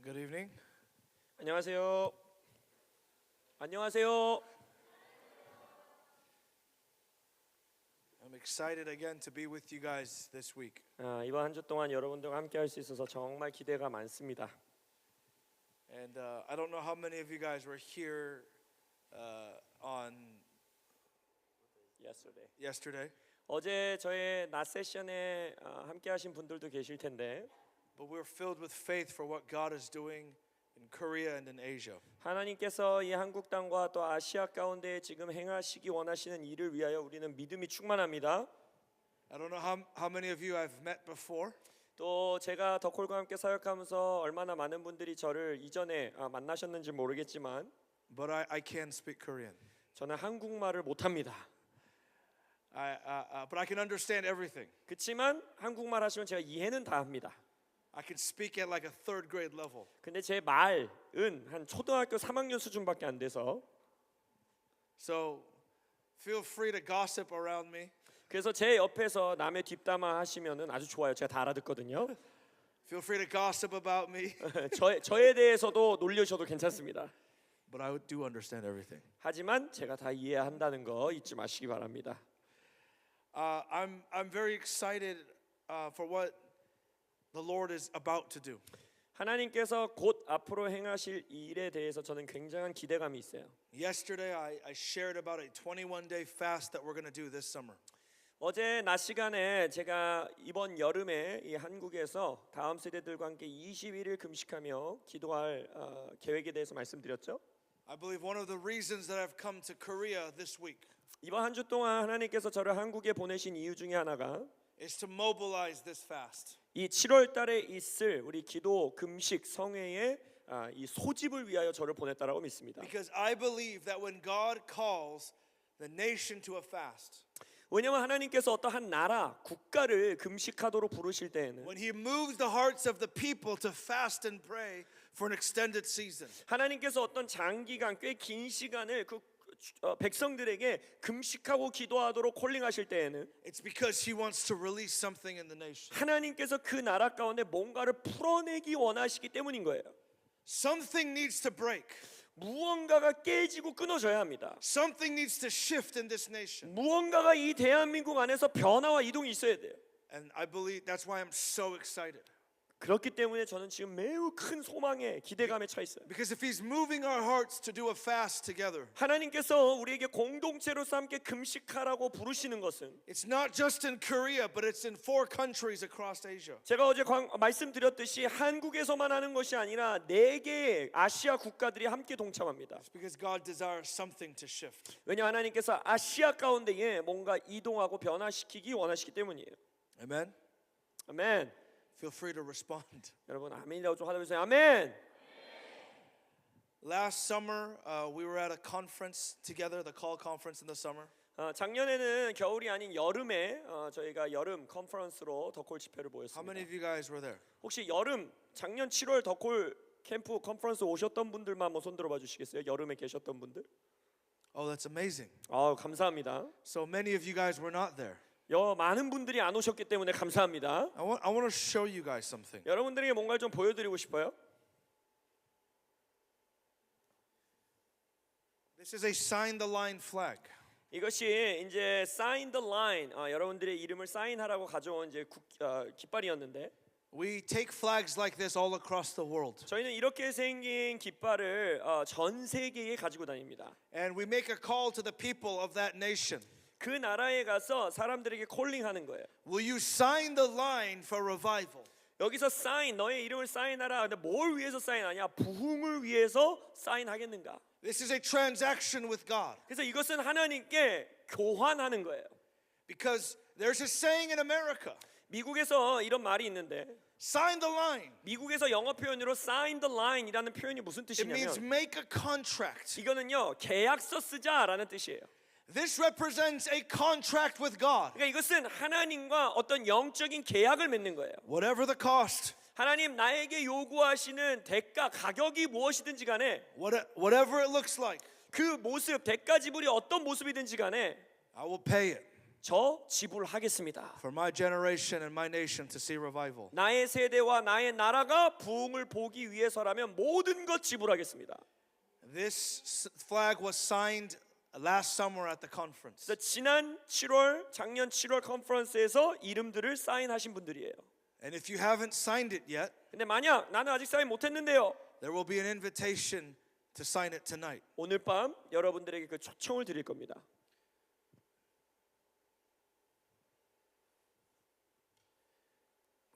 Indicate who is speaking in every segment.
Speaker 1: Good evening.
Speaker 2: 안녕하세요. 안녕하세요.
Speaker 1: I'm excited again to be with you guys this week.
Speaker 2: 이번 한 주 동안 여러분들과 함께 할 수 있어서 정말 기대가 많습니다.
Speaker 1: And I don't know how many of you guys were here on yesterday,
Speaker 2: 어제 저의 낮 세션에 함께 하신 분들도 계실 텐데
Speaker 1: but we're filled with faith for what God is doing in Korea and in Asia.
Speaker 2: 하나님께서 이 한국 땅과 또 아시아 가운데 지금 행하시기 원하시는 일을 위하여 우리는 믿음이 충만합니다.
Speaker 1: I don't know how many of you I've met before,
Speaker 2: 또 제가 더콜과 함께 사역하면서 얼마나 많은 분들이 저를 이전에 만나셨는지 모르겠지만
Speaker 1: but I can speak Korean.
Speaker 2: 저는 한국말을 못합니다.
Speaker 1: But I can understand everything.
Speaker 2: 그렇지만 한국말 하시면 제가 이해는 다 합니다.
Speaker 1: I can speak at like a third grade level.
Speaker 2: 근데 제 말은 한 초등학교 3학년 수준밖에 안 돼서
Speaker 1: So feel free to gossip around me.
Speaker 2: 그래서 제 옆에서 남의 뒷담화 하시면은 아주 좋아요. 제가 다 알아듣거든요.
Speaker 1: Feel free to gossip about me.
Speaker 2: 저에 대해서도 놀려셔도 괜찮습니다.
Speaker 1: But I do understand everything.
Speaker 2: 하지만 제가 다 이해한다는 거 잊지 마시기 바랍니다.
Speaker 1: I'm very excited for what the Lord is about to do.
Speaker 2: 하나님께서 곧 앞으로 행하실 일에 대해서 저는 굉장한 기대감이 있어요.
Speaker 1: Yesterday I shared about a 21-day fast that we're going to do this summer.
Speaker 2: 어제 낮 시간에 제가 이번 여름에 이 한국에서 다음 세대들과 함께 21일 금식하며 기도할 계획에 대해서 말씀드렸죠.
Speaker 1: I believe one of the reasons that I've come to Korea this week
Speaker 2: 이번 한 주 동안 하나님께서 저를 한국에 보내신 이유 중에 하나가
Speaker 1: is to mobilize this fast.
Speaker 2: 이 7월 달에 있을 우리 기도 금식 성회의 이 소집을 위하여 저를 보냈다라고 믿습니다.
Speaker 1: Because I believe that when God calls the nation to a fast,
Speaker 2: 왜냐하면 하나님께서 어떤 한 나라, 국가를 금식하도록 부르실 때에는
Speaker 1: when He moves the hearts of the people to fast and pray for an extended season,
Speaker 2: 하나님께서 어떤 장기간 꽤 긴 시간을 그 백성들에게 금식하고 기도하도록 콜링하실 때에는
Speaker 1: it's because He wants to release something in the nation.
Speaker 2: 하나님께서 그 나라 가운데 뭔가를 풀어내기 원하시기 때문인 거예요.
Speaker 1: Something needs to break.
Speaker 2: 무언가가 깨지고 끊어져야 합니다.
Speaker 1: Something needs to shift in this nation.
Speaker 2: 무언가가 이 대한민국 안에서 변화와 이동이 있어야 돼요.
Speaker 1: And I believe that's why I'm so excited.
Speaker 2: 그렇기 때문에 저는 지금 매우 큰 소망에 기대감에 차 있어요.
Speaker 1: Because if He's moving our hearts to do a fast together,
Speaker 2: 하나님께서 우리에게 공동체로서 함께 금식하라고 부르시는 것은
Speaker 1: it's not just in Korea, but it's in 4 countries across Asia.
Speaker 2: 제가 어제 말씀드렸듯이 한국에서만 하는 것이 아니라 4개의 아시아 국가들이 함께 동참합니다.
Speaker 1: It's because God desires something to shift.
Speaker 2: 왜냐 하나님께서 아시아 가운데에 뭔가 이동하고 변화시키기 원하시기 때문이에요.
Speaker 1: Amen.
Speaker 2: 아멘.
Speaker 1: Feel free to respond.
Speaker 2: 여러분 아멘이라고 좀 하다보세요. 아멘.
Speaker 1: Last summer, we were at a conference together, the Call Conference in the summer.
Speaker 2: 작년에는 겨울이 아닌 여름에 저희가 여름 컨퍼런스로 더콜 집회를
Speaker 1: How many
Speaker 2: 모였습니다.
Speaker 1: of you guys were there?
Speaker 2: 혹시 여름 작년 7월 더콜 캠프 컨퍼런스 오셨던 분들만 한번 손 들어봐 주시겠어요? 여름에 계셨던 분들?
Speaker 1: Oh, that's amazing.
Speaker 2: 감사합니다.
Speaker 1: So many of you guys were not there.
Speaker 2: 많은 분들이 안 오셨기 때문에 감사합니다.
Speaker 1: I want to show you guys something.
Speaker 2: 여러분들에게 뭔가를 좀 보여드리고 싶어요.
Speaker 1: This is a sign the line flag.
Speaker 2: 이것이 이제 sign the line, 여러분들의 이름을 사인하라고 가져온 이제 깃발이었는데
Speaker 1: We take flags like this all across the world.
Speaker 2: 저희는 이렇게 생긴 깃발을 전 세계에 가지고 다닙니다.
Speaker 1: And we make a call to the people of that nation.
Speaker 2: 그 나라에 가서 사람들에게 콜링하는 거예요.
Speaker 1: Will you sign the line for revival?
Speaker 2: 여기서 사인, 너의 이름을 사인하라. 근데 뭘 위해서 사인하냐? 부흥을 위해서 사인하겠는가?
Speaker 1: This is a transaction with God.
Speaker 2: 그래서 이것은 하나님께 교환하는 거예요.
Speaker 1: Because there's a saying in America.
Speaker 2: 미국에서 이런 말이 있는데
Speaker 1: Sign the line.
Speaker 2: 미국에서 영어 표현으로 sign the line이라는 표현이 무슨
Speaker 1: It means
Speaker 2: 뜻이냐면
Speaker 1: make a contract.
Speaker 2: 이거는요 계약서 쓰자라는 뜻이에요.
Speaker 1: This represents a contract with God.
Speaker 2: 그러니까 이것은 하나님과 어떤 영적인 계약을 맺는 거예요.
Speaker 1: Whatever the cost,
Speaker 2: 하나님 나에게 요구하시는 대가 가격이 무엇이든지 간에
Speaker 1: whatever it looks like,
Speaker 2: 그 모습 대가 지불이 어떤 모습이든지 간에
Speaker 1: I will pay it.
Speaker 2: 저 지불하겠습니다.
Speaker 1: for my generation and my nation to see revival.
Speaker 2: 나의 세대와 나의 나라가 부흥을 보기 위해서라면 모든 것 지불하겠습니다.
Speaker 1: This flag was signed last summer at the conference.
Speaker 2: 그래서 작년 7월 컨퍼런스에서 이름들을 사인하신 분들이에요.
Speaker 1: And if you haven't signed it yet,
Speaker 2: 근데 만약 나는 아직 사인 못했는데요.
Speaker 1: there will be an invitation to sign it tonight.
Speaker 2: 오늘 밤 여러분들에게 그 초청을 드릴 겁니다.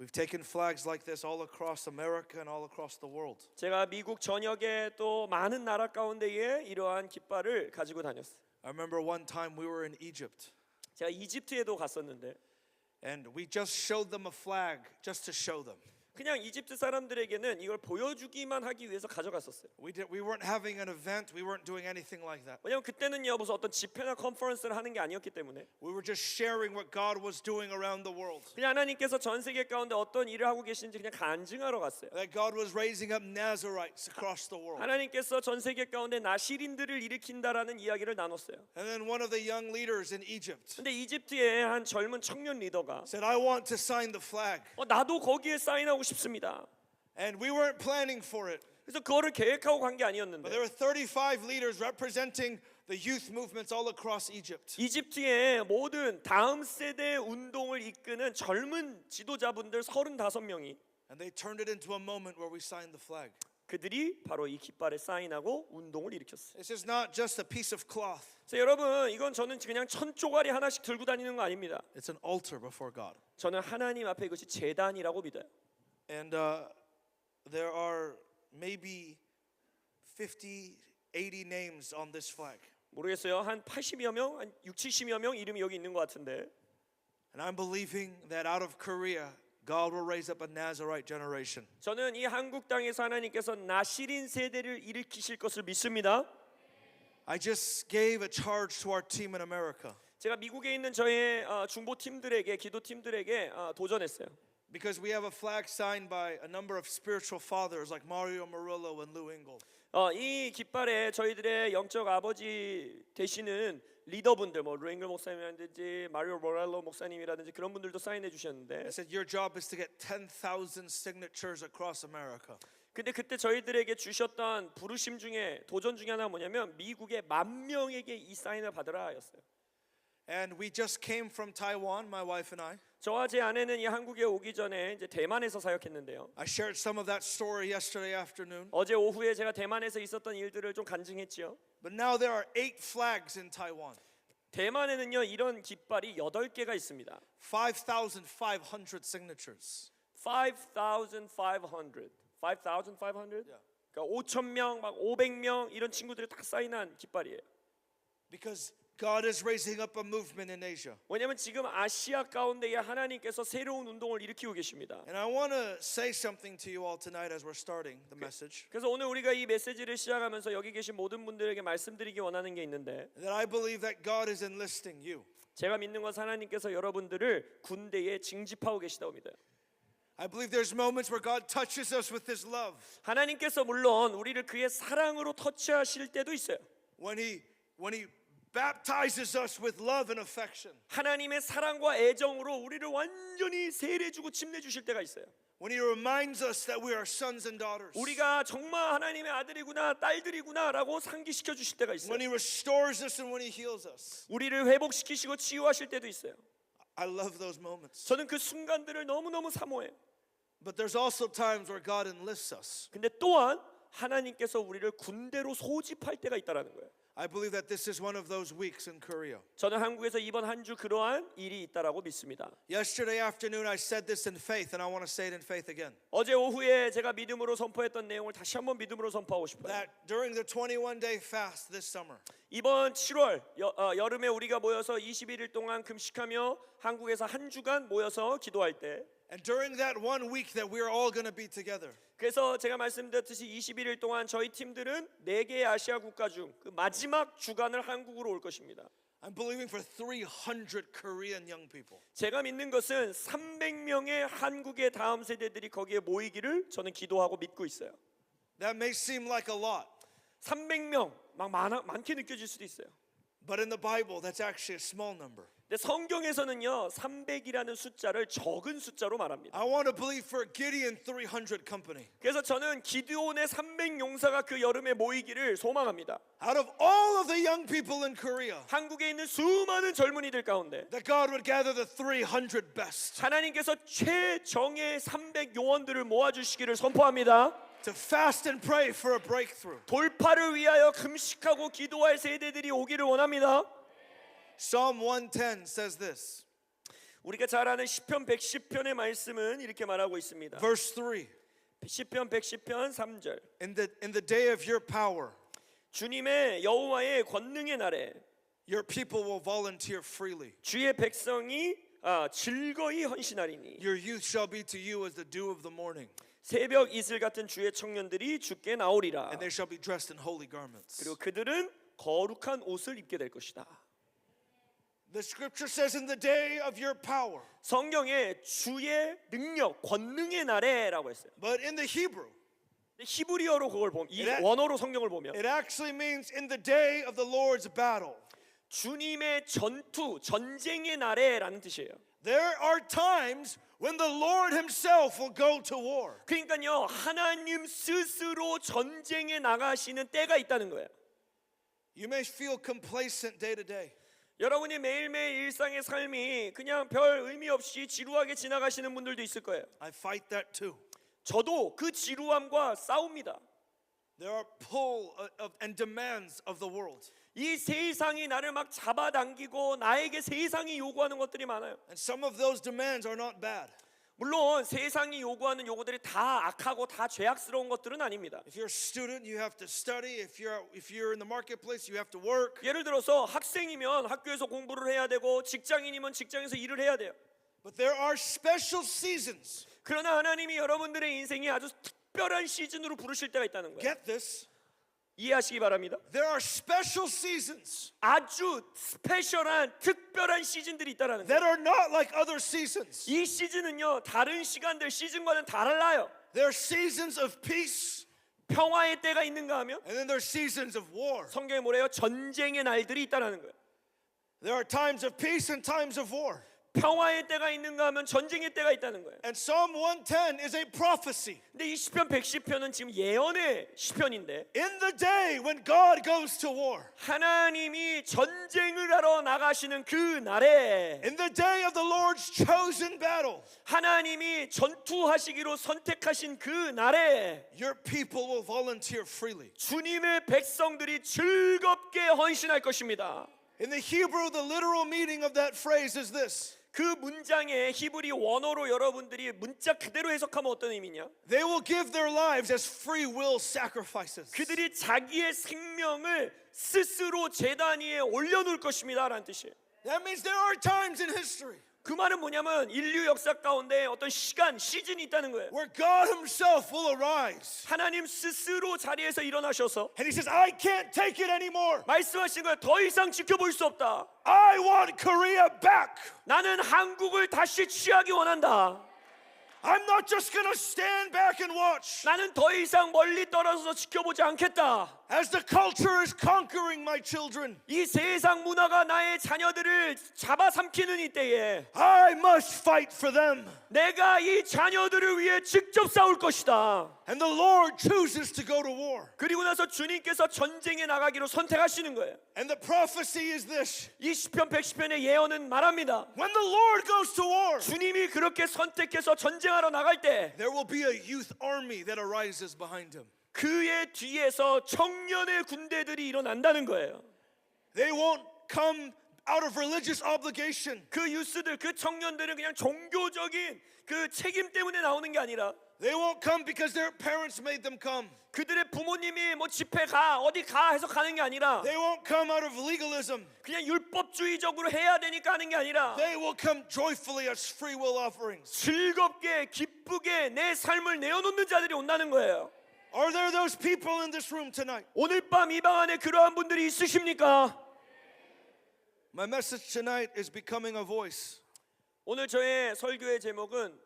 Speaker 1: We've taken flags like this all across America and all across the world.
Speaker 2: 제가 미국 전역에 또 많은 나라 가운데에 이러한 깃발을 가지고 다녔어요.
Speaker 1: I remember one time we were in Egypt
Speaker 2: 제가 이집트에도 갔었는데
Speaker 1: and we just showed them a flag just to show them.
Speaker 2: 그냥 이집트 사람들에게는 이걸 보여주기만 하기 위해서 가져갔었어요.
Speaker 1: We weren't having an event, we weren't doing anything like that.
Speaker 2: 왜냐면 그때는요 무슨 어떤 집회나 컨퍼런스를 하는 게 아니었기 때문에
Speaker 1: We were just sharing what God was doing around the world.
Speaker 2: 그냥 하나님께서 전 세계 가운데 어떤 일을 하고 계신지 그냥 간증하러 갔어요.
Speaker 1: That God was raising up Nazarites across the world.
Speaker 2: 하나님께서 전 세계 가운데 나시린들을 일으킨다라는 이야기를 나눴어요.
Speaker 1: And then one of the young leaders in Egypt
Speaker 2: 근데 이집트의 한 젊은 청년 리더가
Speaker 1: said, I want to sign the flag.
Speaker 2: 나도 거기에 사인하고 싶습니다.
Speaker 1: And we weren't planning for it.
Speaker 2: 그래서 그거를 계획하고 간 게
Speaker 1: But
Speaker 2: 아니었는데
Speaker 1: there were 35 leaders representing the youth movements all across Egypt.
Speaker 2: 이집트의 모든 다음 세대 운동을 이끄는 젊은 지도자분들 35명이
Speaker 1: And they turned it into a moment where we signed the flag.
Speaker 2: 그들이 바로 이 깃발에 사인하고 운동을 일으켰어요.
Speaker 1: This is not just a piece of cloth.
Speaker 2: 그래서 여러분 이건 저는 그냥 천 쪼가리 하나씩 들고 다니는 거 아닙니다.
Speaker 1: It's an altar before God.
Speaker 2: 저는 하나님 앞에 이것이 제단이라고 믿어요.
Speaker 1: And there are maybe 50, 80 names on this flag.
Speaker 2: 모르겠어요. 한 80여 명, 한 6, 70여 명 이름이 여기 있는 것 같은데.
Speaker 1: And I'm believing that out of Korea, God will raise up a Nazarite generation.
Speaker 2: 저는 이 한국 땅에서 하나님께서 나시린 세대를 일으키실 것을 믿습니다.
Speaker 1: I just gave a charge to our team in America
Speaker 2: 제가 미국에 있는 저의 중보 팀들에게, 기도 팀들에게 도전했어요.
Speaker 1: because we have a flag signed by a number of spiritual fathers like Mario Murillo and Lou Engle.
Speaker 2: 이 깃발에 저희들의 영적 아버지 되시는 리더분들, 뭐 루앵글 목사님이라든지 마리오 모랄로 목사님이라든지 그런 분들도 사인해 주셨는데.
Speaker 1: I said, your job is to get 10,000 signatures across America.
Speaker 2: 근데 그때 저희들에게 주셨던 부르심 중에 도전 중에 하나가 뭐냐면 미국의 10,000명에게 이 사인을 받으라 하였어요.
Speaker 1: And we just came from Taiwan, my wife and I.
Speaker 2: 저와 제 아내는 이 한국에 오기 전에 이제 대만에서 사역했는데요.
Speaker 1: I shared some of that story yesterday afternoon.
Speaker 2: 어제 오후에 제가 대만에서 있었던 일들을 좀 간증했지요.
Speaker 1: But now there are 8 flags in Taiwan.
Speaker 2: 대만에는요 이런 깃발이 8개가 있습니다.
Speaker 1: 5,500 signatures.
Speaker 2: 5,500. 5,500?
Speaker 1: Yeah.
Speaker 2: 그러니까 5,000명, 막 500명 이런 친구들이 다 사인한 깃발이에요.
Speaker 1: Because God is raising up a movement in Asia.
Speaker 2: 왜냐하면 지금 아시아 가운데에 하나님께서 새로운 운동을 일으키고 계십니다.
Speaker 1: And I want to say something to you all tonight as we're starting the message.
Speaker 2: 그래서 오늘 우리가 이 메시지를 시작하면서 여기 계신 모든 분들에게 말씀드리기 원하는 게 있는데
Speaker 1: That I believe that God is enlisting you.
Speaker 2: 제가 믿는 것은 하나님께서 여러분들을 군대에 징집하고 계시다고 믿어요.
Speaker 1: I believe there's moments where God touches us with His love.
Speaker 2: 하나님께서 물론 우리를 그의 사랑으로 터치하실 때도 있어요.
Speaker 1: When He baptizes us with love and affection.
Speaker 2: 하나님의 사랑과 애정으로 우리를 완전히 세례주고 침례주실 때가 있어요.
Speaker 1: When He reminds us that we are sons and daughters.
Speaker 2: 우리가 정말 하나님의 아들이구나 딸들이구나라고 상기시켜 주실 때가 있어요.
Speaker 1: When He restores us and when He heals us.
Speaker 2: 우리를 회복시키시고 치유하실 때도 있어요.
Speaker 1: I love those moments.
Speaker 2: 저는 그 순간들을 너무너무 사모해요.
Speaker 1: But there's also times where God enlists us.
Speaker 2: 근데 또한 하나님께서 우리를 군대로 소집할 때가 있다라는 거예요.
Speaker 1: I believe that this is one of those weeks in Korea.
Speaker 2: 저는 한국에서 이번 한 주 그러한 일이 있다라고 믿습니다.
Speaker 1: Yesterday afternoon I said this in faith and I want to say it in faith again.
Speaker 2: 어제 오후에 제가 믿음으로 선포했던 내용을 다시 한번 믿음으로 선포하고 싶어요.
Speaker 1: That during the 21-day fast this summer,
Speaker 2: 이번 7월 여름에 우리가 모여서 21일 동안 금식하며 한국에서 한 주간 모여서 기도할 때
Speaker 1: and during that 1 week that we are all going to be together,
Speaker 2: 그래서 제가 말씀드렸듯이 21일 동안 저희 팀들은 4개의 아시아 국가 중 그 마지막 주간을 한국으로 올 것입니다.
Speaker 1: I'm believing for 300 Korean young people.
Speaker 2: 제가 믿는 것은 300명의 한국의 다음 세대들이 거기에 모이기를 저는 기도하고 믿고 있어요.
Speaker 1: That may seem like a lot,
Speaker 2: 300명 막 많게 느껴질 수도 있어요.
Speaker 1: but in the Bible that's actually a small number.
Speaker 2: 근데 성경에서는요 300이라는 숫자를 적은 숫자로 말합니다.
Speaker 1: I want to believe for Gideon 300 company.
Speaker 2: 그래서 저는 기드온의 300 용사가 그 여름에 모이기를 소망합니다.
Speaker 1: Out of all of the young people in Korea,
Speaker 2: 한국에 있는 수많은 젊은이들 가운데
Speaker 1: that God would gather the 300 best
Speaker 2: 하나님께서 최정의 300 요원들을 모아주시기를 선포합니다.
Speaker 1: to fast and pray for a breakthrough.
Speaker 2: 돌파를 위하여 금식하고 기도할 세대들이 오기를 원합니다.
Speaker 1: Psalm 110 says this,
Speaker 2: 우리가 잘 아는 시편 110편의 말씀은 이렇게 말하고 있습니다.
Speaker 1: verse 3.
Speaker 2: 시편 110편 3절.
Speaker 1: In the day of your power,
Speaker 2: 주님의 여호와의 권능의 날에
Speaker 1: your people will volunteer freely.
Speaker 2: 주의 백성이 즐거이 헌신하리니
Speaker 1: Your youth shall be to you as the dew of the morning,
Speaker 2: 새벽 이슬 같은 주의 청년들이 주께 나오리라.
Speaker 1: and they shall be dressed in holy garments.
Speaker 2: 그리고 그들은 거룩한 옷을 입게 될 것이다.
Speaker 1: The scripture says in the day of your power.
Speaker 2: 성경에 주의 능력, 권능의 날에라고 했어요.
Speaker 1: But in the Hebrew,
Speaker 2: 근데 히브리어로 그걸 보면 이
Speaker 1: It-
Speaker 2: 원어로 성경을 보면
Speaker 1: it actually means in the day of the Lord's battle.
Speaker 2: 주님의 전투, 전쟁의 날에라는 뜻이에요.
Speaker 1: There are times when the Lord himself will go to war.
Speaker 2: 그러니까요 하나님 스스로 전쟁에 나가시는 때가 있다는 거예요.
Speaker 1: You may feel complacent day to day.
Speaker 2: 여러분이 매일매일 일상의 삶이 그냥 별 의미 없이 지루하게 지나가시는 분들도 있을 거예요.
Speaker 1: I fight that too.
Speaker 2: 저도 그 지루함과 싸웁니다.
Speaker 1: There are pull and demands of the world.
Speaker 2: 이 세상이 나를 막 잡아당기고 나에게 세상이 요구하는 것들이 많아요.
Speaker 1: And some of those demands are not bad.
Speaker 2: 물론 세상이 요구하는 요구들이 다 악하고 다 죄악스러운 것들은 아닙니다.
Speaker 1: If you're a student, you have to study. If you're in the marketplace, you have to work.
Speaker 2: 예를 들어서 학생이면 학교에서 공부를 해야 되고 직장인이면 직장에서 일을 해야 돼요.
Speaker 1: But there are special seasons.
Speaker 2: 그러나 하나님이 여러분들의 인생에 아주 특별한 시즌으로 부르실 때가 있다는 거예요.
Speaker 1: Get this.
Speaker 2: 이해하시기 바랍니다.
Speaker 1: There are special seasons
Speaker 2: 아주 스페셜한 특별한 시즌들이 있다라는 거예요.
Speaker 1: that are not like other seasons.
Speaker 2: 이 시즌은요 다른 시간들 시즌과는 달라요.
Speaker 1: There are seasons of peace,
Speaker 2: 평화의 때가 있는가 하면
Speaker 1: and then there are seasons of war.
Speaker 2: 성경에 뭐래요? 전쟁의 날들이 있다라는 거예요.
Speaker 1: There are times of peace and times of war.
Speaker 2: 평화의 때가 있는가 하면 전쟁의 때가 있다는 거예요.
Speaker 1: And Psalm 110 is a prophecy.
Speaker 2: 근데 이 시편 110편은 지금 예언의 시편인데
Speaker 1: In the day when God goes to war,
Speaker 2: 하나님이 전쟁을 하러 나가시는 그 날에
Speaker 1: in the day of the Lord's chosen battle,
Speaker 2: 하나님이 전투하시기로 선택하신 그 날에
Speaker 1: your people will volunteer freely.
Speaker 2: 주님의 백성들이 즐겁게 헌신할 것입니다.
Speaker 1: In the Hebrew, the literal meaning of that phrase is this.
Speaker 2: 그 문장의 히브리 원어로 여러분들이 문자 그대로 해석하면 어떤 의미냐?
Speaker 1: They will give their lives as free will sacrifices.
Speaker 2: 그들이 자기의 생명을 스스로 제단 위에 올려놓을 것입니다 라는 뜻이에요.
Speaker 1: That means there are times in history
Speaker 2: 그 말은 뭐냐면 인류 역사 가운데 어떤 시즌이 있다는 거예요.
Speaker 1: where God himself will arise.
Speaker 2: 하나님 스스로 자리에서 일어나셔서
Speaker 1: And he says, I can't take it anymore.
Speaker 2: 말씀하신 거예요. 더 이상 지켜볼 수 없다.
Speaker 1: I want Korea back.
Speaker 2: 나는 한국을 다시 취하기 원한다.
Speaker 1: I'm not just going to stand back and watch
Speaker 2: 나는 더 이상 멀리 떨어져서 지켜보지 않겠다.
Speaker 1: as the culture is conquering my children.
Speaker 2: 이 세상 문화가 나의 자녀들을 잡아삼키는 이때에
Speaker 1: I must fight for them.
Speaker 2: 내가 이 자녀들을 위해 직접 싸울 것이다.
Speaker 1: And the Lord chooses to go to war.
Speaker 2: 그리고 나서 주님께서 전쟁에 나가기로 선택하시는 거예요.
Speaker 1: And the prophecy is this.
Speaker 2: 이 시편 110편의 예언은 말합니다.
Speaker 1: When the Lord goes to war,
Speaker 2: 주님이 그렇게 선택해서 전쟁하러 나갈 때
Speaker 1: there will be a youth army that arises behind him.
Speaker 2: 그의 뒤에서 청년의 군대들이 일어난다는 거예요.
Speaker 1: They won't come out of religious obligation.
Speaker 2: 그 유스들, 그 청년들은 그냥 종교적인 그 책임 때문에 나오는 게 아니라
Speaker 1: They won't come because their parents made them come.
Speaker 2: 그들의 부모님이 뭐 집회 가 어디 가 해서 가는 게 아니라
Speaker 1: They won't come out of legalism.
Speaker 2: 그냥 율법주의적으로 해야 되니까 하는 게 아니라
Speaker 1: They will come joyfully as free will offerings.
Speaker 2: 즐겁게 기쁘게 내 삶을 내어놓는 자들이 온다는 거예요.
Speaker 1: Are there those people in this room tonight?
Speaker 2: 오늘 밤 이 방 안에 그러한 분들이 있으십니까?
Speaker 1: My message tonight is becoming a voice.
Speaker 2: 오늘 저의 설교의 제목은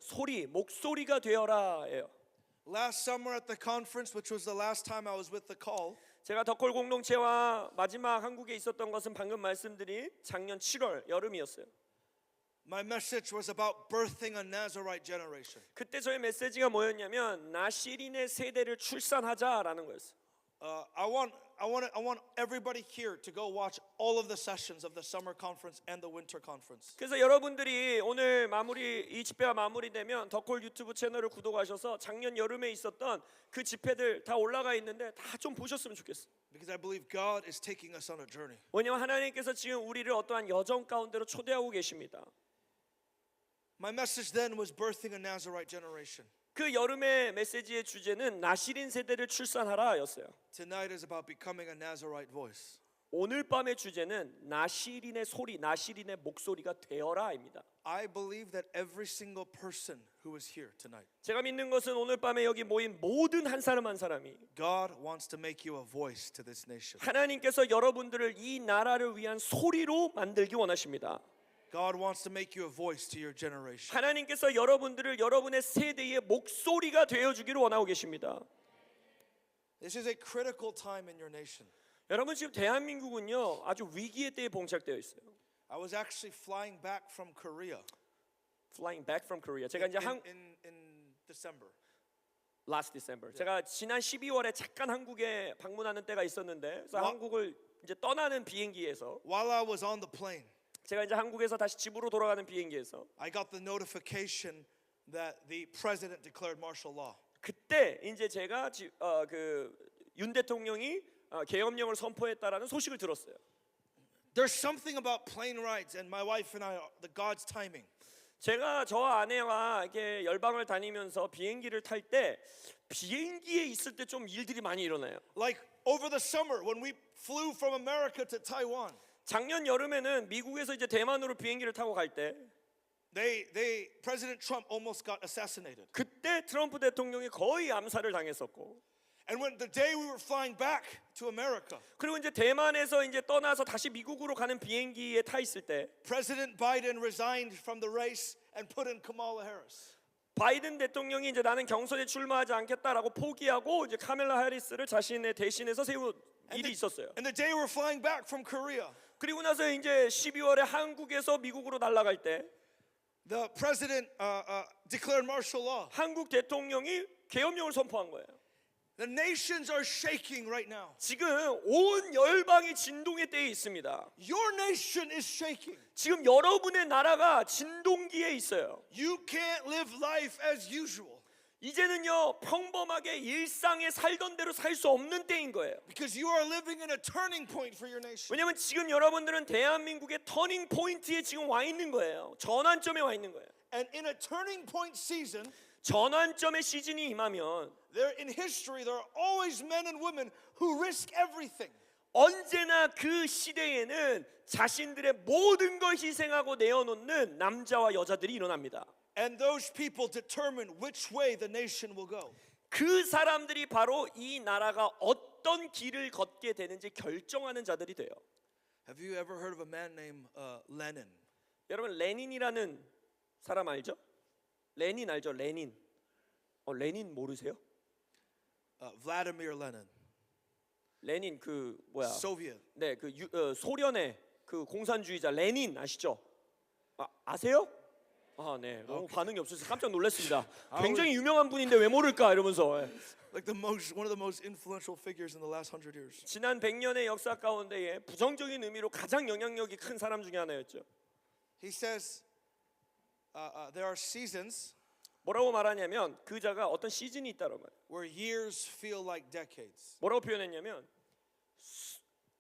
Speaker 2: 목소리가 되어라예요.
Speaker 1: Last summer at the conference, which was the last time I was with the call,
Speaker 2: 제가 덕골 공동체와 마지막 한국에 있었던 것은 방금 말씀드린 작년 7월 여름이었어요.
Speaker 1: my message was about birthing a Nazarite generation.
Speaker 2: 그때 저의 메시지가 뭐였냐면 나시린의 세대를 출산하자라는 거였어요.
Speaker 1: I want everybody here to go watch all of the sessions of the summer conference and the winter conference.
Speaker 2: 그래서 여러분들이 오늘 이 집회가 마무리되면 덕골 유튜브 채널을 구독하셔서 작년 여름에 있었던 그 집회들 다 올라가 있는데 다 좀 보셨으면 좋겠어요.
Speaker 1: Because I believe God is taking us on a journey.
Speaker 2: 왜냐하면 하나님께서 지금 우리를 어떠한 여정 가운데로 초대하고 계십니다.
Speaker 1: My message then was birthing a Nazarite generation.
Speaker 2: 그 여름의 메시지의 주제는 나시린 세대를 출산하라였어요.
Speaker 1: Tonight is about becoming a Nazarite voice.
Speaker 2: 오늘 밤의 주제는 나시린의 소리, 나시린의 목소리가 되어라입니다.
Speaker 1: I believe that every single person who is here tonight,
Speaker 2: 제가 믿는 것은 오늘 밤에 여기 모인 모든 한 사람 한 사람이
Speaker 1: God wants to make you a voice to this nation.
Speaker 2: 하나님께서 여러분들을 이 나라를 위한 소리로 만들기 원하십니다.
Speaker 1: God wants to make you a voice to your generation.
Speaker 2: 하나님께서 여러분들을 여러분의 세대의 목소리가 되어주기를 원하고 계십니다.
Speaker 1: This is a critical time in your nation.
Speaker 2: 여러분 지금 대한민국은요 아주 위기의 때에 봉착되어 있어요.
Speaker 1: I was actually flying back from Korea
Speaker 2: Flying back from Korea. 제가 이제
Speaker 1: in December.
Speaker 2: last December. 제가 지난 12월에 잠깐 한국에 방문하는 때가 있었는데 그래서
Speaker 1: 와-
Speaker 2: 한국을 이제 떠나는 비행기에서
Speaker 1: While I was on the plane,
Speaker 2: 제가 이제 한국에서 다시 집으로 돌아가는 비행기에서
Speaker 1: I got the notification that the president declared martial law.
Speaker 2: 그때 이제 제가 윤 대통령이 계엄령을 선포했다라는 소식을 들었어요.
Speaker 1: There's something about plane rides and my wife and I, the God's timing.
Speaker 2: 제가 저와 아내와 이렇게 열방을 다니면서 비행기를 탈 때 비행기에 있을 때 좀 일들이 많이 일어나요.
Speaker 1: Like over the summer when we flew from America to Taiwan,
Speaker 2: 작년 여름에는 미국에서 이제 대만으로 비행기를 타고 갈 때
Speaker 1: President Trump almost got assassinated.
Speaker 2: 그때 트럼프 대통령이 거의 암살을 당했었고
Speaker 1: And when the day we were flying back to America,
Speaker 2: 그리고 이제 대만에서 이제 떠나서 다시 미국으로 가는 비행기에 타 있을 때
Speaker 1: President Biden resigned from the race and put in Kamala Harris.
Speaker 2: 바이든 대통령이 이제 나는 경선에 출마하지 않겠다라고 포기하고 이제 카멜라 해리스를 자신의 대신해서 세운 일이 있었어요.
Speaker 1: And the day we're flying back from Korea,
Speaker 2: 그리고 나서 이제 12월에 한국에서 미국으로 날아갈 때
Speaker 1: the president declared martial law.
Speaker 2: 한국 대통령이 계엄령을 선포한 거예요.
Speaker 1: The nations are shaking right now.
Speaker 2: 지금 온 열방이 진동의 때에 있습니다.
Speaker 1: Your nation is shaking.
Speaker 2: 지금 여러분의 나라가 진동기에 있어요.
Speaker 1: You can't live life as usual
Speaker 2: 이제는요 평범하게 일상에 살던 대로 살 수 없는 때인 거예요.
Speaker 1: because you are living in a turning point for your nation.
Speaker 2: 왜냐하면 지금 여러분들은 대한민국의 터닝 포인트에 지금 와 있는 거예요. 전환점에 와 있는 거예요.
Speaker 1: And in a turning point season,
Speaker 2: 전환점의 시즌이 임하면
Speaker 1: in history there are always men and women who risk everything.
Speaker 2: 언제나 그 시대에는 자신들의 모든 걸 희생하고 내어놓는 남자와 여자들이 일어납니다.
Speaker 1: And those people determine which way the nation will go.
Speaker 2: 그 사람들이 바로 이 나라가 어떤 길을 걷게 되는지 결정하는 자들이 돼요.
Speaker 1: Have you ever heard of a man named Lenin?
Speaker 2: 여러분 레닌이라는 사람 알죠? 레닌 알죠? 레닌. 레닌 모르세요?
Speaker 1: Vladimir Lenin,
Speaker 2: 레닌 그 뭐야?
Speaker 1: Soviet.
Speaker 2: 네, 소련의 그 공산주의자 레닌 아시죠? 아세요? 네. 너무 반응이 없어서 깜짝 놀랐습니다. 굉장히 유명한 분인데 왜 모를까 이러면서.
Speaker 1: Like one of the most influential figures in the last 100 years.
Speaker 2: 지난 100년의 역사 가운데에 부정적인 의미로 가장 영향력이 큰 사람 중에 하나였죠.
Speaker 1: He says there are seasons
Speaker 2: 뭐라고 말하냐면 그 자가 어떤 시즌이 있다는 거예요.
Speaker 1: where years feel like decades.
Speaker 2: 뭐라고 표현했냐면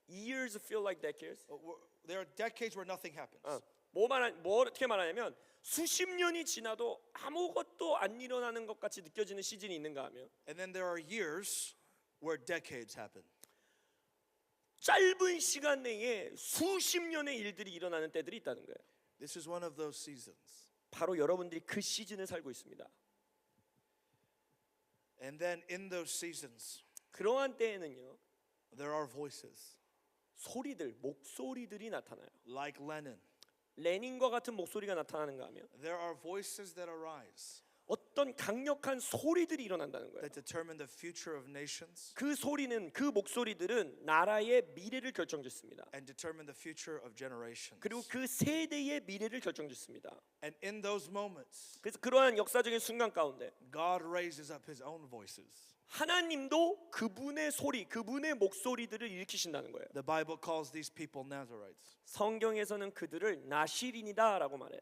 Speaker 2: years feel like decades.
Speaker 1: There are decades where nothing happens.
Speaker 2: 뭐 어떻게 말하냐면 수십 년이 지나도 아무것도 안 일어나는 것 같이 느껴지는 시즌이 있는가 하면
Speaker 1: And then there are years where decades happen.
Speaker 2: 짧은 시간 내에 수십 년의 일들이 일어나는 때들이 있다는 거예요.
Speaker 1: This is one of those seasons.
Speaker 2: 바로 여러분들이 그 시즌을 살고 있습니다.
Speaker 1: And then in those seasons,
Speaker 2: 그러한 때에는요
Speaker 1: there are voices
Speaker 2: 목소리들이 나타나요.
Speaker 1: like Lenin.
Speaker 2: 레닌과 같은 목소리가 나타나는가 하면
Speaker 1: There are voices that arise
Speaker 2: 어떤 강력한 소리들이 일어난다는 거예요.
Speaker 1: that determine the future of nations
Speaker 2: 그 소리는 그 목소리들은 나라의 미래를 결정짓습니다.
Speaker 1: and determine the future of generations.
Speaker 2: 그리고 그 세대의 미래를 결정짓습니다.
Speaker 1: And in those moments,
Speaker 2: 그래서 그러한 역사적인 순간 가운데
Speaker 1: God raises up his own voices.
Speaker 2: 하나님도 그분의 소리, 그분의 목소리들을 일으키신다는 거예요.
Speaker 1: The Bible calls these people Nazarites.
Speaker 2: 성경에서는 그들을 나시린이다라고 말해요.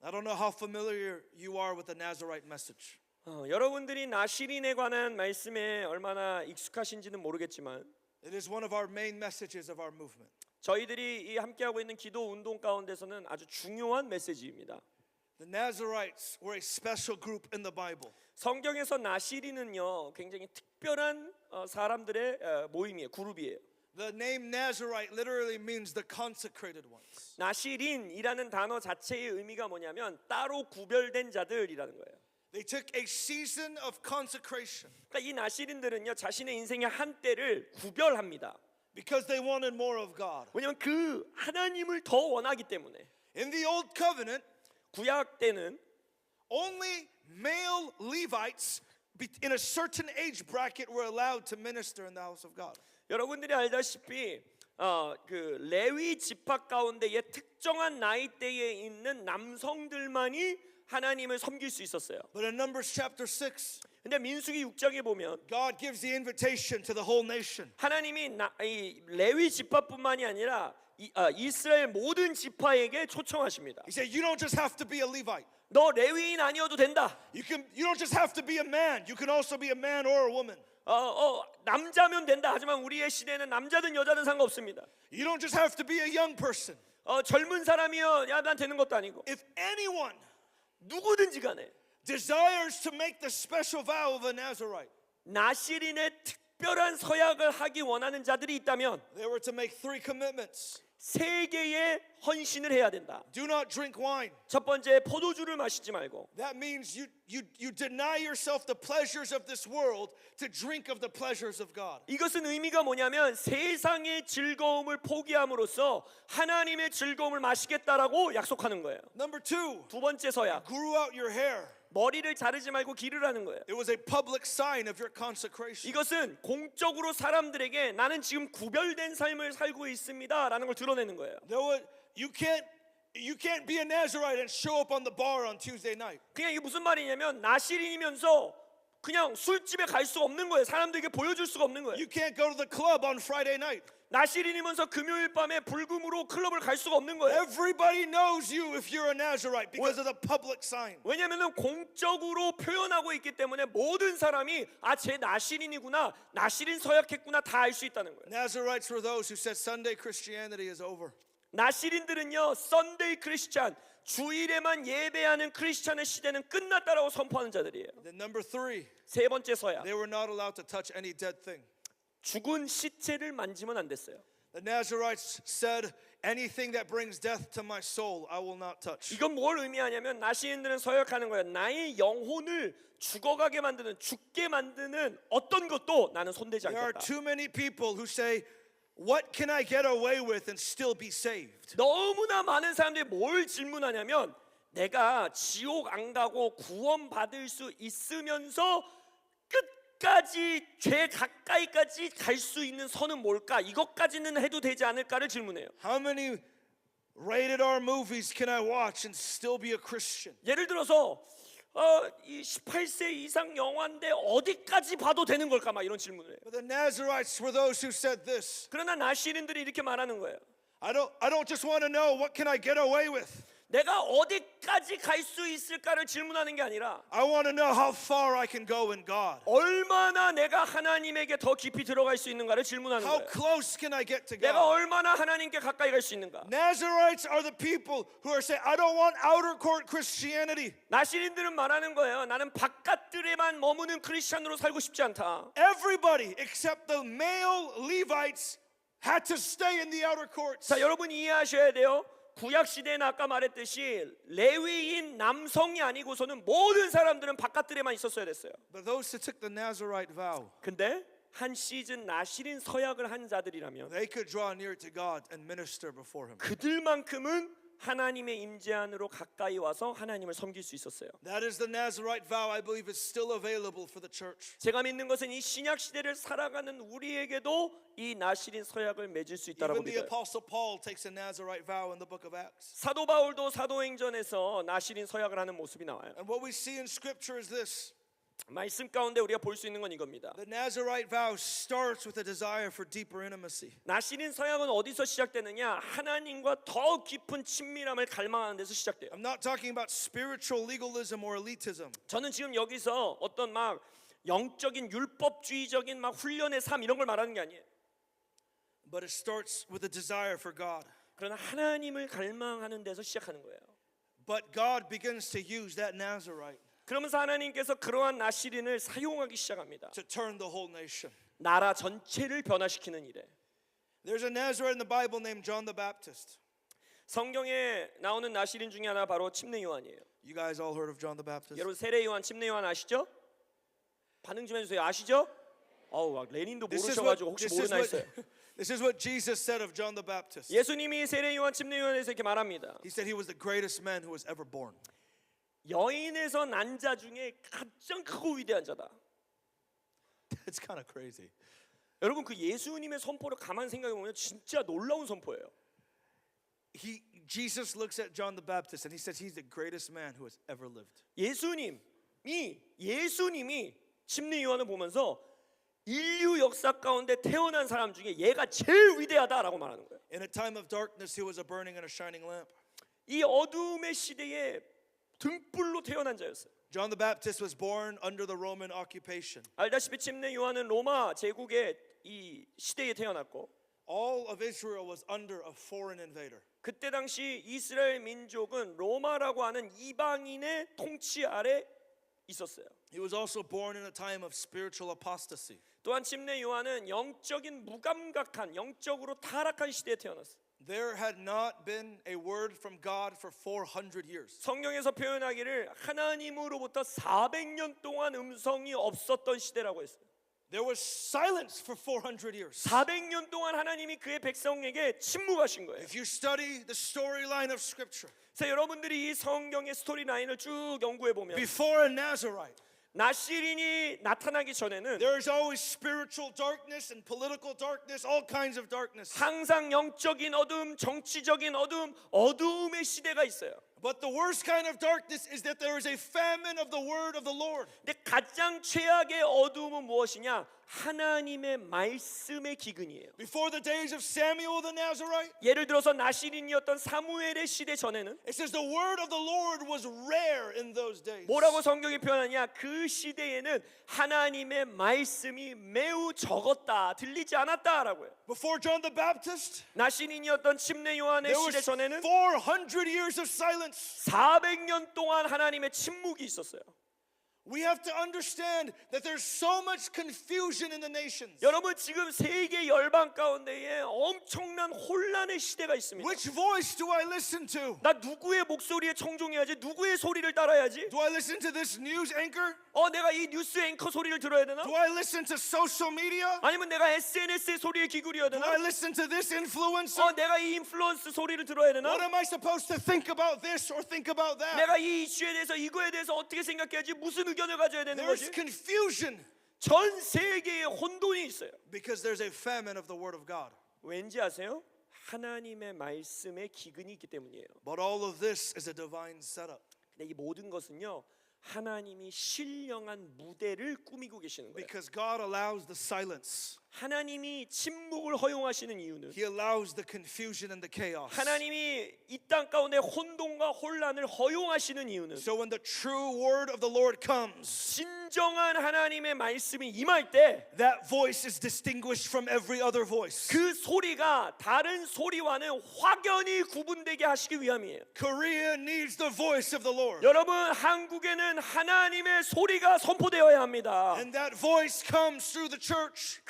Speaker 1: I don't know how familiar you are with the Nazarite message.
Speaker 2: 여러분들이 나시린에 관한 말씀에 얼마나 익숙하신지는 모르겠지만
Speaker 1: It is one of our main messages of our movement.
Speaker 2: 저희들이 이 함께하고 있는 기도 운동 가운데서는 아주 중요한 메시지입니다.
Speaker 1: The Nazarites were a special group in the Bible.
Speaker 2: 성경에서 나시린은요 굉장히 특별한 사람들의 모임이에요, 그룹이에요.
Speaker 1: The name Nazarite literally means the consecrated ones.
Speaker 2: 나시린이라는 단어 자체의 의미가 뭐냐면 따로 구별된 자들이라는 거예요.
Speaker 1: They took a season of consecration
Speaker 2: 그러니까 이 나시린들은요 자신의 인생의 한때를 구별합니다.
Speaker 1: because they wanted more of God.
Speaker 2: 왜냐하면 그 하나님을 더 원하기 때문에.
Speaker 1: In the Old Covenant,
Speaker 2: 구약 때는
Speaker 1: only male Levites in a certain age bracket were allowed to minister in the house of God.
Speaker 2: 여러분들이 알다시피 그 레위 지파 가운데에 특정한 나이대에 있는 남성들만이 하나님을 섬길 수 있었어요.
Speaker 1: But in Numbers chapter 6,
Speaker 2: 근데 민수기 6장에 보면
Speaker 1: God gives the invitation to the whole nation.
Speaker 2: 하나님이 이 레위 지파뿐만이 아니라 이스라엘 모든 지파에게 초청하십니다.
Speaker 1: He said, you don't just have to be a Levite.
Speaker 2: 너 레위인 아니어도 된다.
Speaker 1: You don't just have to be a man. You can also be a man or a woman.
Speaker 2: 남자면 된다. 하지만 우리의 시대는 남자든 여자든 상관없습니다.
Speaker 1: You don't just have to be a young person.
Speaker 2: 젊은 사람이요, 야, 난 되는 것도 아니고.
Speaker 1: If anyone
Speaker 2: 누구든지 간에
Speaker 1: desires to make the special vow of a Nazarite,
Speaker 2: 나시린의 특별한 서약을 하기 원하는 자들이 있다면
Speaker 1: they were to make 3 commitments.
Speaker 2: 세 개의 헌신을 해야 된다.
Speaker 1: Do not drink wine.
Speaker 2: 첫 번째, 포도주를 마시지 말고.
Speaker 1: That means you deny yourself the pleasures of this world to drink of the pleasures of God.
Speaker 2: 이것은 의미가 뭐냐면 세상의 즐거움을 포기함으로써 하나님의 즐거움을 마시겠다라고 약속하는 거예요.
Speaker 1: Number 2,
Speaker 2: 두 번째 서약,
Speaker 1: grew out your hair.
Speaker 2: 머리를 자르지 말고 기르라는 거예요.
Speaker 1: It was a public sign of your consecration.
Speaker 2: 이것은 공적으로 사람들에게 나는 지금 구별된 삶을 살고 있습니다라는 걸 드러내는 거예요.
Speaker 1: You can't be a Nazarite and show up on the bar on Tuesday night.
Speaker 2: 그냥 이게 무슨 말이냐면 나시린이면서 그냥 술집에 갈 수 없는 거예요. 사람들에게 보여줄 수가 없는 거예요.
Speaker 1: You can't go to the club on Friday night.
Speaker 2: 나시린이면서 금요일 밤에 불금으로 클럽을 갈 수가 없는 거예요.
Speaker 1: Everybody knows you if you're a Nazarite because of the public sign.
Speaker 2: 왜냐하면 공적으로 표현하고 있기 때문에 모든 사람이 쟤 나시린이구나, 나시린 서약했구나 다 알 수 있다는 거예요.
Speaker 1: Nazarites were those who said Sunday Christianity is over.
Speaker 2: 나시린들은요, 썬데이 크리스찬, 주일에만 예배하는 크리스찬의 시대는 끝났다라고 선포하는 자들이에요.
Speaker 1: Then number 3,
Speaker 2: 세 번째 서약,
Speaker 1: they were not allowed to touch any dead thing.
Speaker 2: 죽은 시체를 만지면 안 됐어요.
Speaker 1: The Nazarites said, anything that brings death to my soul, I will not touch.
Speaker 2: 이건 뭘 의미하냐면 나시린들은 서약하는 거예요. 나의 영혼을 죽어가게 만드는, 죽게 만드는 어떤 것도 나는 손대지
Speaker 1: There are
Speaker 2: 않겠다.
Speaker 1: too many people who say, what can I get away with and still be saved?
Speaker 2: 너무나 많은 사람들이 뭘 질문하냐면 내가 지옥 안 가고 구원받을 수 있으면서 끝까지 죄 가까이까지 갈 수 있는 선은 뭘까? 이것까지는 해도 되지 않을까를 질문해요.
Speaker 1: How many rated R movies can I watch and still be a Christian?
Speaker 2: 예를 들어서 이 18세 이상 영화인데 어디까지 봐도 되는 걸까? 막 이런 질문을 해요.
Speaker 1: But the Nazarites were those who said this.
Speaker 2: 그러나 나시린들이 이렇게 말하는 거예요.
Speaker 1: I don't just want to know what can I get away with.
Speaker 2: 내가 어디까지 갈 수 있을까를 질문하는 게 아니라
Speaker 1: I want to know how far I can go in God.
Speaker 2: 얼마나 내가 하나님에게 더 깊이 들어갈 수 있는가를 질문하는
Speaker 1: How
Speaker 2: 거예요.
Speaker 1: close can I get to
Speaker 2: 내가
Speaker 1: God?
Speaker 2: 얼마나 하나님께 가까이 갈 수 있는가.
Speaker 1: Nazarites are the people who are saying, I don't want outer court Christianity.
Speaker 2: 나시린들은 말하는 거예요. 나는 바깥들에만 머무는 크리스찬으로 살고 싶지 않다.
Speaker 1: Everybody except the male Levites had to stay in the outer courts.
Speaker 2: 자, 여러분 이해하셔야 돼요. 구약 시대는 아까 말했듯이 레위인 남성이 아니고서는 모든 사람들은 바깥들에만 있었어야 됐어요.
Speaker 1: But those who took the Nazarite vow,
Speaker 2: 근데 한 시즌 나시린 서약을 한 자들이라면
Speaker 1: they could draw near to God and minister before Him.
Speaker 2: 그들만큼은 하나님의 임재 안으로 가까이 와서 하나님을 섬길 수 있었어요.
Speaker 1: That is the Nazarite vow. I believe is still available for the church.
Speaker 2: 제가 믿는 것은 이 신약 시대를 살아가는 우리에게도 이 나실인 서약을 맺을 수 있다라고
Speaker 1: Even the
Speaker 2: 믿어요.
Speaker 1: Apostle Paul takes a Nazarite vow in the book of Acts.
Speaker 2: 사도 바울도 사도행전에서 나실인 서약을 하는 모습이 나와요.
Speaker 1: And what we see in Scripture is this.
Speaker 2: 말씀 가운데 우리가 볼 수 있는 건 이겁니다.
Speaker 1: The Nazarite vow starts with a desire for deeper intimacy.
Speaker 2: 나실인 서약은 어디서 시작되느냐? 하나님과 더 깊은 친밀함을 갈망하는 데서 시작돼요.
Speaker 1: I'm not talking about spiritual legalism or elitism.
Speaker 2: 저는 지금 여기서 어떤 막 영적인 율법주의적인 막 훈련의 삶 이런 걸 말하는 게 아니에요.
Speaker 1: But it starts with a desire for God.
Speaker 2: 그러나 하나님을 갈망하는 데서 시작하는 거예요.
Speaker 1: But God begins to use that Nazarite
Speaker 2: 그러면서 하나님께서 그러한 나실인을 사용하기 시작합니다.
Speaker 1: to turn the whole nation.
Speaker 2: 나라 전체를 변화시키는 일에.
Speaker 1: There's a Nazarite in the Bible named John the Baptist.
Speaker 2: 성경에 나오는 나실인 중에 하나 바로 침례 요한이에요.
Speaker 1: You guys all heard of John the Baptist?
Speaker 2: 여러분 세례 요한, 침례 요한 아시죠? 반응 좀 해주세요. 아시죠? 어우, 막 레닌도 모르셔가지고 혹시 모르나 했어요.
Speaker 1: This is what Jesus said of John the Baptist.
Speaker 2: 예수님이 세례 요한, 침례 요한에서 이렇게 말합니다.
Speaker 1: He said he was the greatest man who was ever born.
Speaker 2: 여인에서 난 자 중에 가장 크고 위대한 자다.
Speaker 1: That's kind of crazy.
Speaker 2: 여러분 그 예수님의 선포를 가만 생각해 보면 진짜 놀라운 선포예요.
Speaker 1: Jesus looks at John the Baptist and he says he's the greatest man who has ever lived.
Speaker 2: 예수님이 침례 요한을 보면서 인류 역사 가운데 태어난 사람 중에 얘가 제일 위대하다라고 말하는 거예요.
Speaker 1: In a time of darkness, he was a burning and a shining lamp.
Speaker 2: 이 어두움의 시대에 등불로 태어난 자였어요.
Speaker 1: John the Baptist was born under the Roman occupation.
Speaker 2: 알다시피 침례 요한은 로마 제국의 이 시대에 태어났고
Speaker 1: All of Israel was under a foreign invader.
Speaker 2: 그때 당시 이스라엘 민족은 로마라고 하는 이방인의 통치 아래 있었어요.
Speaker 1: He was also born in a time of spiritual apostasy.
Speaker 2: 또한 침례 요한은 영적인 무감각한 영적으로 타락한 시대에 태어났어요.
Speaker 1: There had not been a word from God for 400 years.
Speaker 2: 성경에서 표현하기를 하나님으로부터 400년 동안 음성이 없었던 시대라고 했어요.
Speaker 1: There was silence for 400 years.
Speaker 2: 400년 동안 하나님이 그의 백성에게 침묵하신 거예요.
Speaker 1: If you study the storyline of Scripture,
Speaker 2: 그래서 여러분들이 이 성경의 스토리라인을 쭉 연구해 보면
Speaker 1: before a Nazarite,
Speaker 2: 나실인이 나타나기 전에는
Speaker 1: there is always spiritual darkness and political darkness, all kinds of darkness.
Speaker 2: 항상 영적인 어둠, 정치적인 어둠, 어두움의 시대가 있어요.
Speaker 1: But the worst kind of darkness is that there is a famine of the word of the Lord.
Speaker 2: 근데 가장 최악의 어두움은 무엇이냐? 하나님의 말씀의 기근이에요.
Speaker 1: Before the days of Samuel the Nazarite,
Speaker 2: 예를 들어서 나실인이었던 사무엘의 시대 전에는
Speaker 1: it says the word of the Lord was rare in those days.
Speaker 2: 뭐라고 성경이 표현하냐? 그 시대에는 하나님의 말씀이 매우 적었다, 들리지 않았다라고요.
Speaker 1: Before John the Baptist,
Speaker 2: 나실인이었던 침례 요한의
Speaker 1: there
Speaker 2: 시대
Speaker 1: was
Speaker 2: 전에는
Speaker 1: 400 years of silence.
Speaker 2: 400년 동안 하나님의 침묵이 있었어요.
Speaker 1: We have to understand that there's so much confusion in the nations.
Speaker 2: 여러분 지금 세계 열방 가운데에 엄청난 혼란의 시대가 있습니다.
Speaker 1: Which voice do I listen to?
Speaker 2: 나 누구의 목소리에 청종해야지? 누구의 소리를 따라야지?
Speaker 1: Do I listen to this news anchor?
Speaker 2: 내가 이 뉴스 앵커 소리를 들어야 되나?
Speaker 1: Do I listen to social media?
Speaker 2: 아니면 내가 SNS의 소리에 귀결해야
Speaker 1: Do
Speaker 2: 되나?
Speaker 1: I listen to this influencer?
Speaker 2: 내가 이 인플루언스 소리를 들어야 되나?
Speaker 1: What am I supposed to think about this or think about that?
Speaker 2: 내가 이 이슈에 대해서 이거에 대해서 어떻게 생각해야지? 무슨 의견을 가져야 되는
Speaker 1: There's
Speaker 2: 거지?
Speaker 1: confusion
Speaker 2: 전 세계에 혼돈이 있어요.
Speaker 1: because there's a famine of the word of God.
Speaker 2: 왠지 아세요? 하나님의 말씀에 기근이 있기 때문이에요.
Speaker 1: But all of this is a divine setup
Speaker 2: 근데 이 모든 것은요, 하나님이 신령한 무대를 꾸미고 계시는 거예요.
Speaker 1: because God allows the silence.
Speaker 2: 하나님이 침묵을 허용하시는 이유는
Speaker 1: He allows the confusion and the chaos.
Speaker 2: 하나님이 이 땅 가운데 혼돈과 혼란을 허용하시는 이유는
Speaker 1: So when the true word of the Lord comes,
Speaker 2: 진정한 하나님의 말씀이 임할 때 그
Speaker 1: that voice is distinguished from every other voice.
Speaker 2: 소리가 다른 소리와는 확연히 구분되게 하시기 위함이에요.
Speaker 1: Korea needs the voice of the Lord.
Speaker 2: 여러분 한국에는 하나님의 소리가 선포되어야 합니다.
Speaker 1: And that voice comes through the church.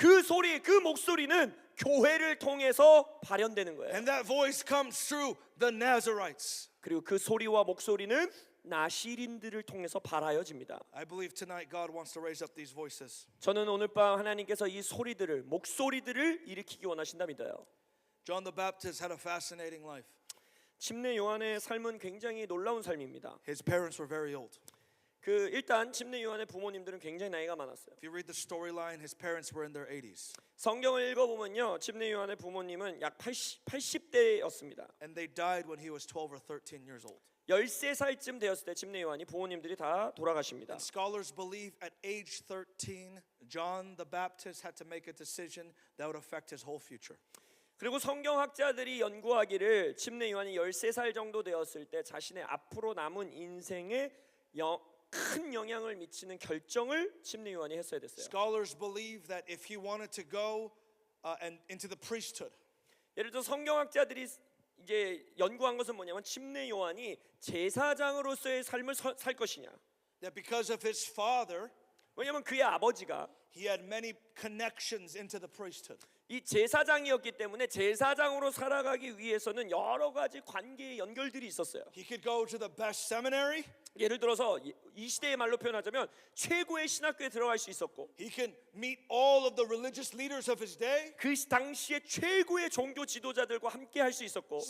Speaker 2: 그 목소리는 교회를 통해서 발현되는 거예요.
Speaker 1: And that voice comes through the Nazarites.
Speaker 2: 그리고 그 소리와 목소리는 나실인들을 통해서 발하여집니다.
Speaker 1: I believe tonight God wants to raise up these voices.
Speaker 2: 저는 오늘 밤 하나님께서 이 소리들을, 목소리들을 일으키기 원하신다 믿어요.
Speaker 1: John the Baptist had a fascinating life.
Speaker 2: 침례 요한의 삶은 굉장히 놀라운 삶입니다.
Speaker 1: His parents were very old.
Speaker 2: 일단 침례 요한의 부모님들은 굉장히 나이가 많았어요.
Speaker 1: If you read the storyline, his parents were in their 80s.
Speaker 2: 성경을 읽어보면요, 침례 요한의 부모님은 약 80대였습니다.
Speaker 1: And they died when he was 12 or 13 years old.
Speaker 2: 13살쯤 되었을 때 침례 요한이 부모님들이 다 돌아가십니다.
Speaker 1: And scholars believe at age 13, John the Baptist had to make a decision that would affect his whole future.
Speaker 2: 그리고 성경학자들이 연구하기를 침례 요한이 13살 정도 되었을 때 자신의 앞으로 남은 인생에 큰 영향을 미치는 결정을 침례 요한이 했어야 됐어요.
Speaker 1: Scholars believe that if he wanted to go and into the priesthood,
Speaker 2: 예를 들어 성경학자들이 이제 연구한 것은 뭐냐면 침례 요한이 제사장으로서의 삶을 살 것이냐.
Speaker 1: that because of his father,
Speaker 2: 왜냐하면 그의 아버지가
Speaker 1: he had many connections into the priesthood.
Speaker 2: 이 제사장이었기 때문에 제사장으로 살아가기 위해서는 여러 가지 관계의 연결들이 있었어요.
Speaker 1: He could go to the best seminary.
Speaker 2: 예를 들어서 이 시대의 말로 표현하자면 최고의 신학교에 들어갈 수 있었고,
Speaker 1: He can meet all of the religious leaders of his day.
Speaker 2: 그 당시에 최고의 종교 지도자들과 함께 할 수 있었고,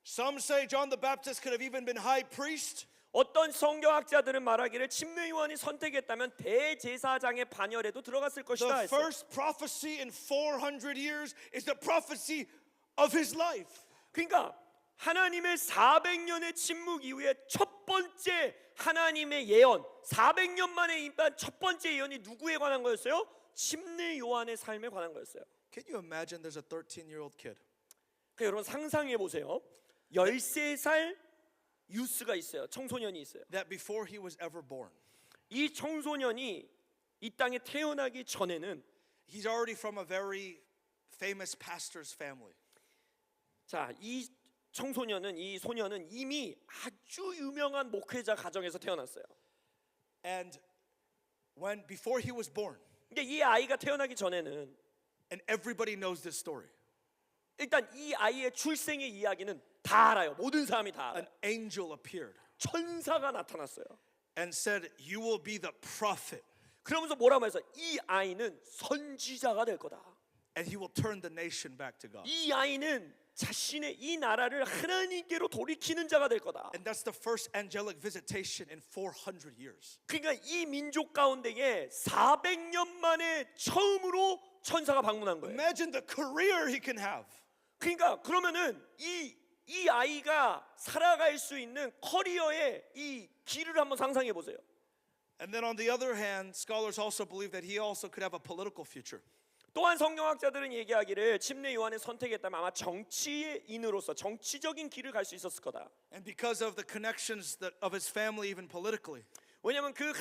Speaker 1: Some say John the Baptist could have even been high priest.
Speaker 2: 어떤 성경학자들은 말하기를 침례 요한이 선택했다면 대제사장의 반열에도 들어갔을 것이다
Speaker 1: The
Speaker 2: 했어요.
Speaker 1: first prophecy in 400 years is the prophecy of his life.
Speaker 2: 그러니까 하나님의 400년의 침묵 이후에 첫 번째 하나님의 예언, 400년 만에 임한 첫 번째 예언이 누구에 관한 거였어요? 침례 요한의 삶에 관한 거였어요.
Speaker 1: Can you imagine there's a 13-year-old kid?
Speaker 2: 그러니까 여러분 상상해 보세요. 13살 유스가 있어요. 청소년이 있어요.
Speaker 1: That before he was ever born,
Speaker 2: 이 청소년이 이 땅에 태어나기 전에는
Speaker 1: he's already from a very famous pastor's family.
Speaker 2: 자, 이 청소년은 이 소년은 이미 아주 유명한 목회자 가정에서 태어났어요.
Speaker 1: And before he was born,
Speaker 2: 그러니까 이 아이가 태어나기 전에는
Speaker 1: and everybody knows this story,
Speaker 2: 일단 이 아이의 출생의 이야기는 다 알아요. 모든 사람이 다 알아요.
Speaker 1: an angel appeared
Speaker 2: 천사가 나타났어요.
Speaker 1: and said, "You will be the prophet,
Speaker 2: 그러면서 뭐라고 해서 이 아이는 선지자가 될 거다.
Speaker 1: and he will turn the nation back to God."
Speaker 2: 이 아이는 자신의 이 나라를 하나님께로 돌이키는 자가 될 거다.
Speaker 1: And that's the first angelic visitation in 400 years.
Speaker 2: 그러니까 이 민족 가운데에 400년 만에 처음으로 천사가 방문한 거예요.
Speaker 1: Imagine the career he can have.
Speaker 2: 그러니까 그러면은 이 아이가 살아갈 수 있는 커리어의 이 길을 한번 상상해 보세요.
Speaker 1: And then on the other hand, scholars also believe that he also could have a political future.
Speaker 2: 또한 성경학자들은 얘기하기를 침례 요한을 선택했다면 아마 정치인으로서 정치적인 길을 갈 수 있었을 거다.
Speaker 1: And because of the connections of his family, even politically,
Speaker 2: 왜냐하면 그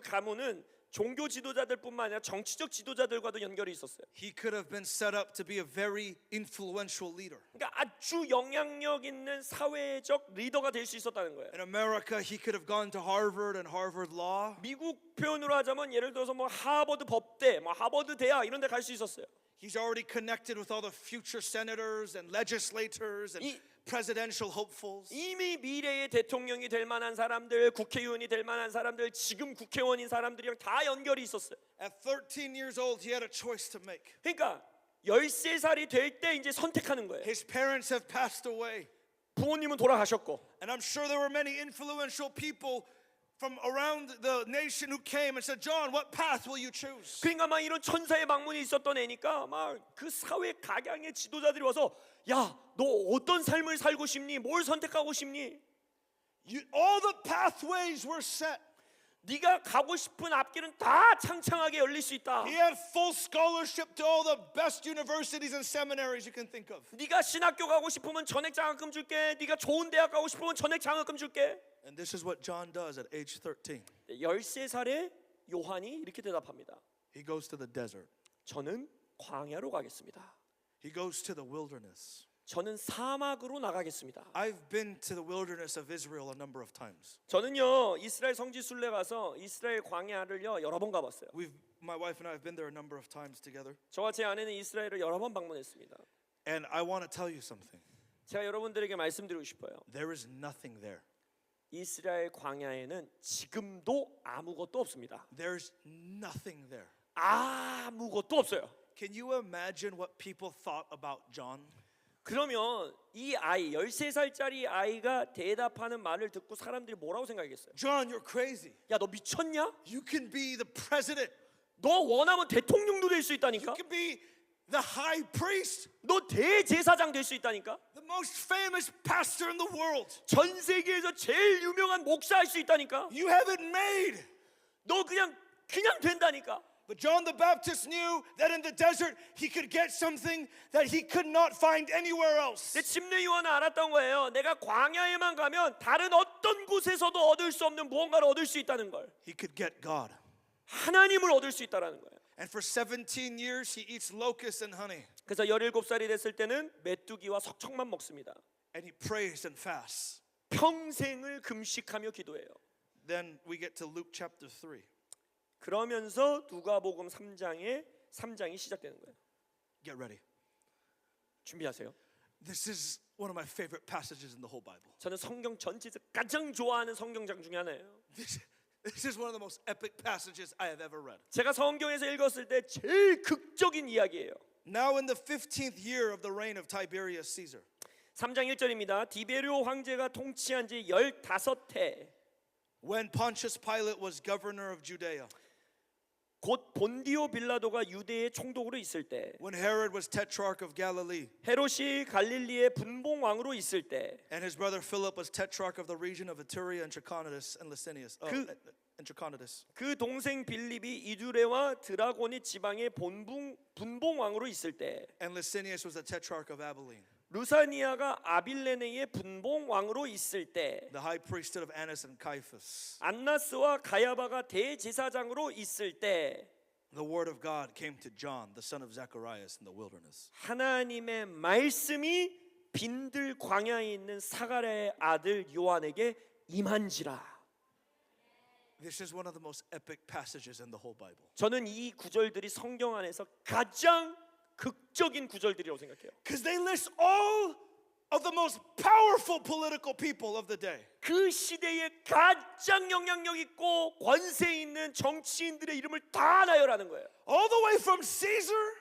Speaker 2: 가문은 종교 지도자들뿐만 아니라 정치적 지도자들과도 연결이 있었어요.
Speaker 1: he could have been set up to be a very influential leader.
Speaker 2: 그러니까 아주 영향력 있는 사회적 리더가 될 수 있었다는 거예요.
Speaker 1: In America, he could have gone to Harvard and Harvard Law.
Speaker 2: 미국 표현으로 하자면 예를 들어서 뭐 하버드 법대, 뭐 하버드 대학 이런 데 갈 수 있었어요.
Speaker 1: He's already connected with all the future senators and legislators and presidential hopefuls.
Speaker 2: 이미 미래의 대통령이 될 만한 사람들, 국회의원이 될 만한 사람들, 지금 국회의원인 사람들이랑 다 연결이 있었어요.
Speaker 1: At 13 years old, he had a choice to make.
Speaker 2: 그러니까 13살이 될 때 이제 선택하는 거예요.
Speaker 1: His parents have passed away.
Speaker 2: 부모님은 돌아가셨고,
Speaker 1: And I'm sure there were many influential people from around the nation who came and said, "John, what path will you choose?"
Speaker 2: 그러니까 막 이런 천사의 방문이 있었던 애니까 막 그 사회 각양의 지도자들이 와서 야, 너 어떤 삶을 살고 싶니? 뭘 선택하고 싶니?
Speaker 1: All the pathways were set.
Speaker 2: 네가 가고 싶은 앞길은 다 창창하게 열릴 수 있다.
Speaker 1: He had full scholarship to all the best universities and seminaries you can think of.
Speaker 2: 네가 신학교 가고 싶으면 전액 장학금 줄게. 네가 좋은 대학 가고 싶으면 전액 장학금 줄게.
Speaker 1: And this is what John does at age 13.
Speaker 2: 13살의 요한이 이렇게 대답합니다.
Speaker 1: He goes to the desert.
Speaker 2: 저는 광야로 가겠습니다.
Speaker 1: He goes to the wilderness.
Speaker 2: 저는 사막으로 나가겠습니다.
Speaker 1: I've been to the wilderness of Israel a number of times.
Speaker 2: 저는요 이스라엘 성지 순례 가서 이스라엘 광야를요 여러 번 가봤어요.
Speaker 1: My wife and I have been there a number of times together.
Speaker 2: 저와 제 아내는 이스라엘을 여러 번 방문했습니다.
Speaker 1: And I want to tell you something.
Speaker 2: 제가 여러분들에게 말씀드리고 싶어요.
Speaker 1: There is nothing there.
Speaker 2: 이스라엘 광야에는 지금도 아무것도 없습니다.
Speaker 1: There's nothing there.
Speaker 2: 아무것도 없어요.
Speaker 1: Can you imagine what people thought about John?
Speaker 2: 그러면 이 아이 13살짜리 아이가 대답하는 말을 듣고 사람들이 뭐라고 생각하겠어요?
Speaker 1: John, you're crazy.
Speaker 2: 야, 너 미쳤냐?
Speaker 1: You can be the president.
Speaker 2: 너 원하면 대통령도 될 수
Speaker 1: You
Speaker 2: 있다니까?
Speaker 1: can be the high priest,
Speaker 2: 너 대제사장 될 수 있다니까?
Speaker 1: the most famous pastor in the world.
Speaker 2: 전 세계에서 제일 유명한 목사 할 수 있다니까?
Speaker 1: You have it made.
Speaker 2: 너 그냥 된다니까?
Speaker 1: But John the Baptist knew that in the desert he could get something that he could not find anywhere else.
Speaker 2: 내 침례 요한은 알았던 거예요. 내가 광야에만 가면 다른 어떤 곳에서도 얻을 수 없는 무언가를 얻을 수 있다는 걸.
Speaker 1: He could get God.
Speaker 2: 하나님을 얻을 수 있다라는 거예요.
Speaker 1: And for 17 years he eats locusts and honey.
Speaker 2: 그래서 17살이 됐을 때는 메뚜기와 석청만 먹습니다.
Speaker 1: And he prays and fasts.
Speaker 2: 평생을 금식하며 기도해요.
Speaker 1: Then we get to Luke chapter 3.
Speaker 2: 그러면서 누가복음 3장이 시작되는 거예요.
Speaker 1: Get ready.
Speaker 2: 준비하세요.
Speaker 1: This is one of my favorite passages in the whole Bible.
Speaker 2: 저는 성경 전체에서 가장 좋아하는 성경장 중에 하나예요.
Speaker 1: This is one of the most epic passages I have ever read.
Speaker 2: 제가 성경에서 읽었을 때 제일 극적인 이야기예요.
Speaker 1: Now in the 15th year of the reign of Tiberius Caesar.
Speaker 2: 3장 1절입니다. 디베리오 황제가 통치한 지 15해
Speaker 1: When Pontius Pilate was governor of Judea.
Speaker 2: 곧 본디오 빌라도가 유대의 총독으로 있을 때
Speaker 1: When Herod was tetrarch of Galilee.
Speaker 2: 헤롯이 갈릴리의 분봉 왕으로 있을 때
Speaker 1: And his brother Philip was tetrarch of the region of Iturea and Trachonitis and Licinius. And Trachonitis.
Speaker 2: 그 동생 빌립이 이두레와 드라고니 지방의 분봉 왕으로 있을 때
Speaker 1: And Licinius was the tetrarch of Abilene.
Speaker 2: 루사니아가 아빌레네의 분봉 왕으로 있을 때
Speaker 1: The high priesthood of Annas and Caiaphas.
Speaker 2: 안나스와 가야바가 대제사장으로 있을 때
Speaker 1: The word of God came to John, the son of Zacharias, in the wilderness.
Speaker 2: 하나님의 말씀이 빈들 광야에 있는 사가랴의 아들 요한에게 임한지라.
Speaker 1: This is one of the most epic passages in the whole Bible.
Speaker 2: 저는 이 구절들이 성경 안에서 가장 극적인 구절들이라고 생각해요.
Speaker 1: Because they list all of the most powerful political people of the day.
Speaker 2: 그 시대에 가장 영향력 있고 권세 있는 정치인들의 이름을 다 나열하는 거예요.
Speaker 1: All the way from Caesar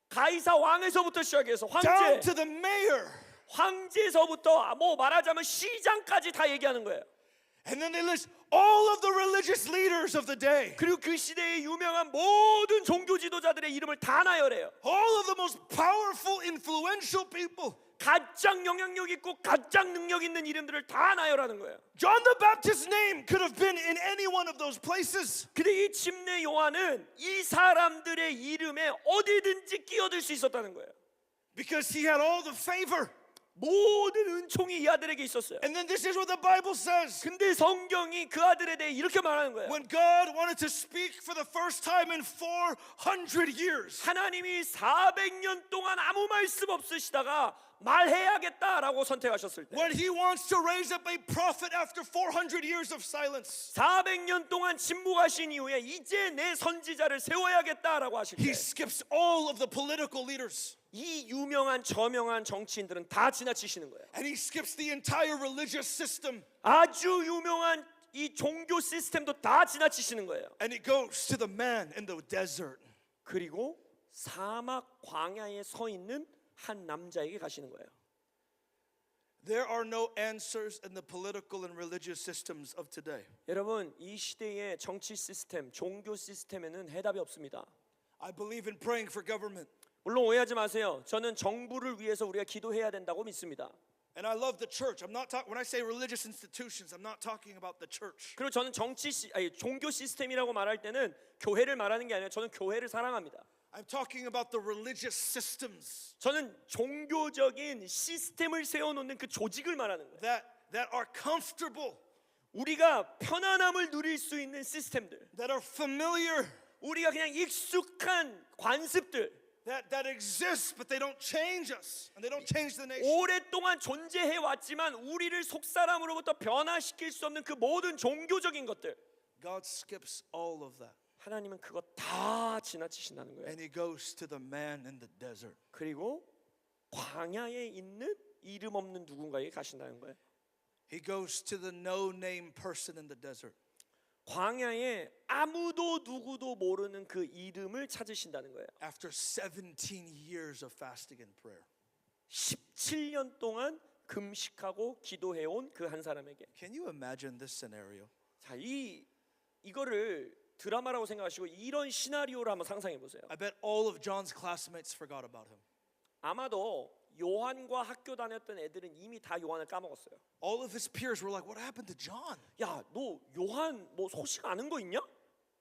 Speaker 2: 가이사 왕에서부터 시작해서
Speaker 1: down
Speaker 2: 황제,
Speaker 1: to the mayor.
Speaker 2: 황제서부터 뭐 말하자면 시장까지 다 얘기하는 거예요.
Speaker 1: And then they list all of the religious leaders of the day.
Speaker 2: 그리고 그 시대의 유명한 모든 종교 지도자들의 이름을 다 나열해요.
Speaker 1: All of the most powerful, influential people.
Speaker 2: 가장 영향력 있고 가장 능력 있는 이름들을 다 나열하는 거예요.
Speaker 1: John the Baptist's name could have been in any one of those places.
Speaker 2: 근데 이 침례 요한은 이 사람들의 이름에 어디든지 끼어들 수 있었다는 거예요.
Speaker 1: Because he had all the favor.
Speaker 2: 모든 은총이 이 아들에게 있었어요.
Speaker 1: And then this is what the Bible says.
Speaker 2: 근데 성경이 그 아들에 대해 이렇게 말하는 거예요.
Speaker 1: When God wanted to speak for the first time in 400 years.
Speaker 2: 하나님이 400년 동안 아무 말씀 없으시다가 말해야겠다라고 선택하셨을 때
Speaker 1: When he wants to raise up a prophet after 400 years of silence.
Speaker 2: 400년 동안 침묵하신 이후에 이제 내 선지자를 세워야겠다라고 하실 때
Speaker 1: He skips all of the political leaders.
Speaker 2: 이 유명한 저명한 정치인들은 다 지나치시는 거예요.
Speaker 1: And he skips the entire religious system.
Speaker 2: 아주 유명한 이 종교 시스템도 다 지나치시는 거예요.
Speaker 1: And he goes to the man in the desert.
Speaker 2: 그리고 사막 광야에 서 있는 한 남자에게 가시는 거예요.
Speaker 1: There are no answers in the political and religious systems of today.
Speaker 2: 여러분, 이 시대의 정치 시스템, 종교 시스템에는 해답이 없습니다.
Speaker 1: I believe in praying for government.
Speaker 2: 물론 오해하지 마세요. 저는 정부를 위해서 우리가 기도해야 된다고 믿습니다.
Speaker 1: And I love the church. When I say religious institutions, I'm not talking about the church.
Speaker 2: 그리고 저는 종교 시스템이라고 말할 때는 교회를 말하는 게 아니라 저는 교회를 사랑합니다.
Speaker 1: I'm talking about the religious systems
Speaker 2: 저는 종교적인 시스템을 세워놓는 그 조직을 말하는 거예요.
Speaker 1: that are comfortable,
Speaker 2: 우리가 편안함을 누릴 수 있는 시스템들,
Speaker 1: that are familiar,
Speaker 2: 우리가 그냥 익숙한 관습들,
Speaker 1: that exist, but they don't change us, and they don't change the nation.
Speaker 2: 오랫동안 존재해 왔지만 우리를 속사람으로부터 변화시킬 수 없는 그 모든 종교적인 것들,
Speaker 1: God skips all of that,
Speaker 2: 하나님은 그거 다 지나치신다는 거예요.
Speaker 1: and he goes to the man in the desert.
Speaker 2: 그리고 광야에 있는 이름 없는 누군가에게 가신다는 거예요.
Speaker 1: He goes to the no-name person in the desert.
Speaker 2: 광야에 아무도 누구도 모르는 그 이름을 찾으신다는 거예요.
Speaker 1: After 17 years of fasting and prayer.
Speaker 2: 17년 동안 금식하고 기도해온 그 한 사람에게.
Speaker 1: Can you imagine this scenario?
Speaker 2: 자, 이거를 드라마라고 생각하시고 이런 시나리오를 한번 상상해 보세요.
Speaker 1: I bet all of John's classmates forgot about him.
Speaker 2: 아마도 요한과 학교 다녔던 애들은 이미 다 요한을 까먹었어요.
Speaker 1: All of his peers were like, what happened to John?
Speaker 2: 야, 너 요한 뭐 소식 아는 거 있냐?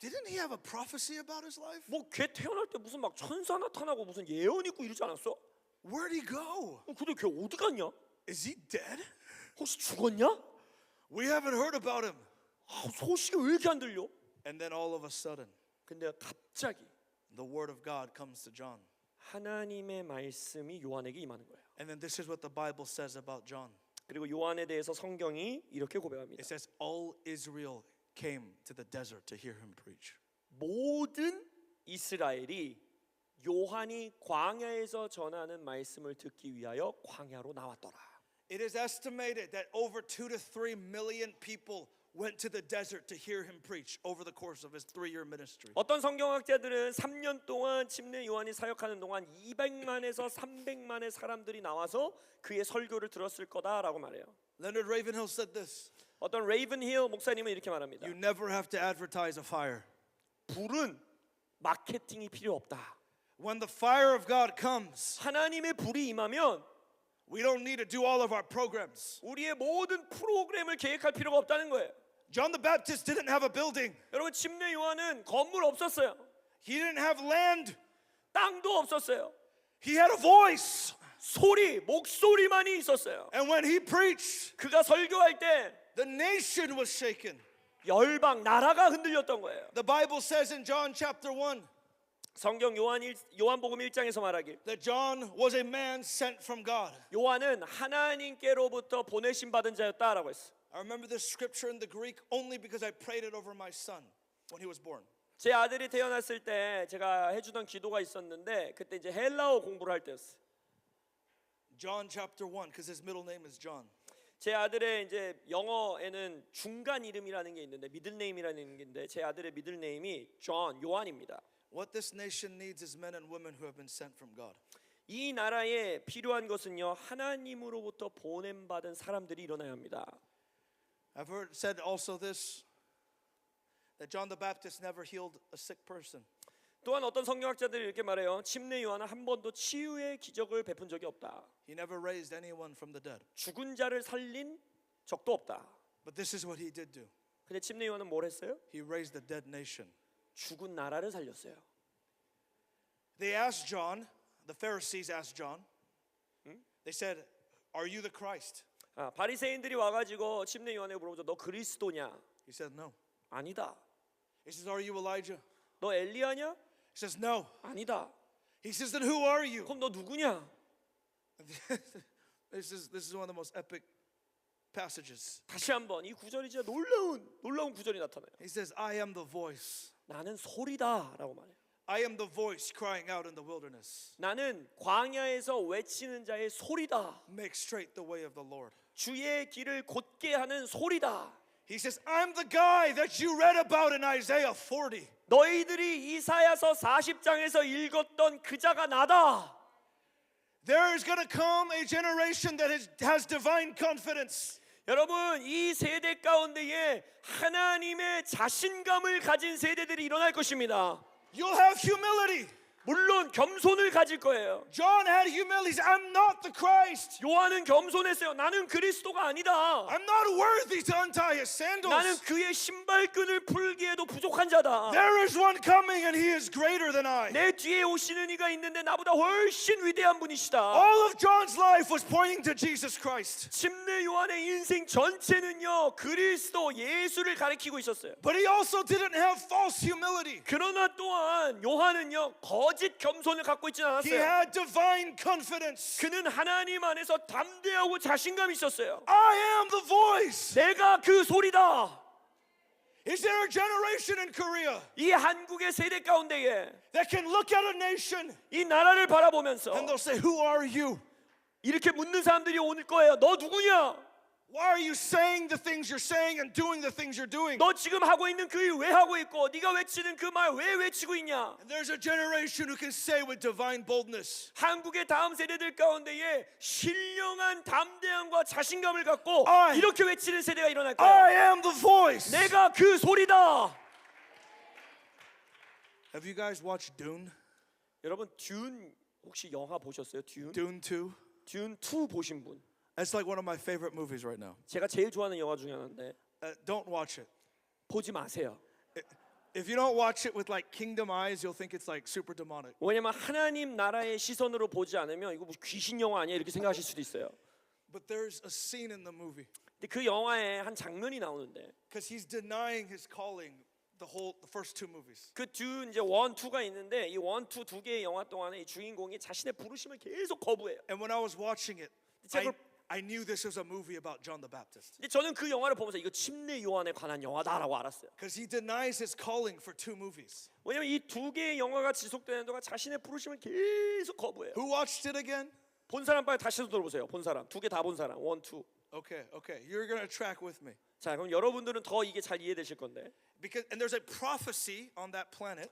Speaker 1: Didn't he have a prophecy about his life?
Speaker 2: 뭐 걔 태어날 때 무슨 막 천사 나타나고 무슨 예언 있고 이러지 않았어?
Speaker 1: Where'd he go?
Speaker 2: 근데 걔 어디 갔냐?
Speaker 1: Is he dead?
Speaker 2: 혹시 죽었냐?
Speaker 1: We haven't heard about him.
Speaker 2: 소식이 왜 이렇게 안 들려?
Speaker 1: And then all of a sudden,
Speaker 2: 근데 갑자기
Speaker 1: the word of God comes to John.
Speaker 2: 하나님의 말씀이 요한에게 임하는 거예요.
Speaker 1: And then this is what the Bible says about John.
Speaker 2: 그리고 요한에 대해서 성경이 이렇게 고백합니다.
Speaker 1: It says, all Israel came to the desert to hear him preach.
Speaker 2: 모든 이스라엘이 요한이 광야에서 전하는 말씀을 듣기 위하여 광야로 나왔더라.
Speaker 1: It is estimated that over 2 to 3 million people went to the desert to hear him preach over the course of his 3-year ministry.
Speaker 2: 어떤 성경학자들은 3년 동안 침례 요한이 사역하는 동안 200만에서 300만의 사람들이 나와서 그의 설교를 들었을 거다라고 말해요.
Speaker 1: Leonard Ravenhill said this.
Speaker 2: 어떤 레이븐힐 목사님은 이렇게 말합니다.
Speaker 1: You never have to advertise a fire.
Speaker 2: 불은 마케팅이 필요 없다.
Speaker 1: When the fire of God comes,
Speaker 2: 하나님의 불이 임하면
Speaker 1: we don't need to do all of our programs.
Speaker 2: 우리의 모든 프로그램을 계획할 필요가 없다는 거예요.
Speaker 1: John the Baptist didn't have a building.
Speaker 2: 여러분, 침례 요한은 건물 없었어요.
Speaker 1: He didn't have land.
Speaker 2: 땅도 없었어요.
Speaker 1: He had a voice.
Speaker 2: 소리, 목소리만이 있었어요.
Speaker 1: And when he preached,
Speaker 2: 그가 설교할 때
Speaker 1: the nation was shaken.
Speaker 2: 열방, 나라가 흔들렸던 거예요.
Speaker 1: The Bible says in John chapter 1
Speaker 2: 성경 요한복음 1장에서 말하길
Speaker 1: that John was a man sent from God.
Speaker 2: 요한은 하나님께로부터 보내심 받은 자였다라고 했어.
Speaker 1: I remember this scripture in the Greek only because I prayed it over my son when he was born.
Speaker 2: 제 아들이 태어났을 때 제가 해주던 기도가 있었는데 그때 이제 헬라어 공부를 할 때였어.
Speaker 1: John chapter 1 because his middle name is John.
Speaker 2: 제 아들의 이제 영어에는 중간 이름이라는 게 있는데 미들네임이라는 게 있는데 제 아들의 미들네임이 요한입니다.
Speaker 1: What this nation needs is men and women who have been sent from God.
Speaker 2: 이 나라에 필요한 것은요 하나님으로부터 보냄 받은 사람들이 일어나야 합니다.
Speaker 1: I've heard said also this that John the Baptist never healed a sick person.
Speaker 2: 또한 어떤 성경학자들이 이렇게 말해요. 침례 요한은 한 번도 치유의 기적을 베푼 적이 없다.
Speaker 1: He never raised anyone from the dead.
Speaker 2: 죽은 자를 살린 적도 없다.
Speaker 1: But this is what he did do.
Speaker 2: 근데 침례 요한은 뭘 했어요?
Speaker 1: He raised a dead nation.
Speaker 2: 죽은 나라를 살렸어요.
Speaker 1: They asked John, the Pharisees asked John. They said, "Are you the Christ?"
Speaker 2: 바리새인들이 와가지고 침례 요한에게 물어보죠. 너 그리스도냐?
Speaker 1: He said, "No."
Speaker 2: 아니다.
Speaker 1: He says, "Are you Elijah?"
Speaker 2: 너 엘리야냐?
Speaker 1: He says, "No."
Speaker 2: 아니다.
Speaker 1: He says, "Then who are you?"
Speaker 2: 그럼 너 누구냐?
Speaker 1: This is one of the most epic passages.
Speaker 2: 다시 한번 이 구절이 진짜 놀라운 구절이 나타나요.
Speaker 1: He says, "I am the voice.
Speaker 2: 나는 소리다라고 말해요.
Speaker 1: I am the voice crying out in the wilderness.
Speaker 2: 나는 광야에서 외치는 자의 소리다.
Speaker 1: Make straight the way of the Lord."
Speaker 2: 주의 길을 곧게 하는 소리다.
Speaker 1: He says, "I'm the guy that you read about in Isaiah 40.
Speaker 2: 너희들이 이사야서 40장에서 읽었던 그 자가 나다.
Speaker 1: There is going to come a generation that has divine confidence.
Speaker 2: 여러분, 이 세대 가운데에 하나님의 자신감을 가진 세대들이 일어날 것입니다.
Speaker 1: You'll have humility.
Speaker 2: 물론 겸손을 가질 거예요.
Speaker 1: John had humility. He said, "I'm not the Christ.
Speaker 2: 요한은 겸손했어요. 나는 그리스도가 아니다.
Speaker 1: I'm not worthy to untie his
Speaker 2: 나는
Speaker 1: sandals.
Speaker 2: 그의 신발끈을 풀기에도 부족한 자다.
Speaker 1: There is one coming and he is greater than I."
Speaker 2: 내 뒤에 오시는 이가 있는데 나보다 훨씬 위대한 분이시다.
Speaker 1: All of John's life was pointing to Jesus Christ.
Speaker 2: 침례 요한의 인생 전체는요 그리스도 예수를 가리키고 있었어요.
Speaker 1: But he also didn't have false humility.
Speaker 2: 그러나 또한 요한은요 거짓 겸손을 갖고 있지는
Speaker 1: He
Speaker 2: 않았어요.
Speaker 1: had divine confidence.
Speaker 2: 그는 하나님 안에서 담대하고 자신감이 있었어요.
Speaker 1: I am the voice.
Speaker 2: 내가 그 소리다.
Speaker 1: Is there a generation in Korea
Speaker 2: 이 한국의 세대 가운데에
Speaker 1: that can look at a nation
Speaker 2: 이 나라를 바라보면서
Speaker 1: and they'll say, "Who are you?
Speaker 2: 이렇게 묻는 사람들이 올 거예요. 너 누구냐?
Speaker 1: Why are you saying the things you're saying and doing the things you're doing?
Speaker 2: 너 지금 하고 있는 그 일 왜 하고 있고 네가 외치는 그 말 왜 외치고 있냐?
Speaker 1: And there's a generation who can say with divine boldness,
Speaker 2: 한국의 다음 세대들 가운데에 신령한 담대함과 자신감을 갖고
Speaker 1: I-
Speaker 2: 이렇게 외치는 세대가 일어날
Speaker 1: I
Speaker 2: 거예요.
Speaker 1: am the voice.
Speaker 2: 내가 그 소리다.
Speaker 1: Have you guys watched Dune?
Speaker 2: 여러분 듄 혹시 영화 보셨어요? 듄?
Speaker 1: Dune 2?
Speaker 2: 듄 2 보신 분?
Speaker 1: It's like one of my favorite movies right now.
Speaker 2: 제가 제일 좋아하는 영화 중에 하나인데
Speaker 1: Don't watch it.
Speaker 2: 보지 마세요.
Speaker 1: If you don't watch it with like kingdom eyes, you'll think it's like super demonic.
Speaker 2: 왜냐면 하나님 나라의 시선으로 보지 않으면 이거 뭐 귀신 영화 아니야 이렇게 생각하실 수도 있어요.
Speaker 1: But there's a scene in the movie
Speaker 2: 근데 그 영화에 한 장면이 나오는데
Speaker 1: because he's denying his calling the first two movies.
Speaker 2: 그듄 이제 1, 2가 있는데 이 1, 2 두 개의 영화 동안에 이 주인공이 자신의 부르심을 계속 거부해요.
Speaker 1: And when I was watching it,
Speaker 2: 제가
Speaker 1: I knew this was a movie about John the Baptist
Speaker 2: 근데 저는 그 영화를 보면서 이거 침례 요한에 관한 영화다라고 알았어요.
Speaker 1: because he denies his calling for two movies.
Speaker 2: 왜냐면 이 두 개의 영화가 지속되는 동안 자신의 부르심을 계속 거부해요.
Speaker 1: Who watched it again?
Speaker 2: 본 사람 빨리 다시 들어보세요. 본 사람 두 개 다 본 사람 1, 2.
Speaker 1: Okay, you're gonna track with me
Speaker 2: 자 그럼 여러분들은 더 이게 잘 이해되실 건데
Speaker 1: and there's a prophecy on that planet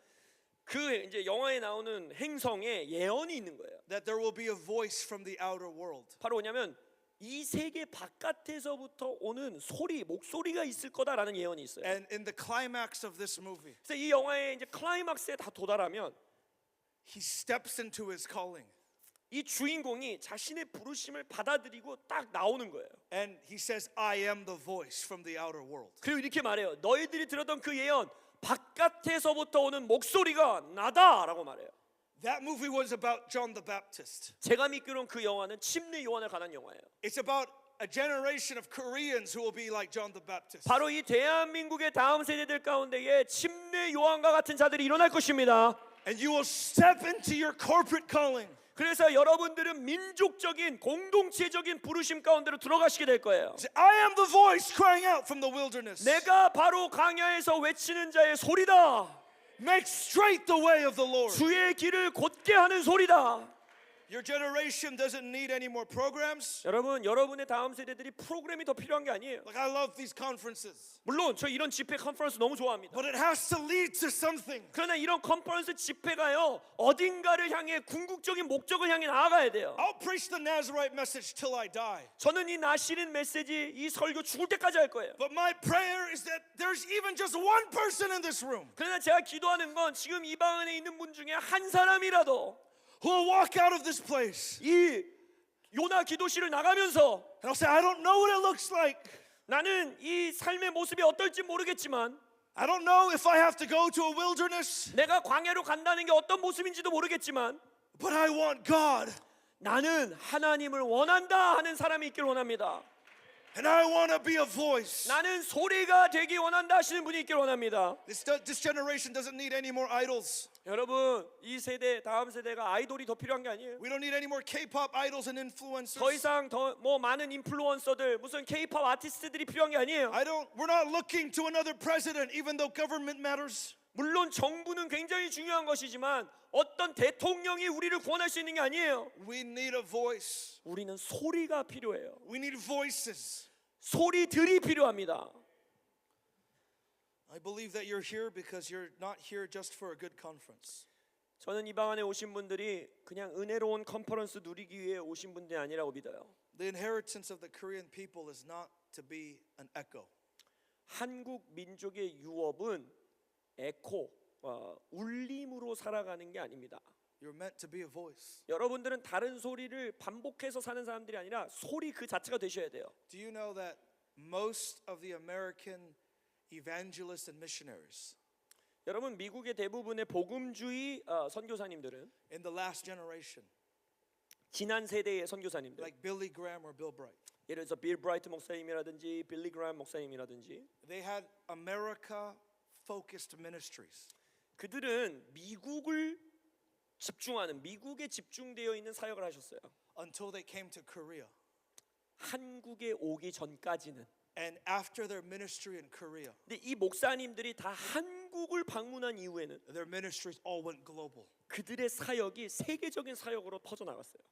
Speaker 2: 그 이제 영화에 나오는 행성에 예언이 있는 거예요.
Speaker 1: that there will be a voice from the outer world.
Speaker 2: 바로 뭐냐면 이 세계 바깥에서부터 오는 소리, 목소리가 있을 거다라는 예언이 있어요.
Speaker 1: And in the climax of this movie,
Speaker 2: 그래서 이 영화의 이제 클라이막스에 다 도달하면
Speaker 1: he steps into his calling
Speaker 2: 이 주인공이 자신의 부르심을 받아들이고 딱 나오는 거예요.
Speaker 1: and he says, I am the voice from the outer world.
Speaker 2: 그리고 이렇게 말해요. 너희들이 들었던 그 예언 바깥에서부터 오는 목소리가 나다라고 말해요.
Speaker 1: That movie was about John the Baptist.
Speaker 2: 제가 믿기로는 그 영화는 침례 요한에 관한 영화예요.
Speaker 1: It's about a generation of Koreans who will be like John the Baptist.
Speaker 2: 바로 이 대한민국의 다음 세대들 가운데에 침례 요한과 같은 자들이 일어날 것입니다.
Speaker 1: And you will step into your corporate calling.
Speaker 2: 그래서 여러분들은 민족적인 공동체적인 부르심 가운데로 들어가시게 될 거예요.
Speaker 1: Say, I am the voice crying out from the wilderness.
Speaker 2: 내가 바로 광야에서 외치는 자의 소리다.
Speaker 1: Make straight the way of the Lord.
Speaker 2: 주의 길을 곧게 하는 소리다.
Speaker 1: Your generation doesn't need any more programs.
Speaker 2: 여러분, 여러분의 다음 세대들이 프로그램이 더 필요한 게 아니에요.
Speaker 1: Like I love these conferences.
Speaker 2: 물론 저 이런 집회 컨퍼런스 너무 좋아합니다.
Speaker 1: But it has to lead to something.
Speaker 2: 그러나 이런 컨퍼런스 집회가요 어딘가를 향해 궁극적인 목적을 향해 나아가야 돼요.
Speaker 1: I'll preach the Nazarite message till I die.
Speaker 2: 저는 이 나시린 메시지, 이 설교 죽을 때까지 할 거예요.
Speaker 1: But my prayer is that there's even just one person in this room
Speaker 2: 그러나 제가 기도하는 건 지금 이 방 안에 있는 분 중에 한 사람이라도
Speaker 1: who will walk out of this place
Speaker 2: 이 요나 기도실을 나가면서
Speaker 1: and I'll say, I don't know what it looks like.
Speaker 2: 나는 이 삶의 모습이 어떨지 모르겠지만
Speaker 1: I don't know if I have to go to a wilderness,
Speaker 2: 내가 광야로 간다는 게 어떤 모습인지도 모르겠지만
Speaker 1: but I want God
Speaker 2: 나는 하나님을 원한다 하는 사람이 있길 원합니다.
Speaker 1: and I want to be a voice.
Speaker 2: 나는 소리가 되기 원한다 하시는 분이 있길 원합니다.
Speaker 1: This generation doesn't need any more idols.
Speaker 2: 여러분 이 세대 다음 세대가 아이돌이 더 필요한 게 아니에요.
Speaker 1: We don't need any more K-pop idols and influencers.
Speaker 2: 더 이상 더 뭐 많은 인플루언서들 무슨 K-팝 아티스트들이 필요한 게 아니에요.
Speaker 1: We're not looking to another president even though government matters.
Speaker 2: 물론 정부는 굉장히 중요한 것이지만 어떤 대통령이 우리를 구원할 수 있는 게 아니에요.
Speaker 1: We need a voice.
Speaker 2: 우리는 소리가 필요해요.
Speaker 1: We need voices.
Speaker 2: 소리들이 필요합니다.
Speaker 1: I believe that you're here because you're not here just for a good conference.
Speaker 2: 저는 이 방 안에 오신 분들이 그냥 은혜로운 컨퍼런스 누리기 위해 오신 분들이 아니라고 믿어요.
Speaker 1: The inheritance of the Korean people is not to be an echo.
Speaker 2: 한국 민족의 유업은 에코, 울림으로 살아가는 게 아닙니다.
Speaker 1: You're meant to be a voice.
Speaker 2: 여러분들은 다른 소리를 반복해서 사는 사람들이 아니라 소리 그 자체가 되셔야 돼요.
Speaker 1: Do you know that most of the American evangelists and missionaries
Speaker 2: 여러분 미국의 대부분의 복음주의 선교사님들은
Speaker 1: in the last generation,
Speaker 2: 지난 세대의 선교사님들,
Speaker 1: like Billy Graham or Bill Bright,
Speaker 2: 예를 들어서 빌 브라이트 목사님이라든지 빌리 그라함 목사님이라든지
Speaker 1: they had America-focused ministries.
Speaker 2: 그들은 미국을 집중하는 미국에 집중되어 있는 사역을 하셨어요.
Speaker 1: Until they came to Korea.
Speaker 2: 한국에 오기 전까지는.
Speaker 1: And after their ministry in Korea,
Speaker 2: 근데 이 목사님들이 다 한국을 방문한 이후에는
Speaker 1: their ministries all went global.
Speaker 2: 그들의 사역이 세계적인 사역으로 퍼져나갔어요.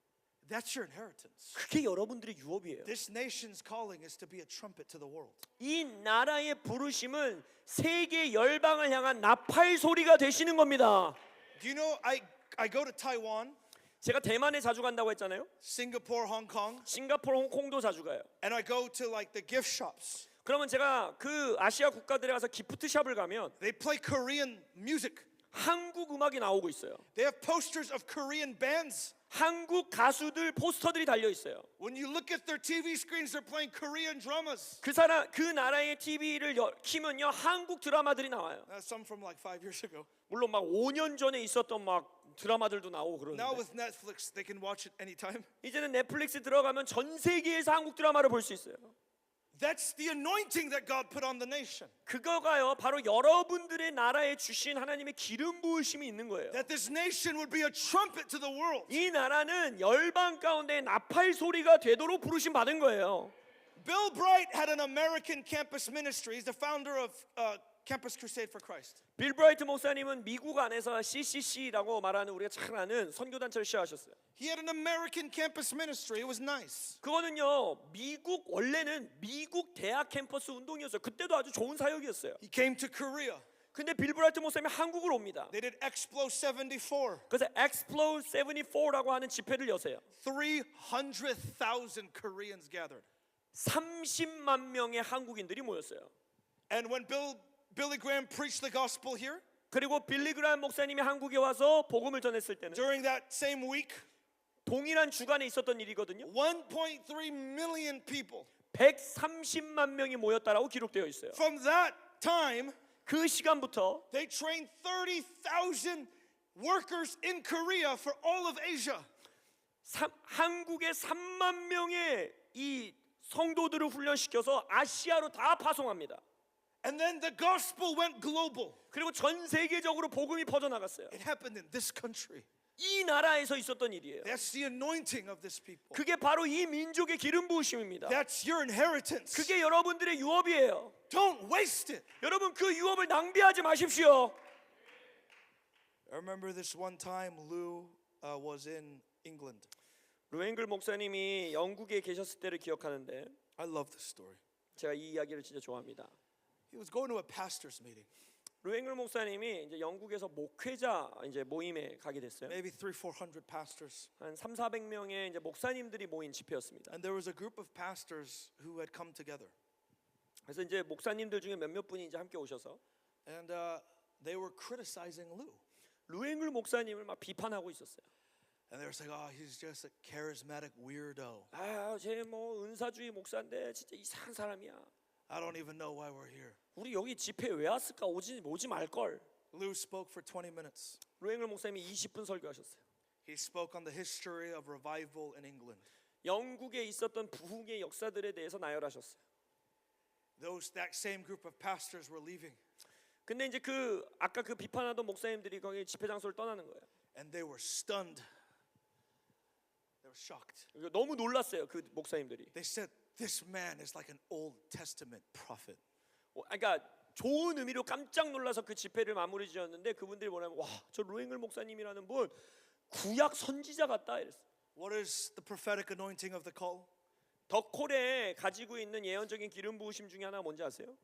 Speaker 1: That's your inheritance.
Speaker 2: 그게 여러분들의 유업이에요.
Speaker 1: This nation's calling is to be a trumpet to the world.
Speaker 2: 이 나라의 부르심은 세계 열방을 향한 나팔 소리가 되시는 겁니다.
Speaker 1: Do you know I go to Taiwan,
Speaker 2: 제가 대만에 자주 간다고 했잖아요.
Speaker 1: Singapore, Hong Kong,
Speaker 2: 싱가포르, 홍콩도 자주 가요.
Speaker 1: and I go to like the gift shops.
Speaker 2: 그러면 제가 그 아시아 국가들에 가서 기프트샵을 가면
Speaker 1: They play Korean music.
Speaker 2: 한국 음악이 나오고 있어요.
Speaker 1: They have posters of Korean bands.
Speaker 2: 한국 가수들 포스터들이 달려 있어요.
Speaker 1: When you look at their TV screens, they're playing Korean dramas.
Speaker 2: 그 나라의 TV를 키면요 한국 드라마들이 나와요.
Speaker 1: Some from like 5 years ago.
Speaker 2: 물론 막 5년 전에 있었던 막 드라마들도 나오고
Speaker 1: Now
Speaker 2: 그러는데
Speaker 1: with Netflix, they can watch it anytime.
Speaker 2: 이제는 넷플릭스 들어가면 전 세계에서 한국 드라마를 볼 수 있어요.
Speaker 1: That's the anointing that God put on the nation.
Speaker 2: 그거가요 바로 여러분들의 나라에 주신 하나님의 기름 부으심이 있는 거예요.
Speaker 1: That this nation would be a trumpet to the world.
Speaker 2: 이 나라는 열방 가운데 나팔 소리가 되도록 부르심 받은 거예요.
Speaker 1: Bill Bright had an American campus ministry. He's the founder of Campus Crusade for Christ.
Speaker 2: 빌 브라이트 목사님은 미국 안에서 CCC라고 말하는 우리가 잘 아는 선교단체를 시작하셨어요.
Speaker 1: He had an American campus ministry. It was nice.
Speaker 2: 그거는요 원래는 미국 대학 캠퍼스 운동이었어요. 그때도 아주 좋은 사역이었어요.
Speaker 1: He came to Korea.
Speaker 2: 근데 빌 브라이트 목사님이 한국으로 옵니다.
Speaker 1: They did Explo 74.
Speaker 2: 그래서 Explo 74라고 하는 집회를 여세요.
Speaker 1: 300,000 Koreans gathered.
Speaker 2: 30만 명의 한국인들이 모였어요.
Speaker 1: And when Billy Graham preached the gospel here,
Speaker 2: 그리고 빌리 그라함 목사님이 한국에 와서 복음을 전했을 때는
Speaker 1: during that same week,
Speaker 2: 동일한 주간에 있었던 일이거든요.
Speaker 1: 1.3 million people.
Speaker 2: 130만 명이 모였다라고 기록되어 있어요.
Speaker 1: From that time,
Speaker 2: 그 시간부터
Speaker 1: they trained 30,000 workers in Korea for all of Asia.
Speaker 2: 한국에 3만 명의 이 성도들을 훈련시켜서 아시아로 다 파송합니다.
Speaker 1: And then the gospel went global.
Speaker 2: 그리고 전 세계적으로 복음이 퍼져나갔어요.
Speaker 1: It happened in this country.
Speaker 2: 이 나라에서 있었던 일이에요.
Speaker 1: That's the anointing of this people.
Speaker 2: 그게 바로 이 민족의 기름 부으심입니다.
Speaker 1: That's your inheritance.
Speaker 2: 그게 여러분들의 유업이에요.
Speaker 1: Don't waste it.
Speaker 2: 여러분 그 유업을 낭비하지 마십시오.
Speaker 1: I remember this one time Lou was in England.
Speaker 2: 루앵글 목사님이 영국에 계셨을 때를 기억하는데
Speaker 1: I love this story.
Speaker 2: 제가 이 이야기를 진짜 좋아합니다.
Speaker 1: He was going to a pastor's meeting.
Speaker 2: 루앵글 목사님이 이제 영국에서 목회자 이제 모임에 가게 됐어요.
Speaker 1: Maybe 300-400 pastors.
Speaker 2: 한 300-400명의 이제 목사님들이 모인 집회였습니다.
Speaker 1: And there was a group of pastors who had come together.
Speaker 2: 그래서 이제 목사님들 중에 몇몇 분이 이제 함께 오셔서
Speaker 1: And they were criticizing Lou.
Speaker 2: 루앵글 목사님을 막 비판하고 있었어요.
Speaker 1: And they were saying, "Oh, he's just a charismatic weirdo.
Speaker 2: 쟤 뭐 은사주의 목사인데 진짜 이상한 사람이야.
Speaker 1: I don't even know why we're here."
Speaker 2: 우리 여기 집회 왜 왔을까? 오지 말 걸.
Speaker 1: Lou spoke for 20 minutes.
Speaker 2: 루앵글 목사님이 20분 설교하셨어요.
Speaker 1: He spoke on the history of revival in England.
Speaker 2: 영국에 있었던 부흥의 역사들에 대해서 나열하셨어요.
Speaker 1: That same group of pastors were leaving.
Speaker 2: 근데 이제 아까 그 비판하던 목사님들이 거기 집회 장소를 떠나는 거예요.
Speaker 1: And they were stunned. They were shocked.
Speaker 2: 너무 놀랐어요, 그 목사님들이.
Speaker 1: They said, "This man is like an Old Testament prophet."
Speaker 2: 그러니까 좋은 의미로 깜짝 놀라서 그 집회를 마무리 지었는데 그분들이 뭐냐면 저 루앵글 목사님이라는 분 구약 선지자 같다 이랬어요.
Speaker 1: What is the prophetic anointing of the call?
Speaker 2: 덕콜에 가지고 있는 예언적인 기름 부으심 중에 하나 뭔지 아세요?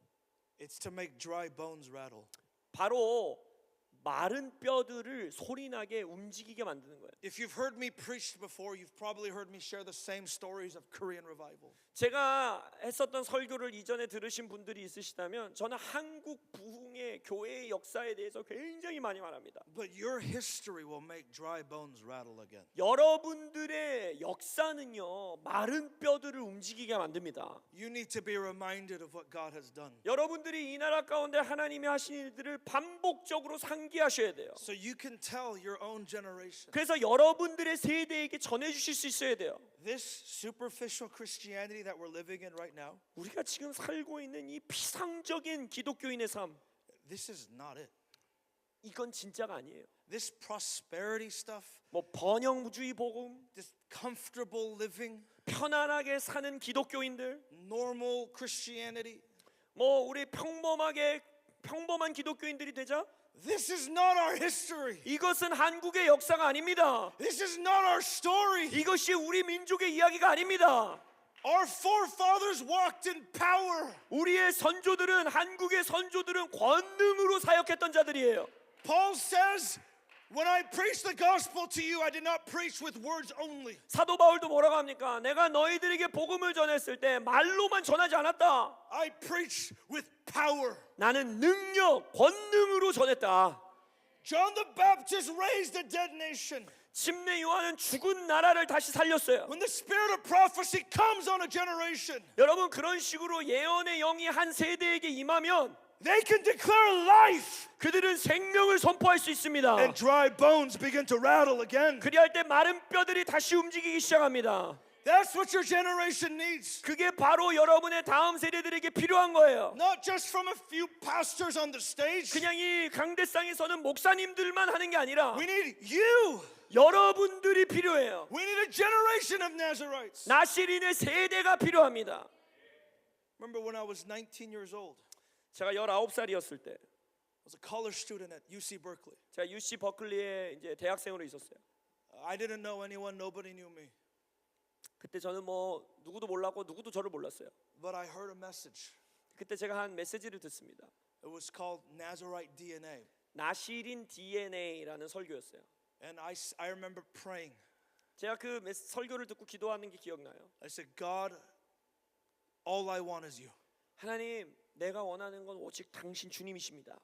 Speaker 1: It's to make dry bones rattle.
Speaker 2: 바로 마른 뼈들을 소리나게 움직이게 만드는 거예요.
Speaker 1: If you've heard me preach before, you've probably heard me share the same stories of Korean revival.
Speaker 2: 제가 했었던 설교를 이전에 들으신 분들이 있으시다면 저는 한국 부흥의 교회의 역사에 대해서 굉장히 많이 말합니다.
Speaker 1: But your history will make dry bones rattle again.
Speaker 2: 여러분들의 역사는요 마른 뼈들을 움직이게 만듭니다.
Speaker 1: You need to be reminded of what God has done.
Speaker 2: 여러분들이 이 나라 가운데 하나님이 하신 일들을 반복적으로 상기하셔야 돼요.
Speaker 1: So you can tell your own generation.
Speaker 2: 그래서 여러분들의 세대에게 전해주실 수 있어야 돼요.
Speaker 1: This superficial Christianity that we're living in right now,
Speaker 2: 우리가 지금 살고 있는 이 피상적인 기독교인의 삶,
Speaker 1: this is not it.
Speaker 2: 이건 진짜가 아니에요.
Speaker 1: This prosperity stuff,
Speaker 2: 뭐 번영주의 복음,
Speaker 1: this comfortable living,
Speaker 2: 편안하게 사는 기독교인들,
Speaker 1: normal Christianity,
Speaker 2: 뭐 우리 평범한 기독교인들이 되자
Speaker 1: This is not our history.
Speaker 2: 이것은 한국의 역사가 아닙니다.
Speaker 1: This is not our story.
Speaker 2: 이것이 우리 민족의 이야기가 아닙니다.
Speaker 1: Our forefathers walked in power.
Speaker 2: 우리의 선조들은 한국의 선조들은 권능으로 사역했던 자들이에요.
Speaker 1: Paul says, when I preached the gospel to you, I did not preach with words only.
Speaker 2: 사도 바울도 뭐라고 합니까? 내가 너희들에게 복음을 전했을 때 말로만 전하지 않았다.
Speaker 1: I preached with power.
Speaker 2: 나는 능력, 권능으로 전했다.
Speaker 1: John the Baptist raised a dead nation.
Speaker 2: 침례 요한은 죽은 나라를 다시 살렸어요.
Speaker 1: When the spirit of prophecy comes on a generation,
Speaker 2: 여러분 그런 식으로 예언의 영이 한 세대에게 임하면
Speaker 1: they can declare life.
Speaker 2: 그들은 생명을 선포할 수 있습니다.
Speaker 1: And dry bones begin to rattle again.
Speaker 2: 그리할 때 마른 뼈들이 다시 움직이기 시작합니다.
Speaker 1: That's what your generation needs.
Speaker 2: 그게 바로 여러분의 다음 세대들에게 필요한 거예요.
Speaker 1: Not just from a few pastors on the stage.
Speaker 2: 그냥 이 강대상에 서는 목사님들만 하는 게 아니라
Speaker 1: We need you.
Speaker 2: 여러분들이 필요해요.
Speaker 1: We need a generation of Nazarites.
Speaker 2: 나시린의 세대가 필요합니다.
Speaker 1: Remember when I was 19 years old?
Speaker 2: 제가 19살이었을 때
Speaker 1: I was a college student at UC Berkeley.
Speaker 2: 제가 UC 버클리에 이제 대학생으로 있었어요.
Speaker 1: I didn't know anyone, nobody knew me.
Speaker 2: 그때 저는 뭐 누구도 몰랐고 누구도 저를 몰랐어요.
Speaker 1: But I heard a message.
Speaker 2: 그때 제가 한 메시지를 듣습니다.
Speaker 1: It was called Nazarite DNA.
Speaker 2: 나시린 DNA라는 설교였어요.
Speaker 1: And I remember praying.
Speaker 2: 제가 그 설교를 듣고 기도하는 게 기억나요.
Speaker 1: I said, God, all I want is you.
Speaker 2: 하나님, 내가 원하는 건 오직 당신 주님이십니다.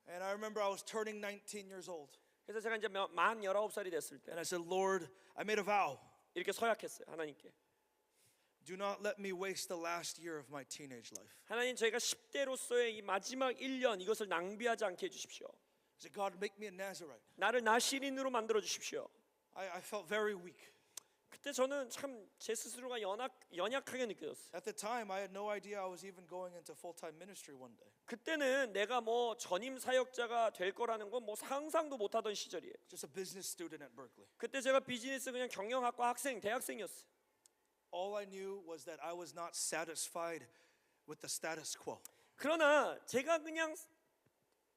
Speaker 1: And I remember I was turning 19 years old.
Speaker 2: 그래서 제가 이제 만 19살이 됐을 때
Speaker 1: And I said, Lord, I made a vow.
Speaker 2: 이렇게 서약했어요. 하나님께.
Speaker 1: Do not let me waste the last year of my teenage life.
Speaker 2: 하나님, 저희가 10대로서의 이 마지막 1년 이것을 낭비하지 않게 해주십시오.
Speaker 1: I said, God, make me a Nazarite.
Speaker 2: 나를 나시린으로 만들어 주십시오.
Speaker 1: I felt very weak.
Speaker 2: 그때 저는 참 제 스스로가 연약하게 느껴졌어요.
Speaker 1: At the time, I had no idea I was even going into full-time ministry one day.
Speaker 2: 그때는 내가 뭐 전임 사역자가 될 거라는 건 뭐 상상도 못하던 시절이에요.
Speaker 1: Just a business student at Berkeley.
Speaker 2: 그때 제가 비즈니스 그냥 경영학과 학생, 대학생이었어요.
Speaker 1: All I knew was that I was not satisfied with the status quo.
Speaker 2: 그러나 제가 그냥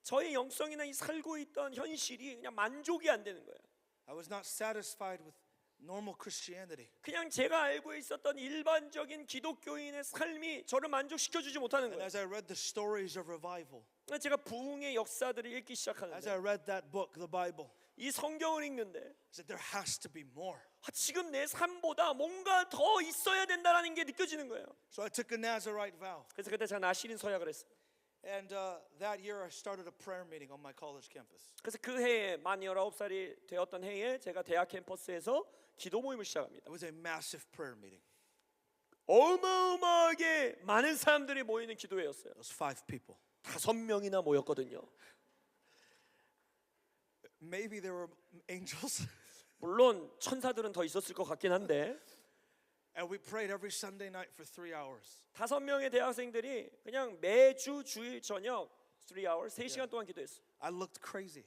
Speaker 2: 저의 영성이나 이 살고 있던 현실이 그냥 만족이 안 되는 거예요.
Speaker 1: I was not satisfied with normal Christianity.
Speaker 2: 그냥 제가 알고 있었던 일반적인 기독교인의 삶이 저를 만족시켜 주지 못하는
Speaker 1: And
Speaker 2: 거예요.
Speaker 1: as I read the stories of revival,
Speaker 2: 제가 부흥의 역사들을 읽기
Speaker 1: as I
Speaker 2: 시작하는데
Speaker 1: read that book, the Bible,
Speaker 2: 이 성경을 읽는데
Speaker 1: I said there has to be more.
Speaker 2: 지금 내 삶보다 뭔가 더 있어야 된다는 게 느껴지는 거예요.
Speaker 1: So I took a Nazarite vow.
Speaker 2: 그래서 그때 제가 나시린 서약을 했어요.
Speaker 1: And that year I started a prayer meeting on my college campus.
Speaker 2: 그래서 그 해에 만 19살이 되었던 해에 제가 대학 캠퍼스에서 기도 모임을 시작합니다.
Speaker 1: It was a massive prayer meeting.
Speaker 2: 어마어마하게 많은 사람들이 모이는 기도회였어요.
Speaker 1: It was 5 people.
Speaker 2: 5명이나 모였거든요.
Speaker 1: Maybe there were angels.
Speaker 2: 물론 천사들은 더 있었을 것 같긴 한데
Speaker 1: And we prayed every Sunday night for 3 hours.
Speaker 2: 5명의 대학생들이 그냥 매주 주일 저녁 3 hours, 3시간 동안 기도했어요.
Speaker 1: I looked crazy.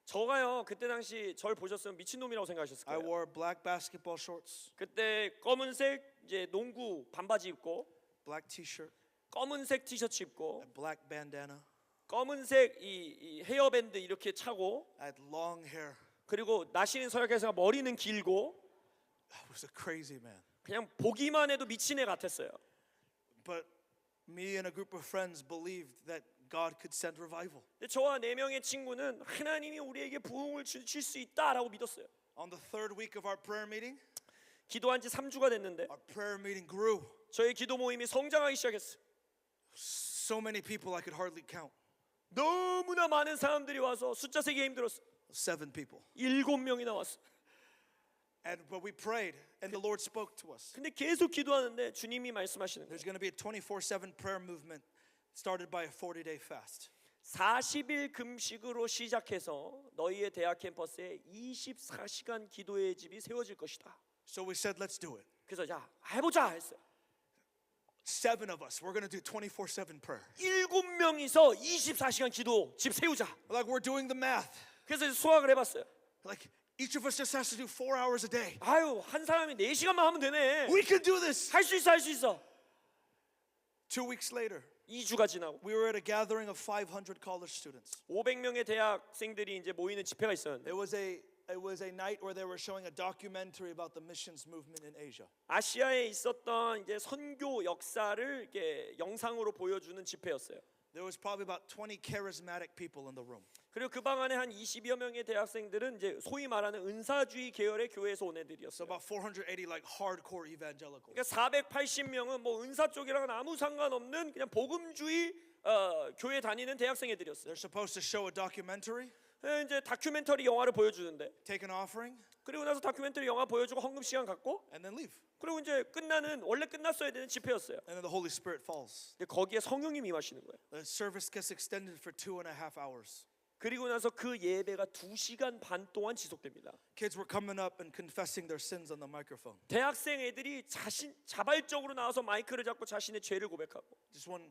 Speaker 2: 저가요 그때 당시 절 보셨으면 미친놈이라고 생각하셨을
Speaker 1: I
Speaker 2: 거예요.
Speaker 1: wore black basketball shorts,
Speaker 2: 그때 검은색 이제 농구 반바지 입고
Speaker 1: black t-shirt,
Speaker 2: 검은색 티셔츠 입고
Speaker 1: a black bandana.
Speaker 2: 검은색 이 헤어밴드 이렇게 차고
Speaker 1: I had long hair.
Speaker 2: 그리고 나시린 서약에서 머리는 길고
Speaker 1: I was a crazy man.
Speaker 2: 그냥 보기만 해도 미친 애 같았어요.
Speaker 1: But me and a group of friends believed that God could send revival.
Speaker 2: 근데 저와 4명의 친구는 하나님이 우리에게 부흥을 주실 수 있다라고 믿었어요.
Speaker 1: On the 3rd week of our prayer meeting,
Speaker 2: 기도한 지 3주가 됐는데
Speaker 1: our prayer meeting grew.
Speaker 2: 저희 기도 모임이 성장하기 시작했어요.
Speaker 1: So many people I could hardly count.
Speaker 2: 너무나 많은 사람들이 와서 숫자 세기 힘들었어요.
Speaker 1: 7 people.
Speaker 2: 7명이나 왔어요.
Speaker 1: But we prayed and the Lord spoke to us.
Speaker 2: 근데 계속 기도하는데 주님이 말씀하시는 거예요.
Speaker 1: There's going to be a 24/7 prayer movement started by a 40-day fast.
Speaker 2: 40일 금식으로 시작해서 너희의 대학 캠퍼스에 24시간 기도의 집이 세워질 것이다.
Speaker 1: So we said, let's do it.
Speaker 2: 그래서 자 해보자 했어요.
Speaker 1: 7 of us, we're going to do 24/7 prayer.
Speaker 2: 7명이서 24시간 기도 집 세우자.
Speaker 1: Like we're doing the math.
Speaker 2: 그래서 수학을 해봤어요.
Speaker 1: Like each of us just has to do 4 hours a day.
Speaker 2: 아유 한 사람이 4시간만 하면 되네.
Speaker 1: We can do this.
Speaker 2: 할 수 있어 할 수 있어.
Speaker 1: 2 weeks later,
Speaker 2: 2주가 지나고
Speaker 1: we were at a gathering of 500 college students.
Speaker 2: 500명의 대학생들이 이제 모이는 집회가 있었는데
Speaker 1: It was a night where they were showing a documentary about the missions movement in Asia.
Speaker 2: 아시아에 있었던 이제 선교 역사를 이렇게 영상으로 보여주는 집회였어요.
Speaker 1: There was probably about 20 charismatic people in the room.
Speaker 2: 그리고 그 방 안에 한 20여 명의 대학생들은 이제 소위 말하는 은사주의 계열의 교회에서 온
Speaker 1: So
Speaker 2: 애들이었어요.
Speaker 1: about 480 like hardcore evangelicals.
Speaker 2: 그러니까 480명은 뭐 은사 쪽이랑은 아무 상관없는 그냥 복음주의 교회 다니는 대학생 애들이었어요.
Speaker 1: They're supposed to show a documentary,
Speaker 2: 이제 다큐멘터리 영화를 보여주는데
Speaker 1: take an offering,
Speaker 2: 그리고 나서 다큐멘터리 영화 보여주고 헌금 시간 갖고
Speaker 1: and then leave.
Speaker 2: 그리고 이제 끝나는 원래 끝났어야 되는 집회였어요.
Speaker 1: And then the Holy Spirit falls.
Speaker 2: 근데 거기에 성령님이 임하시는 거예요.
Speaker 1: The service gets extended for 2.5 hours.
Speaker 2: 그리고 나서 그 예배가 2시간 반 동안 지속됩니다.
Speaker 1: Kids were coming up and confessing their sins on the microphone.
Speaker 2: 대학생 애들이 자발적으로 나와서 마이크를 잡고 자신의 죄를 고백하고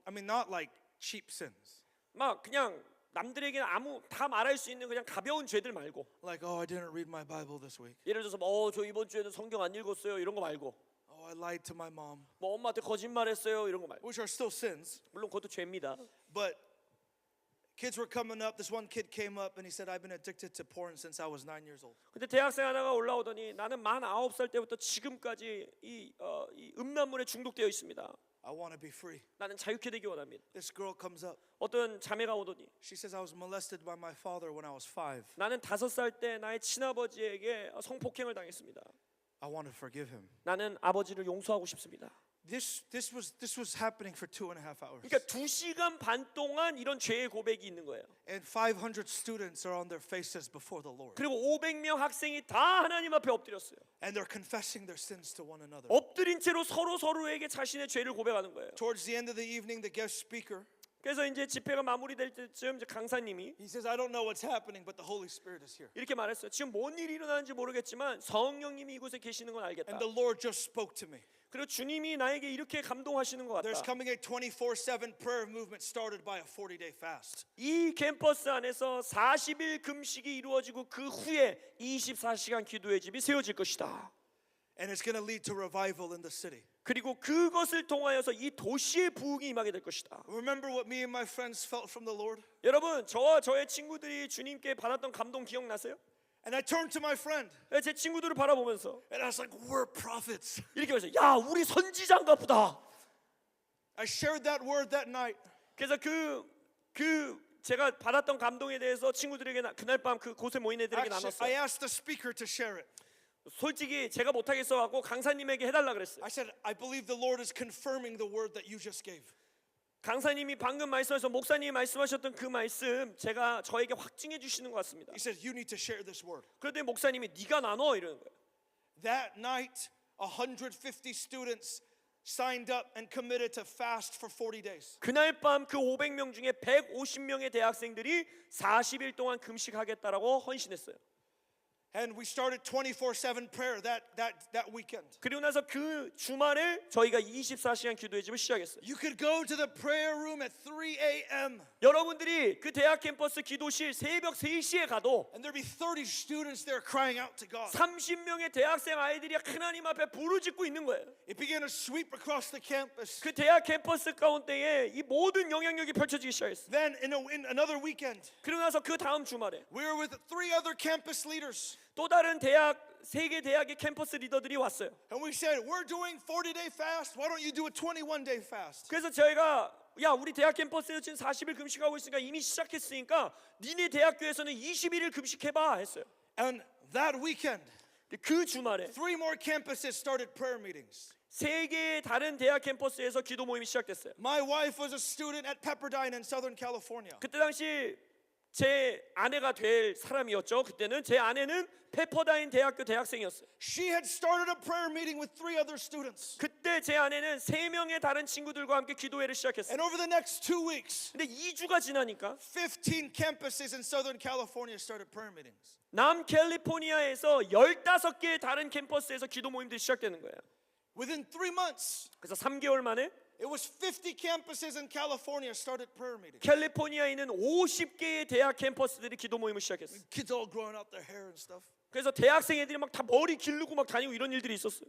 Speaker 1: Not like cheap sins.
Speaker 2: 막 그냥 남들에게는 다 말할 수 있는 그냥 가벼운 죄들 말고
Speaker 1: Like, I didn't read my Bible this week.
Speaker 2: 예를 들어서 저 이번 주에는 성경 안 읽었어요 이런 거 말고
Speaker 1: I lied to my mom.
Speaker 2: 엄마한테 거짓말했어요 이런 거 말고
Speaker 1: Which are still sins.
Speaker 2: 물론 그것도 죄입니다.
Speaker 1: But kids were coming up. This one kid came up and he said, I've been addicted to porn since I was 9 years old.
Speaker 2: 근데 대학생 하나가 올라오더니 나는 만 9살 때부터 지금까지 이 음란물에 중독되어 있습니다.
Speaker 1: I want to be free.
Speaker 2: 나는 자유케 되기 원합니다.
Speaker 1: This girl comes up.
Speaker 2: 어떤 자매가 오더니
Speaker 1: She says, I was molested by my father when I was 5.
Speaker 2: 나는 5살 때 나의 친아버지에게 성폭행을 당했습니다.
Speaker 1: I want to forgive him.
Speaker 2: 나는 아버지를 용서하고 싶습니다.
Speaker 1: This was happening for 2.5 hours.
Speaker 2: 그러니까 2시간 반 동안 이런 죄의 고백이 있는 거예요.
Speaker 1: And 500 students are on their faces before the Lord.
Speaker 2: 그리고 500명 학생이 다 하나님 앞에 엎드렸어요.
Speaker 1: And they're confessing their sins to one another.
Speaker 2: 엎드린 채로 서로에게 자신의 죄를 고백하는 거예요.
Speaker 1: Towards the end of the evening, the guest speaker,
Speaker 2: 그래서 이제 집회가 마무리될 때쯤 이제 강사님이
Speaker 1: he says, I don't know what's happening, but the Holy Spirit is here.
Speaker 2: 이렇게 말했어요. 지금 뭔 일이 일어나는지 모르겠지만 성령님이 이곳에 계시는 건 알겠다.
Speaker 1: And the Lord just spoke to me.
Speaker 2: 그리고 주님이 나에게 이렇게 감동하시는 것
Speaker 1: There's
Speaker 2: 같다.
Speaker 1: coming a 24/7 prayer movement started by a 40-day fast.
Speaker 2: 이 캠퍼스 안에서 40일 금식이 이루어지고 그 후에 24시간 기도의 집이 세워질 것이다.
Speaker 1: And it's going to lead to revival in the city.
Speaker 2: 그리고 그것을 통하여서 이 도시의 부흥이 임하게 될 것이다.
Speaker 1: Remember what me and my friends felt from the Lord?
Speaker 2: 여러분, 저와 저의 친구들이 주님께 받았던 감동 기억나세요?
Speaker 1: And I turned to my friend
Speaker 2: 제 친구들을 바라보면서
Speaker 1: and I was like, we're prophets.
Speaker 2: 이렇게 말했어요. 야, 우리 선지자인가 보다.
Speaker 1: I shared that word that night.
Speaker 2: 그래서 제가 받았던 감동에 대해서 친구들에게 그날 밤 그 곳에 모인 애들에게
Speaker 1: Actually, I
Speaker 2: 나눴어요.
Speaker 1: asked the speaker to share it.
Speaker 2: 솔직히 제가 못하겠어 하고 강사님에게 해달라 그랬어요.
Speaker 1: I said, I believe the Lord is confirming the word that you just gave.
Speaker 2: 강사님이 방금 말씀하셔서 목사님이 말씀하셨던 그 말씀 저에게 확증해 주시는 것 같습니다.
Speaker 1: He said, you need to share this word.
Speaker 2: 그런데 목사님이 네가 나눠 이러는 거예요.
Speaker 1: That night, 150 students signed up and committed to fast for 40 days.
Speaker 2: 그날 밤 그 500명 중에 150명의 대학생들이 40일 동안 금식하겠다라고 헌신했어요.
Speaker 1: And we started 24/7 prayer that weekend.
Speaker 2: 그리고 나서 그 주말에 저희가 24시간 기도의 집을 시작했어요.
Speaker 1: You could go to the prayer room at 3 a.m.
Speaker 2: 여러분들이 그 대학 캠퍼스 기도실 새벽 3시에 가도
Speaker 1: and there'd be 30 students there crying out to God.
Speaker 2: 30명의 대학생 아이들이 하나님 앞에 부르짖고 있는 거예요.
Speaker 1: It began to sweep across the campus.
Speaker 2: 그 대학 캠퍼스 가운데에 이 모든 영향력이 펼쳐지기 시작했어요.
Speaker 1: Then in another weekend,
Speaker 2: 그리고 나서 그 다음 주말에
Speaker 1: we were with 3 other campus leaders.
Speaker 2: 또 다른 세 개 대학의 캠퍼스 리더들이 왔어요.
Speaker 1: And we said, we're doing 40-day fast. Why don't you do a 21-day fast?
Speaker 2: 그래서 저희가 우리 대학 캠퍼스에서 지금 40일 금식하고 있으니까 이미 시작했으니까 니네 대학교에서는 21일 금식해봐 했어요.
Speaker 1: And that weekend,
Speaker 2: 그 주말에
Speaker 1: 3 more campuses started prayer meetings.
Speaker 2: 3개의 다른 대학 캠퍼스에서 기도 모임이 시작됐어요.
Speaker 1: My wife was a student at Pepperdine in Southern California.
Speaker 2: 그때 당시 제 아내가 될 사람이었죠. 그때는 제 아내는 페퍼다인 대학교 대학생이었어요.
Speaker 1: She had started a prayer meeting with 3 other students.
Speaker 2: 그때 제 아내는 3명의 다른 친구들과 함께 기도회를 시작했어요.
Speaker 1: And over the next 2 weeks,
Speaker 2: 근데 2주가 지나니까
Speaker 1: 15 campuses in Southern California started prayer meetings.
Speaker 2: 남캘리포니아에서 15개의 다른 캠퍼스에서 기도 모임들이 시작되는 거예요.
Speaker 1: Within 3 months,
Speaker 2: 그래서 3개월 만에
Speaker 1: it was 50 campuses in California started prayer meetings.
Speaker 2: 캘리포니아에 있는 50개의 대학 캠퍼스들이 기도 모임을 시작했어요.
Speaker 1: Kids all growing out their hair and stuff.
Speaker 2: 그래서 대학생 애들이 막 다 머리 기르고 막 다니고 이런 일들이 있었어요.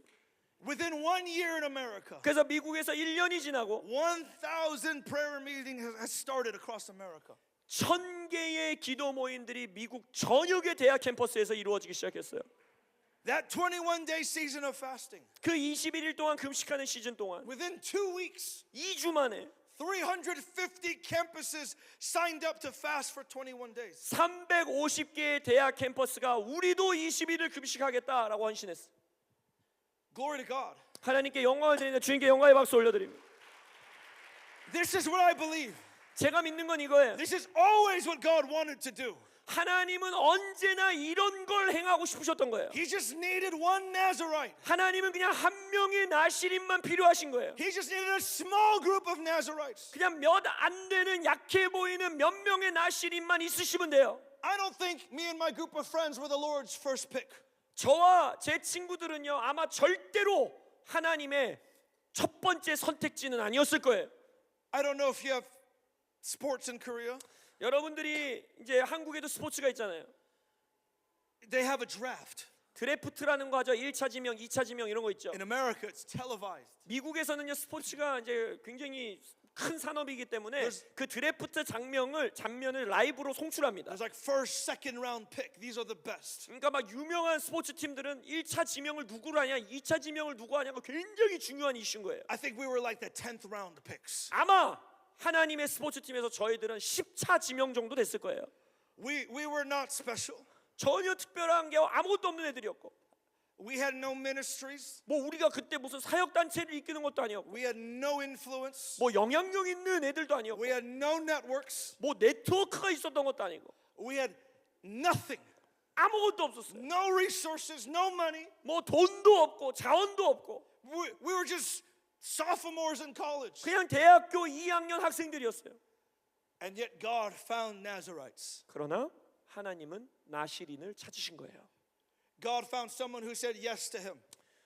Speaker 1: Within 1 year in America,
Speaker 2: 그래서 미국에서 1년이 지나고
Speaker 1: 1,000 prayer meeting has started across America.
Speaker 2: 1000개의 기도 모임들이 미국 전역의 대학 캠퍼스에서 이루어지기 시작했어요.
Speaker 1: That 21-day season of fasting,
Speaker 2: 그 21일 동안 금식하는 시즌 동안
Speaker 1: within 2 weeks,
Speaker 2: 2주 만에
Speaker 1: 350 campuses signed up to fast for 21 days.
Speaker 2: 350개의 대학 캠퍼스가 우리도 20일을 금식하겠다라고 헌신했어요.
Speaker 1: Glory to God.
Speaker 2: 하나님께 영광을 드리는 주님께 영광의 박수 올려드립니다.
Speaker 1: This is what I believe.
Speaker 2: 제가 믿는 건 이거예요.
Speaker 1: This is always what God wanted to do.
Speaker 2: 하나님은 언제나 이런 걸 행하고 싶으셨던 거예요.
Speaker 1: He just needed one Nazarite.
Speaker 2: 하나님은 그냥 한 명의 나시린만 필요하신 거예요.
Speaker 1: He just needed a small group of Nazarites.
Speaker 2: 그냥 몇 안 되는 약해 보이는 몇 명의 나시린만 있으시면 돼요.
Speaker 1: I don't think me and my group of friends were the Lord's first pick.
Speaker 2: 저와 제 친구들은요 아마 절대로 하나님의 첫 번째 선택지는 아니었을 거예요.
Speaker 1: I don't know if you have sports in Korea.
Speaker 2: 여러분들이 이제 한국에도 스포츠가 있잖아요.
Speaker 1: They have a draft.
Speaker 2: 드래프트라는 거 하죠. 1차 지명, 2차 지명 이런 거 있죠.
Speaker 1: In America, it's televised.
Speaker 2: 미국에서는요 스포츠가 이제 굉장히 큰 산업이기 때문에 그 드래프트 장면을 라이브로 송출합니다.
Speaker 1: There's like first, second round pick. These are the best.
Speaker 2: 그러니까 막 유명한 스포츠 팀들은 1차 지명을 누구로 하냐, 2차 지명을 누구 하냐가 굉장히 중요한 이슈인 거예요.
Speaker 1: I think we were like the 10th round picks.
Speaker 2: 아마 하나님의 스포츠 팀에서 저희들은 10차 지명 정도 됐을 거예요.
Speaker 1: We were not special.
Speaker 2: 전혀 특별한 게 아무것도 없는 애들이었고,
Speaker 1: We had no ministries.
Speaker 2: 뭐 우리가 그때 무슨 사역 단체를 이끄는 것도 아니었고,
Speaker 1: We had no influence.
Speaker 2: 뭐 영향력 있는 애들도 아니었고,
Speaker 1: We had no networks.
Speaker 2: 뭐 네트워크가 있었던 것도 아니고,
Speaker 1: We had nothing.
Speaker 2: 아무것도 없었어요.
Speaker 1: No resources, no money.
Speaker 2: 뭐 돈도 없고 자원도 없고,
Speaker 1: We were just sophomores in college.
Speaker 2: 그냥 대학교 2학년 학생들이었어요.
Speaker 1: And yet God found Nazarites.
Speaker 2: 그러나 하나님은 나시린을 찾으신 거예요.
Speaker 1: God found someone who said yes to him.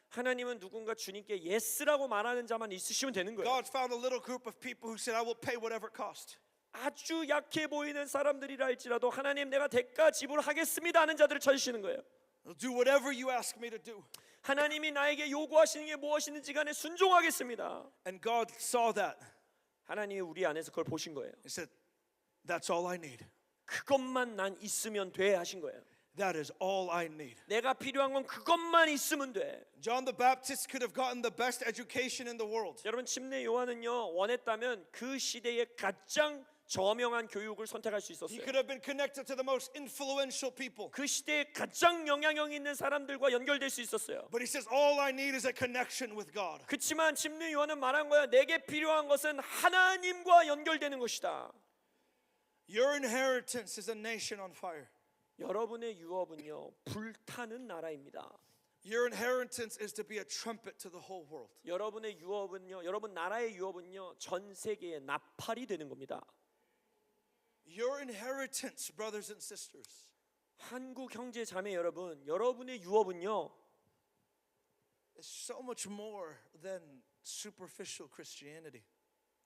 Speaker 2: 하나님은 누군가 주님께 예스라고 말하는 자만 있으시면 되는 거예요.
Speaker 1: God found a little group of people who said, I will pay whatever cost.
Speaker 2: 아주 약해 보이는 사람들이라 할지라도 하나님 내가 대가 지불하겠습니다 하는 자들을 찾으시는 거예요.
Speaker 1: I'll do whatever you ask me to do.
Speaker 2: 하나님이 나에게 요구하시는 게 무엇이든지 간에 순종하겠습니다.
Speaker 1: And God saw that.
Speaker 2: 하나님이 우리 안에서 그걸 보신 거예요.
Speaker 1: He said, that's all I need.
Speaker 2: 그것만 난 있으면 돼 하신 거예요.
Speaker 1: That is all I need.
Speaker 2: 내가 필요한 건 그것만 있으면 돼.
Speaker 1: John the Baptist could have gotten the best education in the world.
Speaker 2: 여러분 침례 요한은요 원했다면 그 시대의 가장 저명한 교육을 선택할 수
Speaker 1: He
Speaker 2: 있었어요.
Speaker 1: could have been connected to the most influential people.
Speaker 2: 그 시대에 가장 영향력 있는 사람들과 연결될 수 있었어요.
Speaker 1: But he says, all I need is a connection with God.
Speaker 2: 그렇지만 침례 요한은 말한 거야. 내게 필요한 것은 하나님과 연결되는 것이다.
Speaker 1: Your inheritance is a nation on fire.
Speaker 2: 여러분의 유업은요 불타는 나라입니다.
Speaker 1: Your inheritance is to be a trumpet to the whole world.
Speaker 2: 여러분의 유업은요, 여러분 나라의 유업은요 전 세계의 나팔이 되는 겁니다.
Speaker 1: Your inheritance, brothers and sisters,
Speaker 2: 한국 형제 자매 여러분, 여러분의 유업은요
Speaker 1: is so much more than superficial Christianity.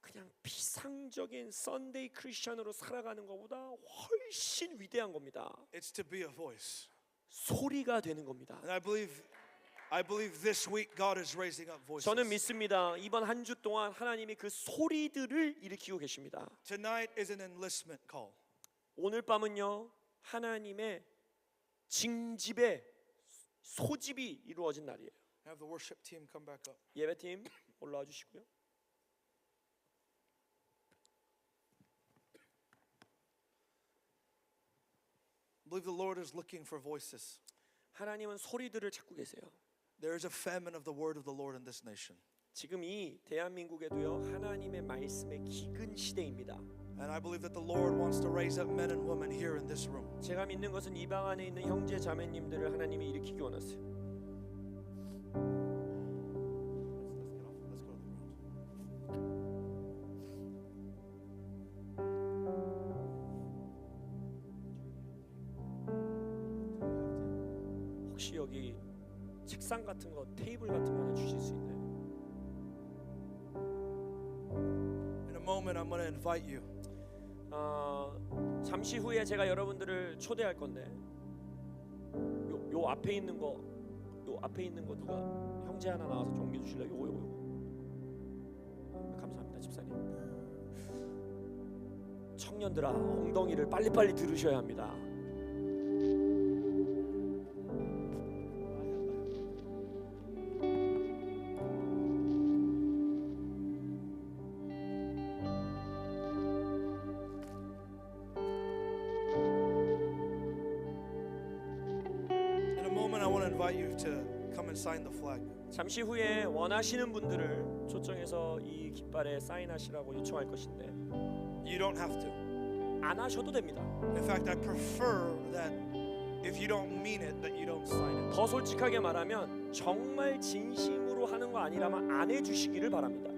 Speaker 2: 그냥 비상적인 썬데이 크리스천으로 살아가는 것보다 훨씬 위대한 겁니다.
Speaker 1: It's to be a voice.
Speaker 2: 소리가 되는 겁니다.
Speaker 1: And I believe this week God is raising up voices.
Speaker 2: 저는 믿습니다. 이번 한 주 동안 하나님이 그 소리들을 일으키고 계십니다.
Speaker 1: Tonight is an enlistment call.
Speaker 2: 오늘 밤은요 하나님의 징집의 소집이 이루어진 날이에요.
Speaker 1: Have the worship team come back up.
Speaker 2: 예배팀 올라와 주시고요.
Speaker 1: I believe the Lord is looking for voices.
Speaker 2: 하나님은 소리들을 찾고 계세요.
Speaker 1: There is a famine of the word of the Lord in this nation.
Speaker 2: 지금 이 대한민국에도요 하나님의 말씀의 기근 시대입니다.
Speaker 1: And I believe that the Lord wants to raise up men and women here in this room.
Speaker 2: 제가 믿는 것은 이 방 안에 있는 형제 자매님들을 하나님이 일으키기 원하세요.
Speaker 1: Let's go to the ground.
Speaker 2: 혹시 여기 책상 같은 거, 테이블 같은 거 하나 주실 수 있나요?
Speaker 1: In a moment, I'm going to invite you.
Speaker 2: 잠시 후에 제가 여러분들을 초대할 건데 요 앞에 있는 거, 요 요것도 앞에 있는 거 누가 형제 하나 나와서 좀 옮겨주실래요? 요거 감사합니다 집사님. 청년들아 엉덩이를 빨리빨리 들으셔야 합니다.
Speaker 1: In a moment, I want to invite you to come and sign the flag.
Speaker 2: 잠시 후에 원하시는 분들을 초청해서 이 깃발에 사인하시라고 요청할 것인데
Speaker 1: You don't have to.
Speaker 2: 안 하셔도 됩니다.
Speaker 1: In fact, I prefer that if you don't mean it, that you don't sign it.
Speaker 2: 더 솔직하게 말하면 정말 진심으로 하는 거 아니라면 안 해주시기를 바랍니다.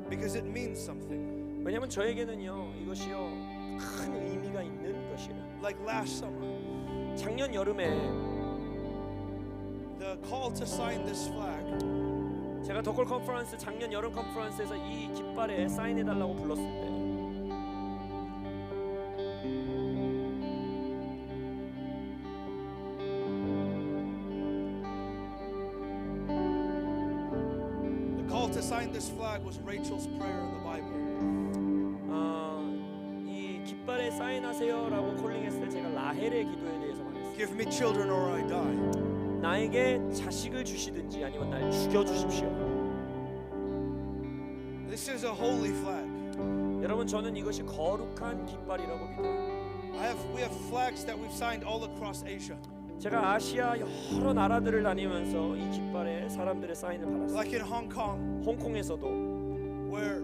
Speaker 1: Because it means something.
Speaker 2: 왜냐하면 저에게는요 이것이요 큰 의미가 있는 것이에요.
Speaker 1: Like last summer,
Speaker 2: 작년 여름에
Speaker 1: the call to sign this flag
Speaker 2: 제가 더콜 컨퍼런스 작년 여름 컨퍼런스에서 이 깃발에 사인해달라고 불렀을 때
Speaker 1: the call to sign this flag was Rachel's prayer in the Bible.
Speaker 2: 이 깃발에 사인하세요라고 콜링했을 때 제가 라헬의 기도에 대해서 말했어요.
Speaker 1: Give me children or I die.
Speaker 2: 나에게 자식을 주시든지 아니면 날 죽여 주십시오.
Speaker 1: This is a holy flag.
Speaker 2: 여러분 저는 이것이 거룩한 깃발이라고 믿어요.
Speaker 1: We have flags that we've signed all across Asia.
Speaker 2: 제가 아시아 여러 나라들을 다니면서 이 깃발에 사람들의 사인을 받았어요.
Speaker 1: Like in Hong Kong,
Speaker 2: 홍콩에서도
Speaker 1: where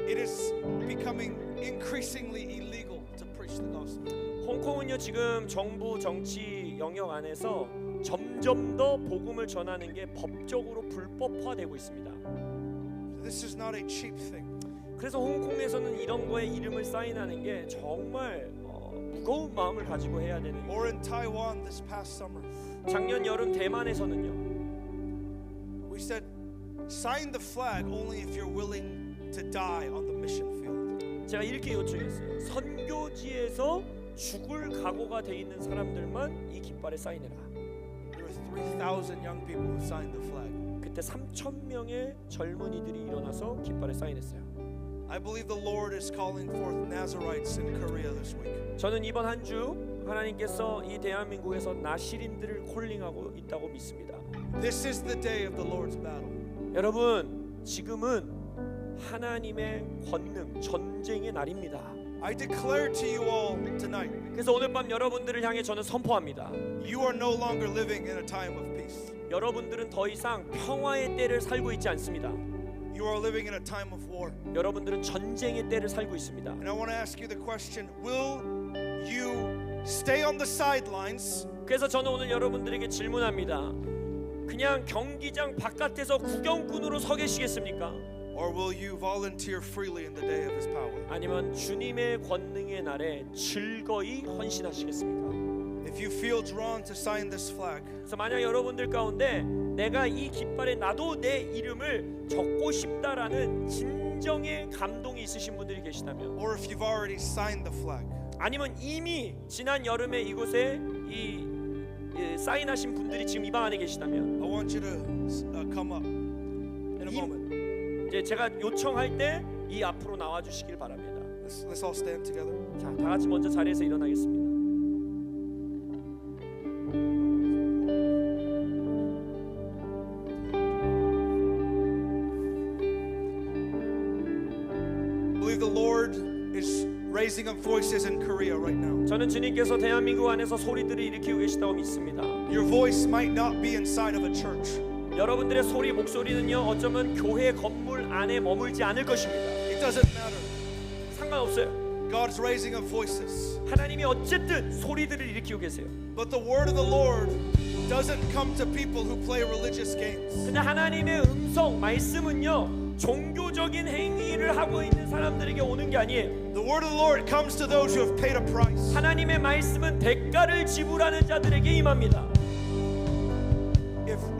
Speaker 1: it is becoming increasingly illegal to preach the gospel.
Speaker 2: 홍콩은요 지금 정부 정치 영역 안에서 점점 더 복음을 전하는 게 법적으로 불법화되고 있습니다.
Speaker 1: This is not a cheap thing.
Speaker 2: 그래서 홍콩에서는 이런 거에 이름을 사인하는 게 정말 무거운 마음을 가지고 해야 되는 거예요.
Speaker 1: Or in Taiwan this past summer,
Speaker 2: 작년 여름 대만에서는요
Speaker 1: we said, sign the flag only if you're willing to die on the mission field.
Speaker 2: 제가 이렇게 요청했어요. 선교지에서 죽을 각오가 돼 있는 사람들만 이 깃발에 사인해라.
Speaker 1: There were 3,000 young people who signed the flag.
Speaker 2: 그때 3,000명의 젊은이들이 일어나서 깃발에 사인했어요.
Speaker 1: I believe the Lord is calling forth Nazarites in Korea this week.
Speaker 2: 저는 이번 한 주 하나님께서 이 대한민국에서 나시린들을 콜링하고 있다고 믿습니다.
Speaker 1: This is the day of the Lord's battle.
Speaker 2: 여러분 지금은 하나님의 권능 전쟁의 날입니다.
Speaker 1: I declare to you all tonight,
Speaker 2: 그래서 오늘 밤 여러분들을 향해 저는 선포합니다.
Speaker 1: you are no longer living in a time of peace.
Speaker 2: 여러분들은 더 이상 평화의 때를 살고 있지 않습니다.
Speaker 1: You are living in a time of war.
Speaker 2: 여러분들은 전쟁의 때를 살고 있습니다.
Speaker 1: And I want to ask you the question, will you stay on the sidelines
Speaker 2: 그래서 저는 오늘 여러분들에게 질문합니다. 그냥 경기장 바깥에서 구경꾼으로 서 계시겠습니까?
Speaker 1: or will you volunteer freely in the day of his power?
Speaker 2: 아니면 주님의 권능의 날에 즐거이 헌신하시겠습니까?
Speaker 1: If you feel drawn to sign this flag,
Speaker 2: 그래서 만약 여러분들 가운데 내가 이 깃발에 나도 내 이름을 적고 싶다라는 진정의 감동이 있으신 분들이 계시다면,
Speaker 1: or if you've already signed the flag,
Speaker 2: 아니면 이미 지난 여름에 이곳에 이 사인하신 분들이 지금 이 방 안에 계시다면,
Speaker 1: I want you to come up in a moment.
Speaker 2: 이제 제가 요청할 때 이 앞으로 나와 주시길 바랍니다.
Speaker 1: Let's all stand together.
Speaker 2: 자, 다 같이 먼저 자리에서 일어나겠습니다.
Speaker 1: I believe the Lord is raising up voices in Korea right now.
Speaker 2: 저는 주님께서 대한민국 안에서 소리들을 일으키고 계시다고 믿습니다.
Speaker 1: Your voice might not be inside of a church.
Speaker 2: 여러분들의 소리 목소리는요 어쩌면 교회 건물 안에 머물지 않을 것입니다.
Speaker 1: It doesn't matter.
Speaker 2: 상관없어요.
Speaker 1: God's raising up voices.
Speaker 2: 하나님이 어쨌든 소리들을 일으키고 계세요.
Speaker 1: But the word of the Lord doesn't come to people who play religious games.
Speaker 2: 근데 하나님의 음성 말씀은요 종교적인 행위를 하고 있는 사람들에게 오는 게 아니에요.
Speaker 1: The word of the Lord comes to those who have paid a price.
Speaker 2: 하나님의 말씀은 대가를 지불하는 자들에게 임합니다.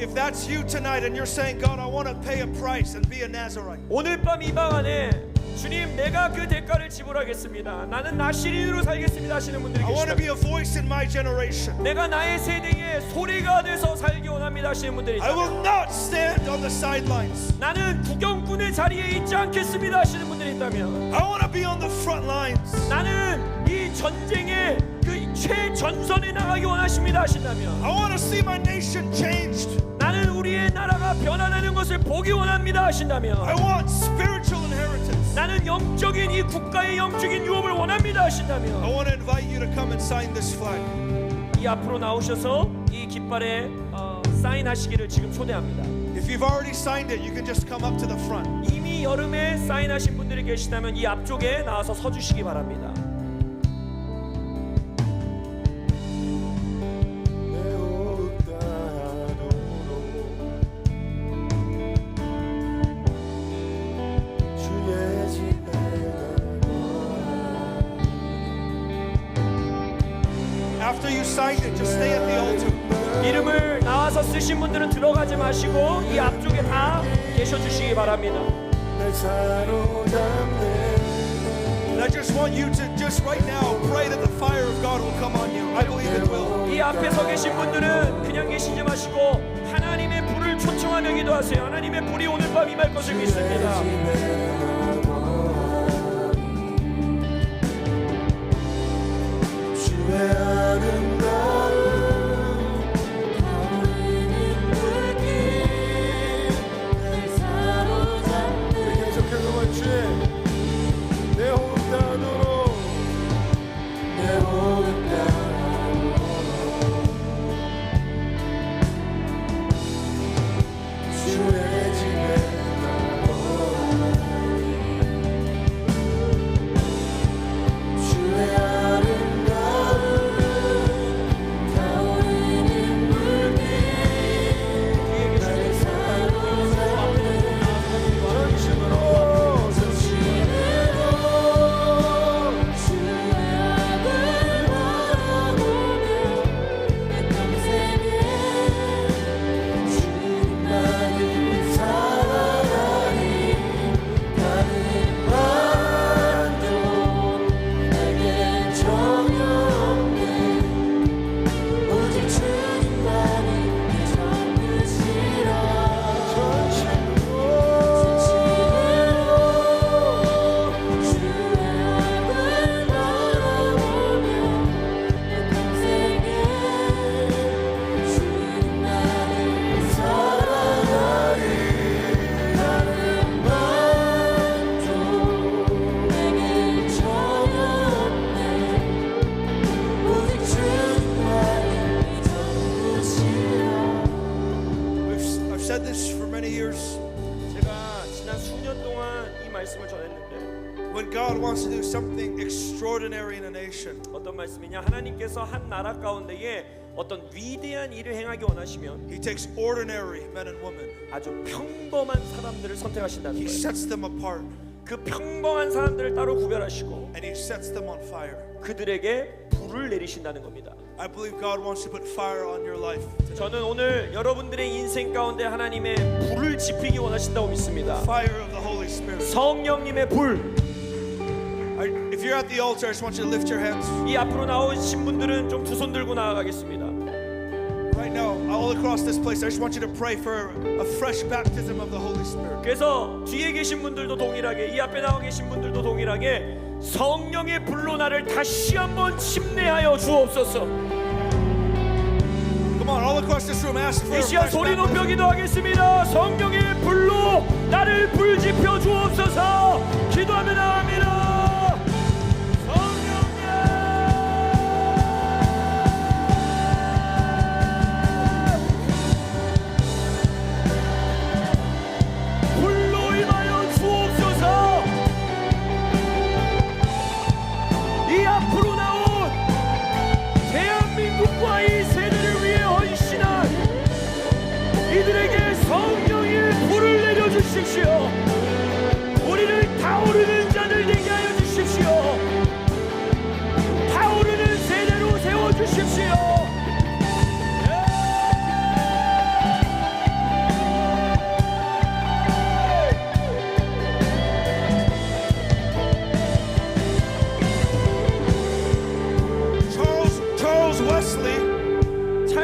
Speaker 1: If that's you tonight and you're saying, God, I want to pay a price and be a Nazarite.
Speaker 2: 오늘 밤 이 방 안에 주님, 내가 그 대가를 지불하겠습니다. 나는 나시린으로 살겠습니다 하시는 분들이
Speaker 1: I want to be
Speaker 2: 계시다면,
Speaker 1: a voice in my generation.
Speaker 2: 내가 나의 세대에 소리가 돼서 살기 원합니다 하시는 분들이
Speaker 1: I
Speaker 2: 있다면,
Speaker 1: will not stand on the sidelines.
Speaker 2: 나는 구경꾼의 자리에 있지 않겠습니다 하시는 분들이 있다면,
Speaker 1: I want to be on the front lines.
Speaker 2: 나는 이 전쟁의 그 최전선에 나가기 원하십니다 하신다면,
Speaker 1: I want to see my nation changed.
Speaker 2: 나는 우리의 나라가 변화되는 것을 보기 원합니다
Speaker 1: I
Speaker 2: 하신다면,
Speaker 1: want spiritual inheritance.
Speaker 2: 나는 영적인 이 국가의 영적인 유업을 원합니다
Speaker 1: I
Speaker 2: 하신다면,
Speaker 1: want to invite you to come and sign this flag.
Speaker 2: 이 앞으로 나오셔서 이 깃발에 사인하시기를 지금 초대합니다.
Speaker 1: If you've already signed it, you can just come up to the front.
Speaker 2: 이미 여름에 사인하신 분들이 계시다면 이 앞쪽에 나와서 서주시기 바랍니다.
Speaker 1: After you signed it, just stay at the altar.
Speaker 2: 이름을 나와서 쓰신 분들은 들어가지 마시고 이 앞쪽에 다 계셔 주시기 바랍니다.
Speaker 1: And I just want you to just right now pray that the fire of God will come on you. I believe it will.
Speaker 2: 이 앞에 서 계신 분들은 그냥 계시지 마시고 하나님의 불을 초청하며 기도하세요. 하나님의 불이 오늘 밤 임할 것을 믿습니다.
Speaker 1: said this for many years.
Speaker 2: 제가 지난 수년 동안 이 말씀을 전했는데
Speaker 1: When God wants to do something extraordinary in a nation,
Speaker 2: 어떤 말씀이냐? 하나님께서 한 나라 가운데에 어떤 위대한 일을 행하기 원하시면
Speaker 1: He takes ordinary men and women.
Speaker 2: 아주 평범한 사람들을 선택하신다는
Speaker 1: He
Speaker 2: 거예요.
Speaker 1: sets them apart
Speaker 2: 그 평범한 사람들을 따로 구별하시고
Speaker 1: and He sets them on fire.
Speaker 2: 그들에게 불을 내리신다는 겁니다.
Speaker 1: I believe God wants to put fire on your life today.
Speaker 2: 저는 오늘 여러분들의 인생 가운데 하나님의 불을 지피기 원하신다고 믿습니다.
Speaker 1: Fire of the Holy Spirit.
Speaker 2: 성령님의 불.
Speaker 1: If you're at the altar, I just want you to lift your hands.
Speaker 2: 이 앞으로 나오신 분들은 좀 두 손 들고 나아가겠습니다.
Speaker 1: Right now, all across this place, I just want you to pray for a fresh baptism of the Holy Spirit.
Speaker 2: 그래서 뒤에 계신 분들도 동일하게, 이 앞에 나와 계신 분들도 동일하게 성령의 불로 나를 다시 한번 침례하여 주옵소서.
Speaker 1: Come on, all across this room, ask for a
Speaker 2: 이 시간
Speaker 1: fresh
Speaker 2: 소리 높여
Speaker 1: baptism.
Speaker 2: 기도하겠습니다. 성령의 불로 나를 불 지펴 주옵소서. 기도하며 나갑니다. 이들에게 성령의 불을 내려주십시오. 우리를 타오르는 자들 되게 하여 주십시오. 타오르는 세대로 세워주십시오.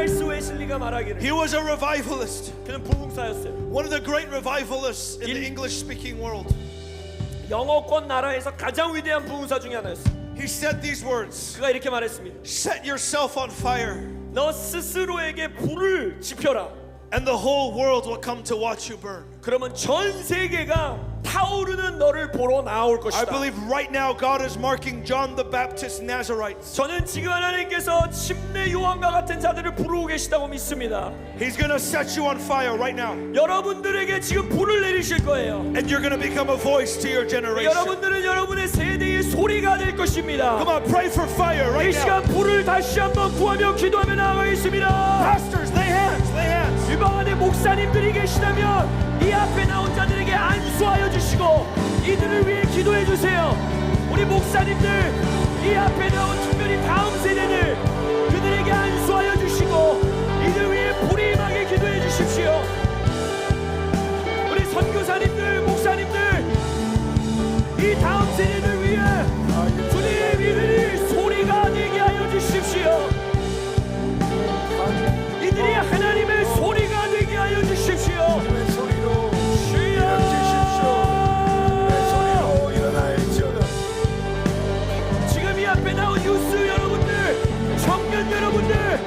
Speaker 2: 찰스 웨슬리가 말하기를
Speaker 1: He was a revivalist,
Speaker 2: 그는 부흥사였어요.
Speaker 1: one of the great revivalists in the
Speaker 2: In-
Speaker 1: English-speaking world.
Speaker 2: 영어권 나라에서 가장 위대한 부흥사 중에 하나였어요.
Speaker 1: He said these words,
Speaker 2: 그가 이렇게 말했습니다.
Speaker 1: set yourself on fire
Speaker 2: 너 스스로에게 불을 지펴라.
Speaker 1: and the whole world will come to watch you burn.
Speaker 2: 그러면 전 세계가 타오르는 너를 보러 나올
Speaker 1: I
Speaker 2: 것이다.
Speaker 1: believe right now God is marking John the Baptist Nazarites.
Speaker 2: 저는 지금 하나님께서 침례 요한과 같은 자들을 부르고 계시다고 믿습니다.
Speaker 1: He's going to set you on fire right now.
Speaker 2: 여러분들에게 지금 불을 내리실 거예요.
Speaker 1: And you're going to become a voice to your generation.
Speaker 2: 여러분들은 여러분의 세대의 소리가 될 것입니다.
Speaker 1: Come on, pray for fire
Speaker 2: 이
Speaker 1: right now.
Speaker 2: 시간 불을 다시 한번 구하며 기도하며 나아가겠습니다.
Speaker 1: Pastors, lay hands, lay hands.
Speaker 2: 이 방 안에 목사님들이 계시다면 이 앞에 나온 자들에게 안수하여 주시고 이들을 위해 기도해 주세요. 우리 목사님들 이 앞에 나온 특별히 다음 세대들 그들에게 안수하여 주시고 이들 위해 불이 임하게 기도해 주십시오. 우리 선교사님들 목사님들 이 다음 세대를 위해 주님의 이들이 소리가 되게 하여 주십시오. 이들이 하나님의 소리가 되게 하여 주십시오.
Speaker 3: 내 소리로
Speaker 2: 주여.
Speaker 3: 내 소리로 일어나야지어다.
Speaker 2: 지금 이 앞에 나온 뉴스 여러분들, 청년 여러분들,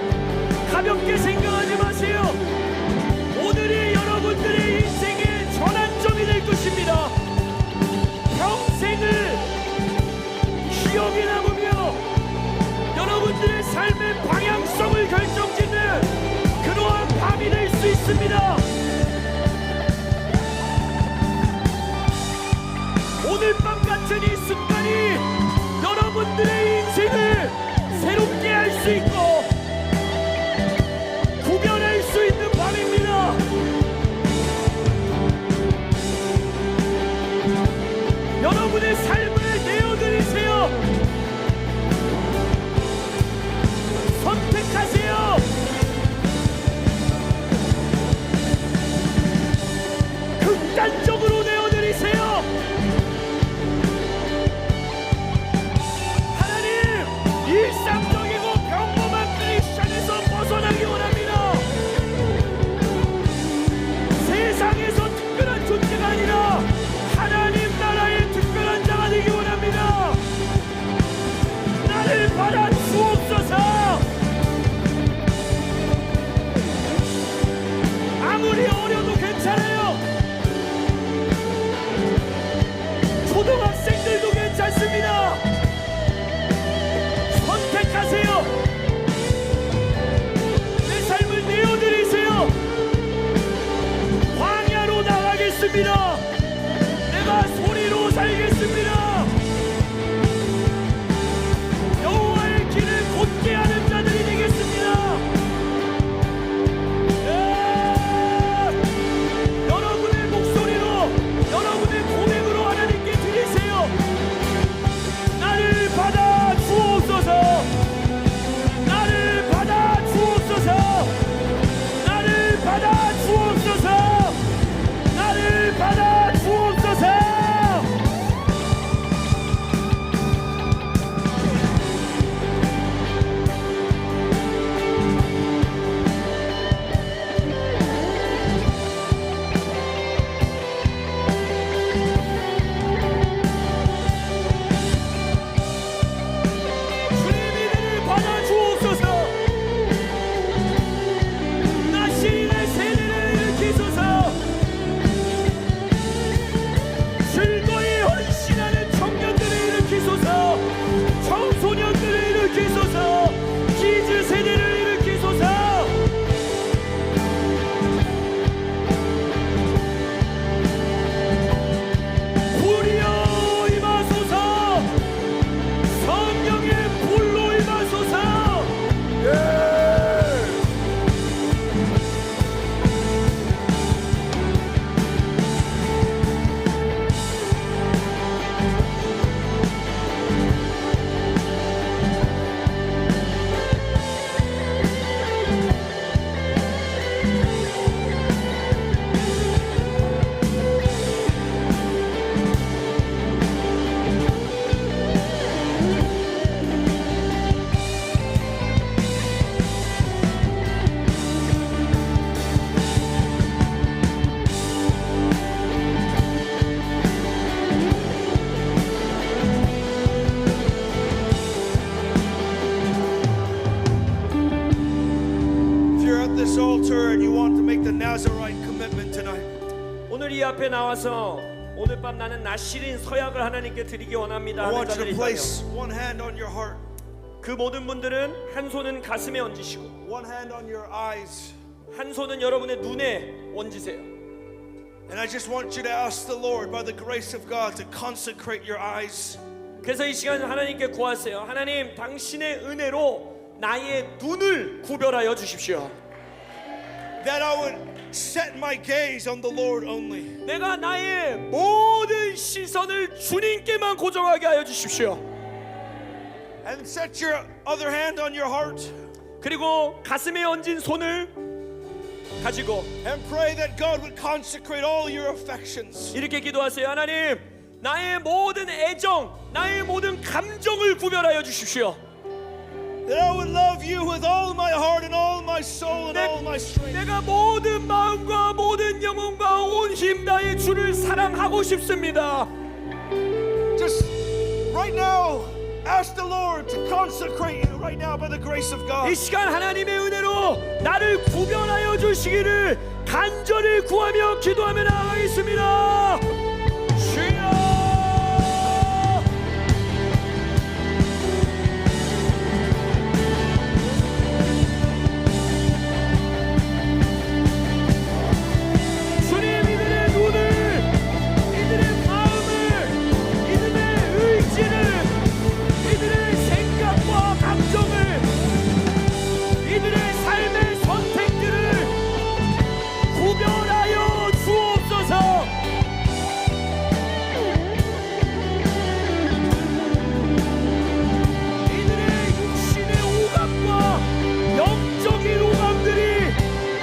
Speaker 1: this altar and you want to make the Nazarite commitment tonight,
Speaker 2: 오늘 이 앞에 나와서 오늘 밤 나는 나실인 서약을 하나님께 드리기 원합니다
Speaker 1: I
Speaker 2: 하는
Speaker 1: want you
Speaker 2: 자들이
Speaker 1: to
Speaker 2: 있다면
Speaker 1: place one hand on your heart,
Speaker 2: 그 모든 분들은 한 손은 가슴에 얹으시고
Speaker 1: one hand on your eyes,
Speaker 2: 한 손은 여러분의 눈에 얹으세요.
Speaker 1: and I just want you to ask the Lord by the grace of God to consecrate your eyes.
Speaker 2: 그래서 이 시간 하나님께 구하세요. 하나님 당신의 은혜로 나의 눈을 구별하여 주십시오.
Speaker 1: That I would set my gaze on the Lord only.
Speaker 2: 내가 나의 모든 시선을 주님께만 고정하게 하여 주십시오.
Speaker 1: And set your other hand on your heart
Speaker 2: 그리고 가슴에 얹은 손을 가지고
Speaker 1: and pray that God would consecrate all your affections.
Speaker 2: 이렇게 기도하세요. 하나님 나의 모든 애정, 나의 모든 감정을 구별하여 주십시오.
Speaker 1: That I would love you with all my heart and all my soul and all my strength.
Speaker 2: 내가 모든 마음과 모든 영혼과 온 힘 다해 주를 사랑하고 싶습니다.
Speaker 1: Just right now, ask the Lord to consecrate you right now by the grace of
Speaker 2: 이
Speaker 1: God.
Speaker 2: 시간 하나님의 은혜로 나를 구별하여 주시기를 간절히 구하며 기도하며 나아가겠습니다. 주여! 주님 이들의 눈을, 이들의 마음을, 이들의 의지를, 이들의 생각과 감정을, 이들의 삶의 선택들을 구별하여 주옵소서. 이들의 육신의 오감과 영적인 오감들이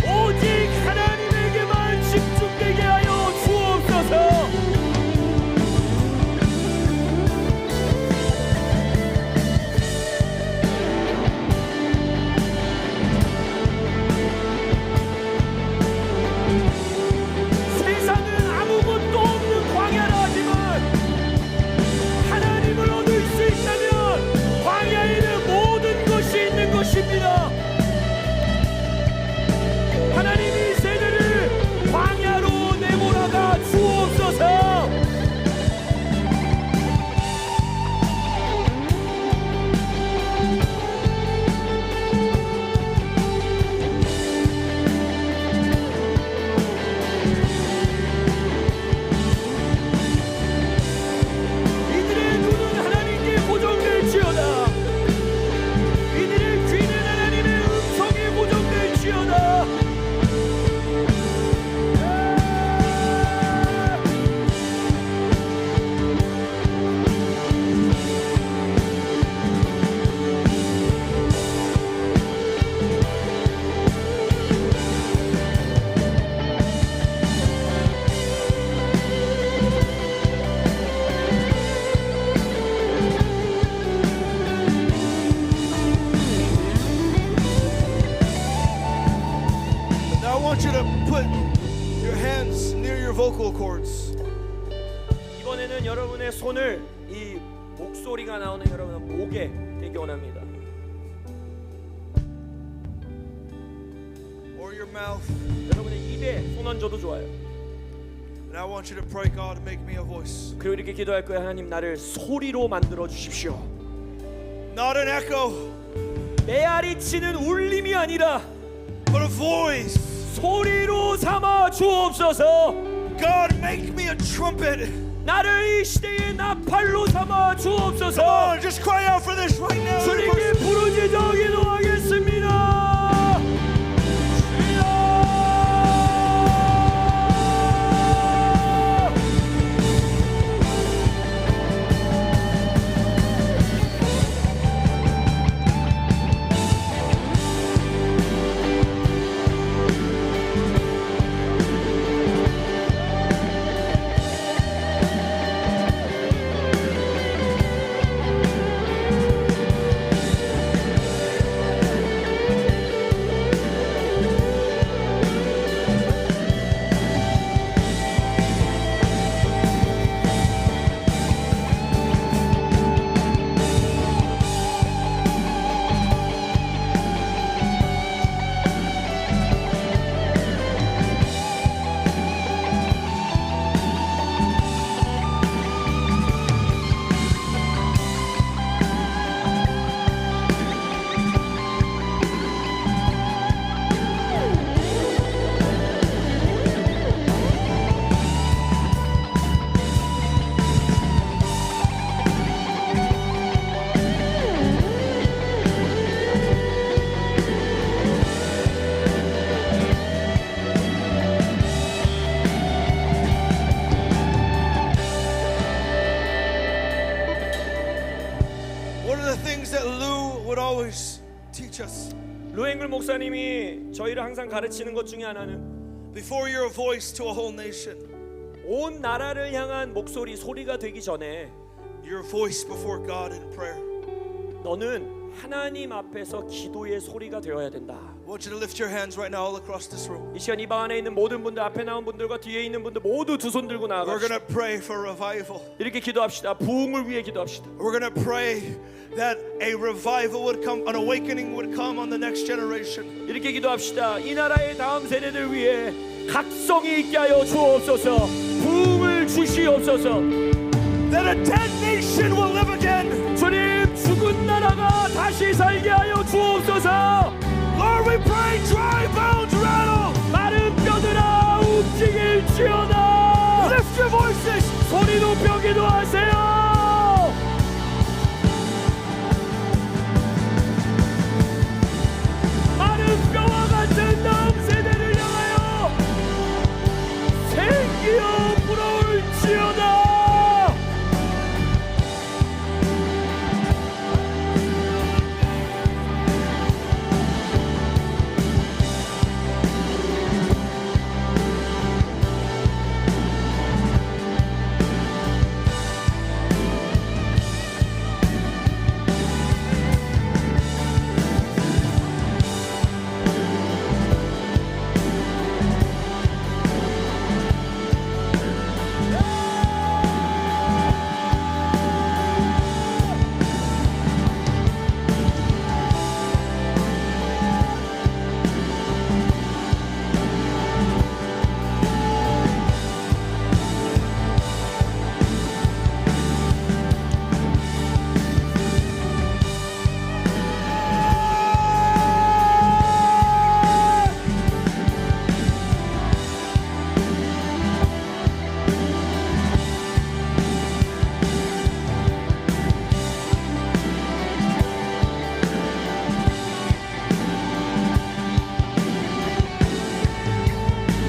Speaker 2: 오직 하나님에게만 집중되게 하여 주옵소서. 세상은 아무것도 없는 광야라 하지만 하나님을 얻을 수 있다면 광야에는 모든 것이 있는 것입니다. 하나님이 세대를 광야로 내몰아가 주옵소서. 이들의 눈은 하나님께 고정될지어다. 이들의 귀는 하나님의 음성에 고정될지어다.
Speaker 1: Now I want you to put your hands near your vocal cords.
Speaker 2: 이번에는 여러분의 손을 이 목소리가 나오는 여러분의 목에 대기 원합니다.
Speaker 1: Or your mouth.
Speaker 2: 여러분의 입에 손 얹어도 좋아요.
Speaker 1: And I want you to pray, God, make me a voice.
Speaker 2: 그리고 이렇게 기도할 거예요. 하나님 나를 소리로 만들어 주십시오.
Speaker 1: Not an echo,
Speaker 2: 메아리 치는 울림이 아니라
Speaker 1: but a voice.
Speaker 2: 소리로 삼아 주옵소서.
Speaker 1: God, make me a trumpet.
Speaker 2: 나를 이 시대의 나팔로 삼아
Speaker 1: Come
Speaker 2: 주옵소서.
Speaker 1: on, just cry out for this right now.
Speaker 2: 주님께 부르짖어 기도하겠습니다.
Speaker 1: always teach us.
Speaker 2: 루앵글 목사님이 저희를 항상 가르치는 것 중에 하나는
Speaker 1: Before you're a voice to a whole nation,
Speaker 2: 온 나라를 향한 목소리, 소리가 되기 전에
Speaker 1: you're a voice before God in prayer.
Speaker 2: 너는 하나님 앞에서 기도의 소리가 되어야 된다.
Speaker 1: I want you to lift your hands right now all across this room.
Speaker 2: 이 시간 이 방 안에 있는 모든 분들, 앞에 나온 분들과 뒤에 있는 분들 모두 두 손 들고
Speaker 1: We're going
Speaker 2: 나아갑시다.
Speaker 1: to pray for revival.
Speaker 2: 이렇게 기도합시다. 부흥을 위해 기도합시다.
Speaker 1: We're going to pray that a revival would come, an awakening would come on the next generation.
Speaker 2: 이렇게 기도합시다. 이 나라의 다음 세대들 위해 각성이 있게 하여 주옵소서. 부흥을 주시옵소서.
Speaker 1: That a dead nation will live again.
Speaker 2: 주님, 죽은 나라가 다시 살게 하여 주옵소서.
Speaker 1: Lord, we pray, dry bones rattle.
Speaker 2: 마른 뼈들아 움직일지어다.
Speaker 1: Lift your voices.
Speaker 2: 소리 높여 기도하세요. 마른 뼈와 같은 다음 세대를 향하여 생기어 불어올지어다.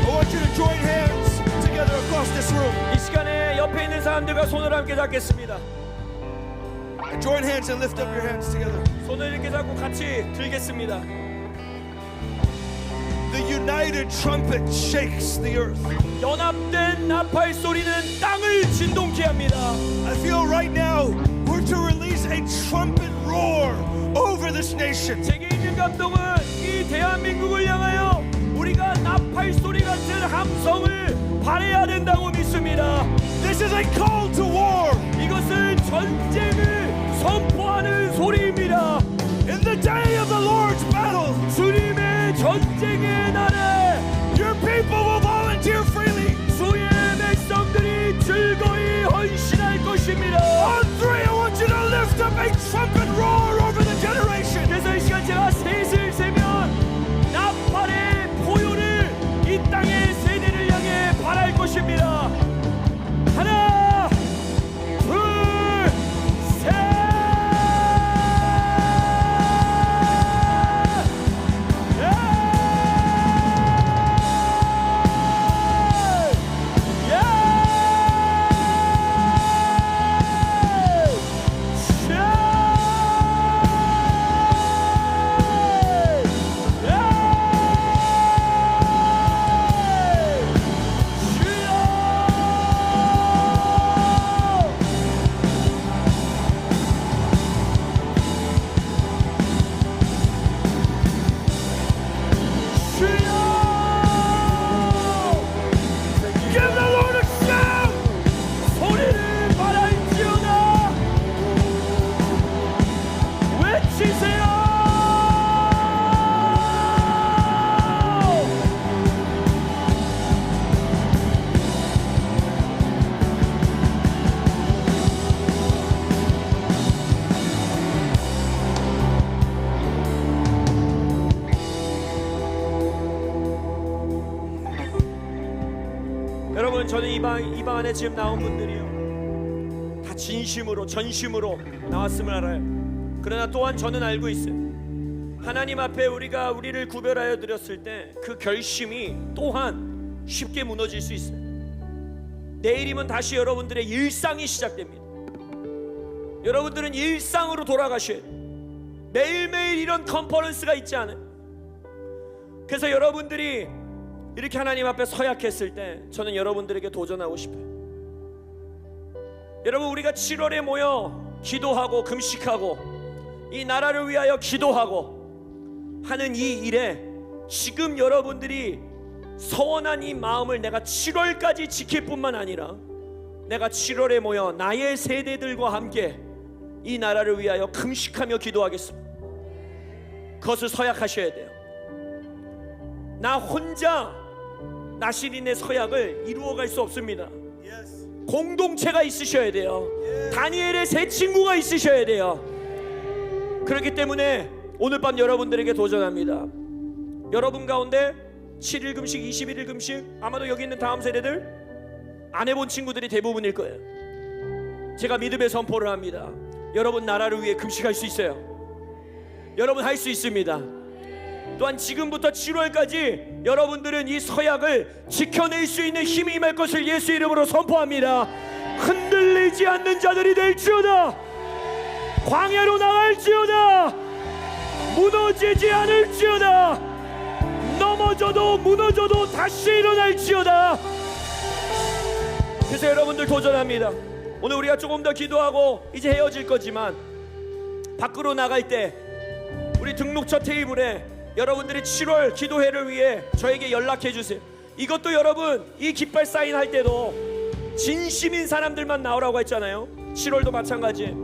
Speaker 1: I want you to join hands together across this room.
Speaker 2: 이 시간에 옆에 있는 사람들과 손을 함께 잡겠습니다.
Speaker 1: Join hands and lift up your hands together.
Speaker 2: 손을 이렇게 잡고 같이 들겠습니다.
Speaker 1: The united trumpet shakes the earth.
Speaker 2: 연합된 나팔 소리는 땅을 진동케 합니다.
Speaker 1: I feel right now we're to release a trumpet roar over this nation.
Speaker 2: 제게 있는 감동은 이 대한민국을 향하여 우리가 나팔 소리 같은 함성을 발해야 된다고 믿습니다.
Speaker 1: This is a call to war.
Speaker 2: 이것은 전쟁을 선포하는 소리입니다.
Speaker 1: In the day of the Lord's battle,
Speaker 2: 주님의 전쟁의 날에
Speaker 1: your people will volunteer freely.
Speaker 2: 주의 백성들이 즐거이 헌신할 것입니다.
Speaker 1: On three, I want you to lift up a trumpet roar over the generation.
Speaker 2: 그래서 이 시간 제가 셋을 세면 나팔의 포효를 이 땅의 세대를 향해 발할 것입니다. 하나, 둘, 셋.
Speaker 1: Give the Lord a shout.
Speaker 2: 소리를 말할지어다. 외치세요. 여러분, 저는 이 방 안에 지금 나온 분들이요 다 진심으로 전심으로 나왔음을 알아요. 그러나 또한 저는 알고 있어요. 하나님 앞에 우리가 우리를 구별하여 드렸을 때 그 결심이 또한 쉽게 무너질 수 있어요. 내일이면 다시 여러분들의 일상이 시작됩니다. 여러분들은 일상으로 돌아가셔야 돼요. 매일매일 이런 컨퍼런스가 있지 않아요? 그래서 여러분들이 이렇게 하나님 앞에 서약했을 때 저는 여러분들에게 도전하고 싶어요. 여러분, 우리가 7월에 모여 기도하고 금식하고 이 나라를 위하여 기도하고 하는 이 일에 지금 여러분들이 서원한 이 마음을 내가 7월까지 지킬 뿐만 아니라 내가 7월에 모여 나의 세대들과 함께 이 나라를 위하여 금식하며 기도하겠습니다. 그것을 서약하셔야 돼요. 나 혼자 나시린의 서약을 이루어갈 수 없습니다. 공동체가 있으셔야 돼요. 다니엘의 세 친구가 있으셔야 돼요. 그렇기 때문에 오늘 밤 여러분들에게 도전합니다. 여러분 가운데 7일 금식, 21일 금식, 아마도 여기 있는 다음 세대들 안 해본 친구들이 대부분일 거예요. 제가 믿음의 선포를 합니다. 여러분 나라를 위해 금식할 수 있어요. 여러분 할 수 있습니다. 또한 지금부터 7월까지 여러분들은 이 서약을 지켜낼 수 있는 힘이 임할 것을 예수 이름으로 선포합니다. 흔들리지 않는 자들이 될지어다. 광야로 나갈지어다. 무너지지 않을지어다. 넘어져도 무너져도 다시 일어날지어다. 그래서 여러분들 도전합니다. 오늘 우리가 조금 더 기도하고 이제 헤어질 거지만 밖으로 나갈 때 우리 등록처 테이블에 여러분들이 7월 기도회를 위해 저에게 연락해 주세요. 이것도 여러분 이 깃발 사인 할 때도 진심인 사람들만 나오라고 했잖아요. 7월도 마찬가지.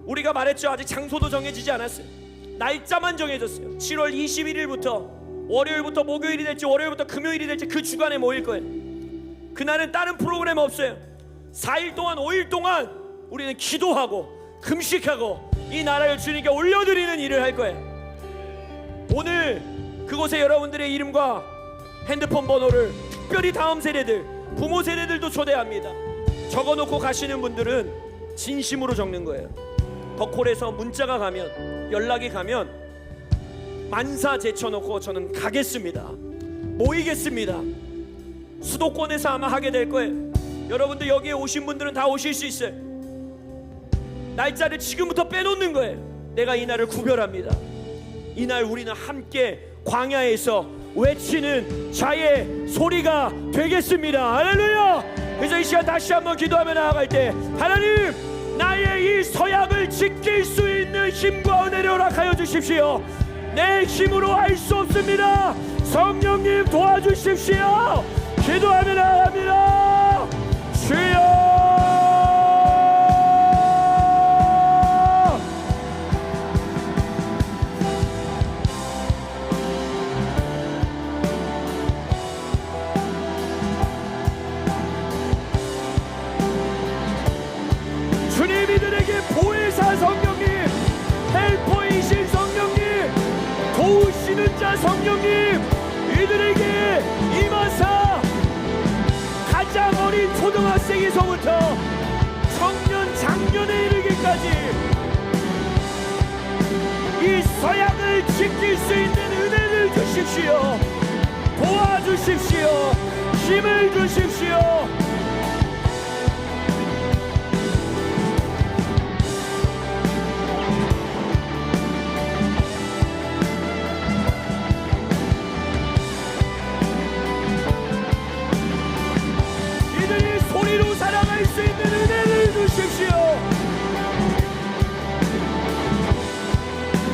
Speaker 2: 우리가 말했죠. 아직 장소도 정해지지 않았어요. 날짜만 정해졌어요. 7월 21일부터 월요일부터 목요일이 될지 월요일부터 금요일이 될지 그 주간에 모일 거예요. 그날은 다른 프로그램 없어요. 4일 동안 5일 동안 우리는 기도하고 금식하고 이 나라를 주님께 올려드리는 일을 할 거예요. 오늘 그곳에 여러분들의 이름과 핸드폰 번호를 특별히 다음 세대들, 부모 세대들도 초대합니다. 적어놓고 가시는 분들은 진심으로 적는 거예요. 덕콜에서 문자가 가면, 연락이 가면 만사 제쳐놓고 저는 가겠습니다. 모이겠습니다. 수도권에서 아마 하게 될 거예요. 여러분들 여기에 오신 분들은 다 오실 수 있어요. 날짜를 지금부터 빼놓는 거예요. 내가 이 날을 구별합니다. 이날 우리는 함께 광야에서 외치는 자의 소리가 되겠습니다. 할렐루야. 그래서 이 시간 다시 한번 기도하며 나아갈 때 하나님, 나의 이 서약을 지킬 수 있는 힘과 은혜를 허락하여 주십시오. 내 힘으로 할 수 없습니다. 성령님 도와주십시오. 기도하며 나아갑니다. 주여. 주님, 이들에게 보혜사 성령님, 헬퍼이신 성령님, 도우시는 자 성령님, 이들에게 임하사 가장 어린 초등학생에서부터 청년 장년에 이르기까지 이 서약을 지킬 수 있는 은혜를 주십시오. 도와주십시오. 힘을 주십시오. 소리로 살아갈 수 있는 은혜를 주십시오.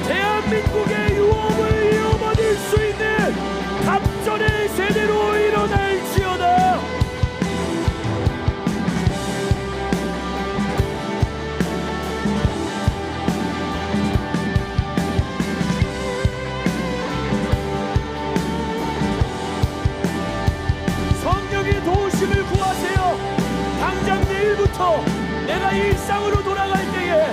Speaker 2: 대한민국의 유업을 이어받을 수 있는 갑절의 세대로 일어날지어다. 성령의 도우심을 구하세요. 당장 내일부터 내가 일상으로 돌아갈 때에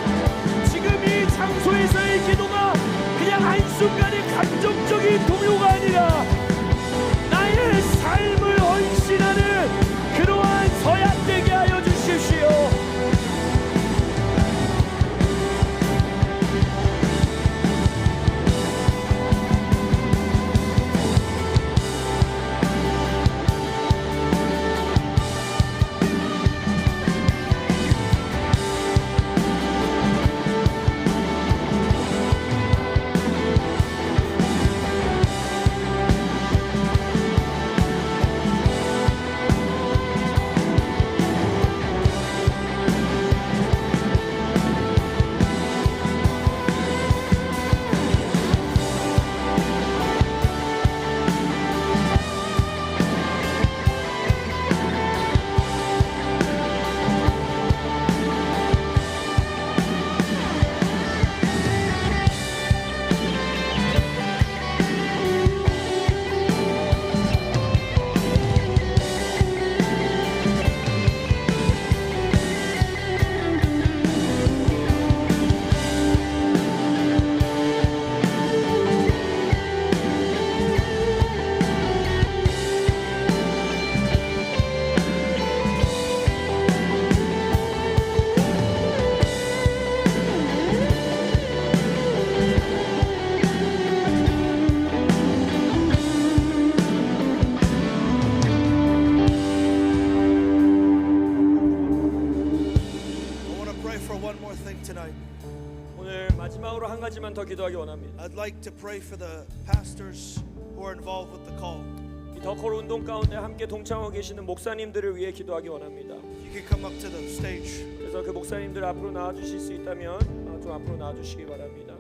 Speaker 2: 지금 이 장소에서의 기도가 그냥 한순간의 감정적인 동요가 아니라 나의 삶을 헌신하는 그러한 서약 되게 하여 주십시오. 더 기도하기 원합니다.
Speaker 1: I'd like to pray for the pastors who are involved with the call.
Speaker 2: 이 더콜 운동 가운데 함께 동참하고 계시는 목사님들을 위해 기도하기 원합니다.
Speaker 1: You can come up to the stage.
Speaker 2: 그래서 그 목사님들 앞으로 나와 주실 수 있다면 좀 앞으로 나와 주시기 바랍니다.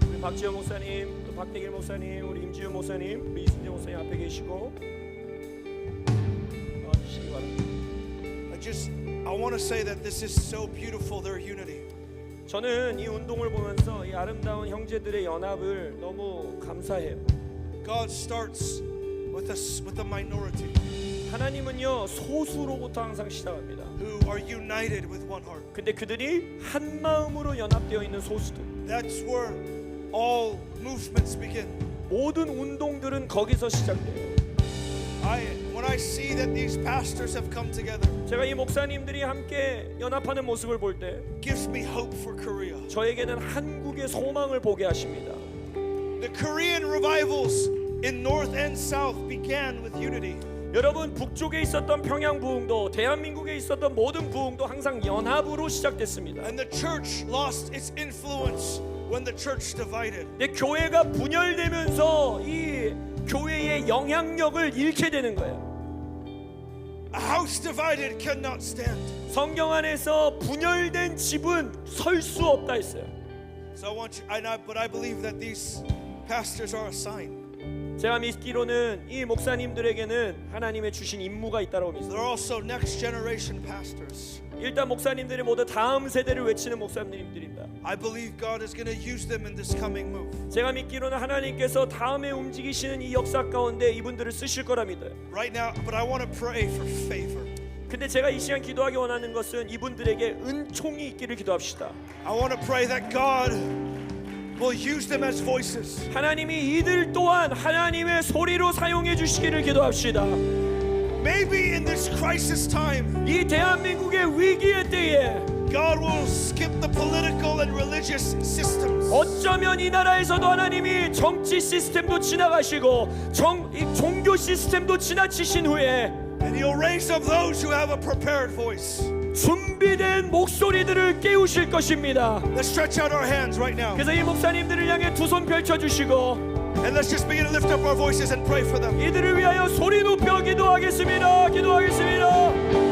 Speaker 2: 우리 박지영 목사님, 또 박대길 목사님, 우리 임지훈 목사님, 우리 이순재 목사님 앞에 계시고 나와 주시기 바랍니다.
Speaker 1: I want to say that this is so beautiful, their unity.
Speaker 2: 저는 이 운동을 보면서 이 아름다운 형제들의 연합을 너무 감사해요.
Speaker 1: God starts with a minority
Speaker 2: 하나님은요 소수로부터 항상 시작합니다.
Speaker 1: who are united with one heart.
Speaker 2: 근데 그들이 한 마음으로 연합되어 있는 소수들.
Speaker 1: That's where all movements begin.
Speaker 2: 모든 운동들은 거기서 시작돼요.
Speaker 1: When I see that these pastors have come together,
Speaker 2: 제가 이 목사님들이 함께 연합하는 모습을 볼 때
Speaker 1: gives me hope for Korea.
Speaker 2: 저에게는 한국의 소망을 보게 하십니다.
Speaker 1: The Korean revivals in North and South began with unity.
Speaker 2: 여러분 북쪽에 있었던 평양 부흥도 대한민국에 있었던 모든 부흥도 항상 연합으로 시작됐습니다.
Speaker 1: And the church lost its influence when the church divided.
Speaker 2: 근데 교회가 분열되면서 이 교회의 영향력을 잃게 되는 거예요.
Speaker 1: A house divided cannot stand.
Speaker 2: 성경 안에서 분열된 집은 설 수 없다 했어요.
Speaker 1: So but I believe that these pastors are a sign.
Speaker 2: 제가 믿기로는 이 목사님들에게는 하나님의 주신 임무가 있다고 믿습니다.
Speaker 1: They're also next generation pastors.
Speaker 2: 일단 목사님들이 모두 다음 세대를 외치는 목사님들입니다.
Speaker 1: I believe God is going to use them in this coming move.
Speaker 2: 제가 믿기로는 하나님께서 다음에 움직이시는 이 역사 가운데 이분들을 쓰실 거라 믿어요.
Speaker 1: Right now, but I want to pray for favor.
Speaker 2: 근데 제가 이 시간 기도하기 원하는 것은 이분들에게 은총이 있기를 기도합시다.
Speaker 1: I want to pray that God will use them as voices.
Speaker 2: 하나님이 이들 또한 하나님의 소리로 사용해 주시기를 기도합시다.
Speaker 1: Maybe in this crisis time,
Speaker 2: 이 대한민국의 위기의 때에
Speaker 1: God will skip the political and religious systems.
Speaker 2: 어쩌면 이 나라에서도 하나님이 정치 시스템도 지나가시고 이 종교 시스템도 지나치신 후에
Speaker 1: And He'll raise up those who have a prepared voice.
Speaker 2: 준비된 목소리들을 깨우실 것입니다.
Speaker 1: Let's stretch out our hands right now.
Speaker 2: 그래서 이 목사님들을 향해 두 손 펼쳐주시고
Speaker 1: And let's just begin to lift up our voices and pray for them.
Speaker 2: 이들을 위하여 소리 높여 기도하겠습니다. 기도하겠습니다.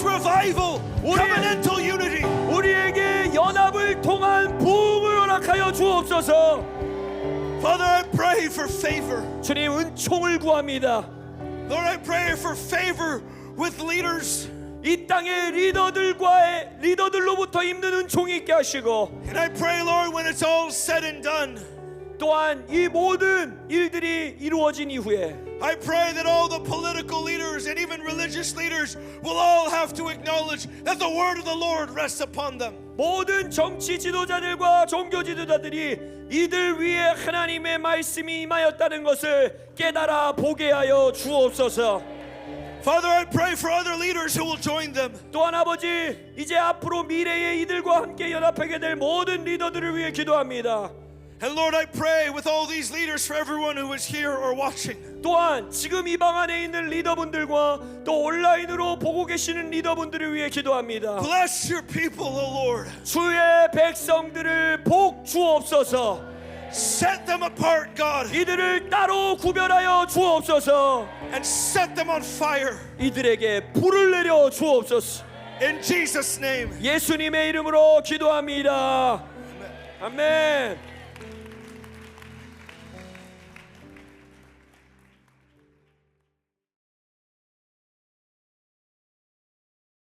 Speaker 1: Revival, covenantal unity.
Speaker 2: 우리에게 연합을 통한 부흥을 허락하여 주옵소서.
Speaker 1: Father, I pray for favor.
Speaker 2: 주님 은총을 구합니다.
Speaker 1: Lord, I pray for favor with leaders.
Speaker 2: 이 땅의 리더들로부터 입는 은총이 있게 하시고
Speaker 1: And I pray, Lord, when it's all said and done,
Speaker 2: 또한 이 모든 일들이 이루어진 이후에
Speaker 1: I pray that all the political leaders and even religious leaders will all have to acknowledge that the word of the Lord rests upon them.
Speaker 2: 모든 정치 지도자들과 종교 지도자들이 이들 위에 하나님의 말씀이 임하였다는 것을 깨달아 보게 하여 주옵소서.
Speaker 1: Father, I pray for other leaders who will join them.
Speaker 2: 또한 아버지, 이제 앞으로 미래의 이들과 함께 연합하게 될 모든 리더들을 위해 기도합니다.
Speaker 1: And Lord, I pray with all these leaders for everyone who is here or watching.
Speaker 2: 또한 지금 이 방 안에 있는 리더분들과 또 온라인으로 보고 계시는 리더분들을 위해 기도합니다.
Speaker 1: Bless your people, O Lord.
Speaker 2: 주의 백성들을 복 주옵소서.
Speaker 1: Set them apart, God,
Speaker 2: 이들을 따로 구별하여 주옵소서.
Speaker 1: and set them on fire.
Speaker 2: 이들에게 불을 내려 주옵소서.
Speaker 1: In Jesus' name.
Speaker 2: 예수님의 이름으로 기도합니다. 아멘.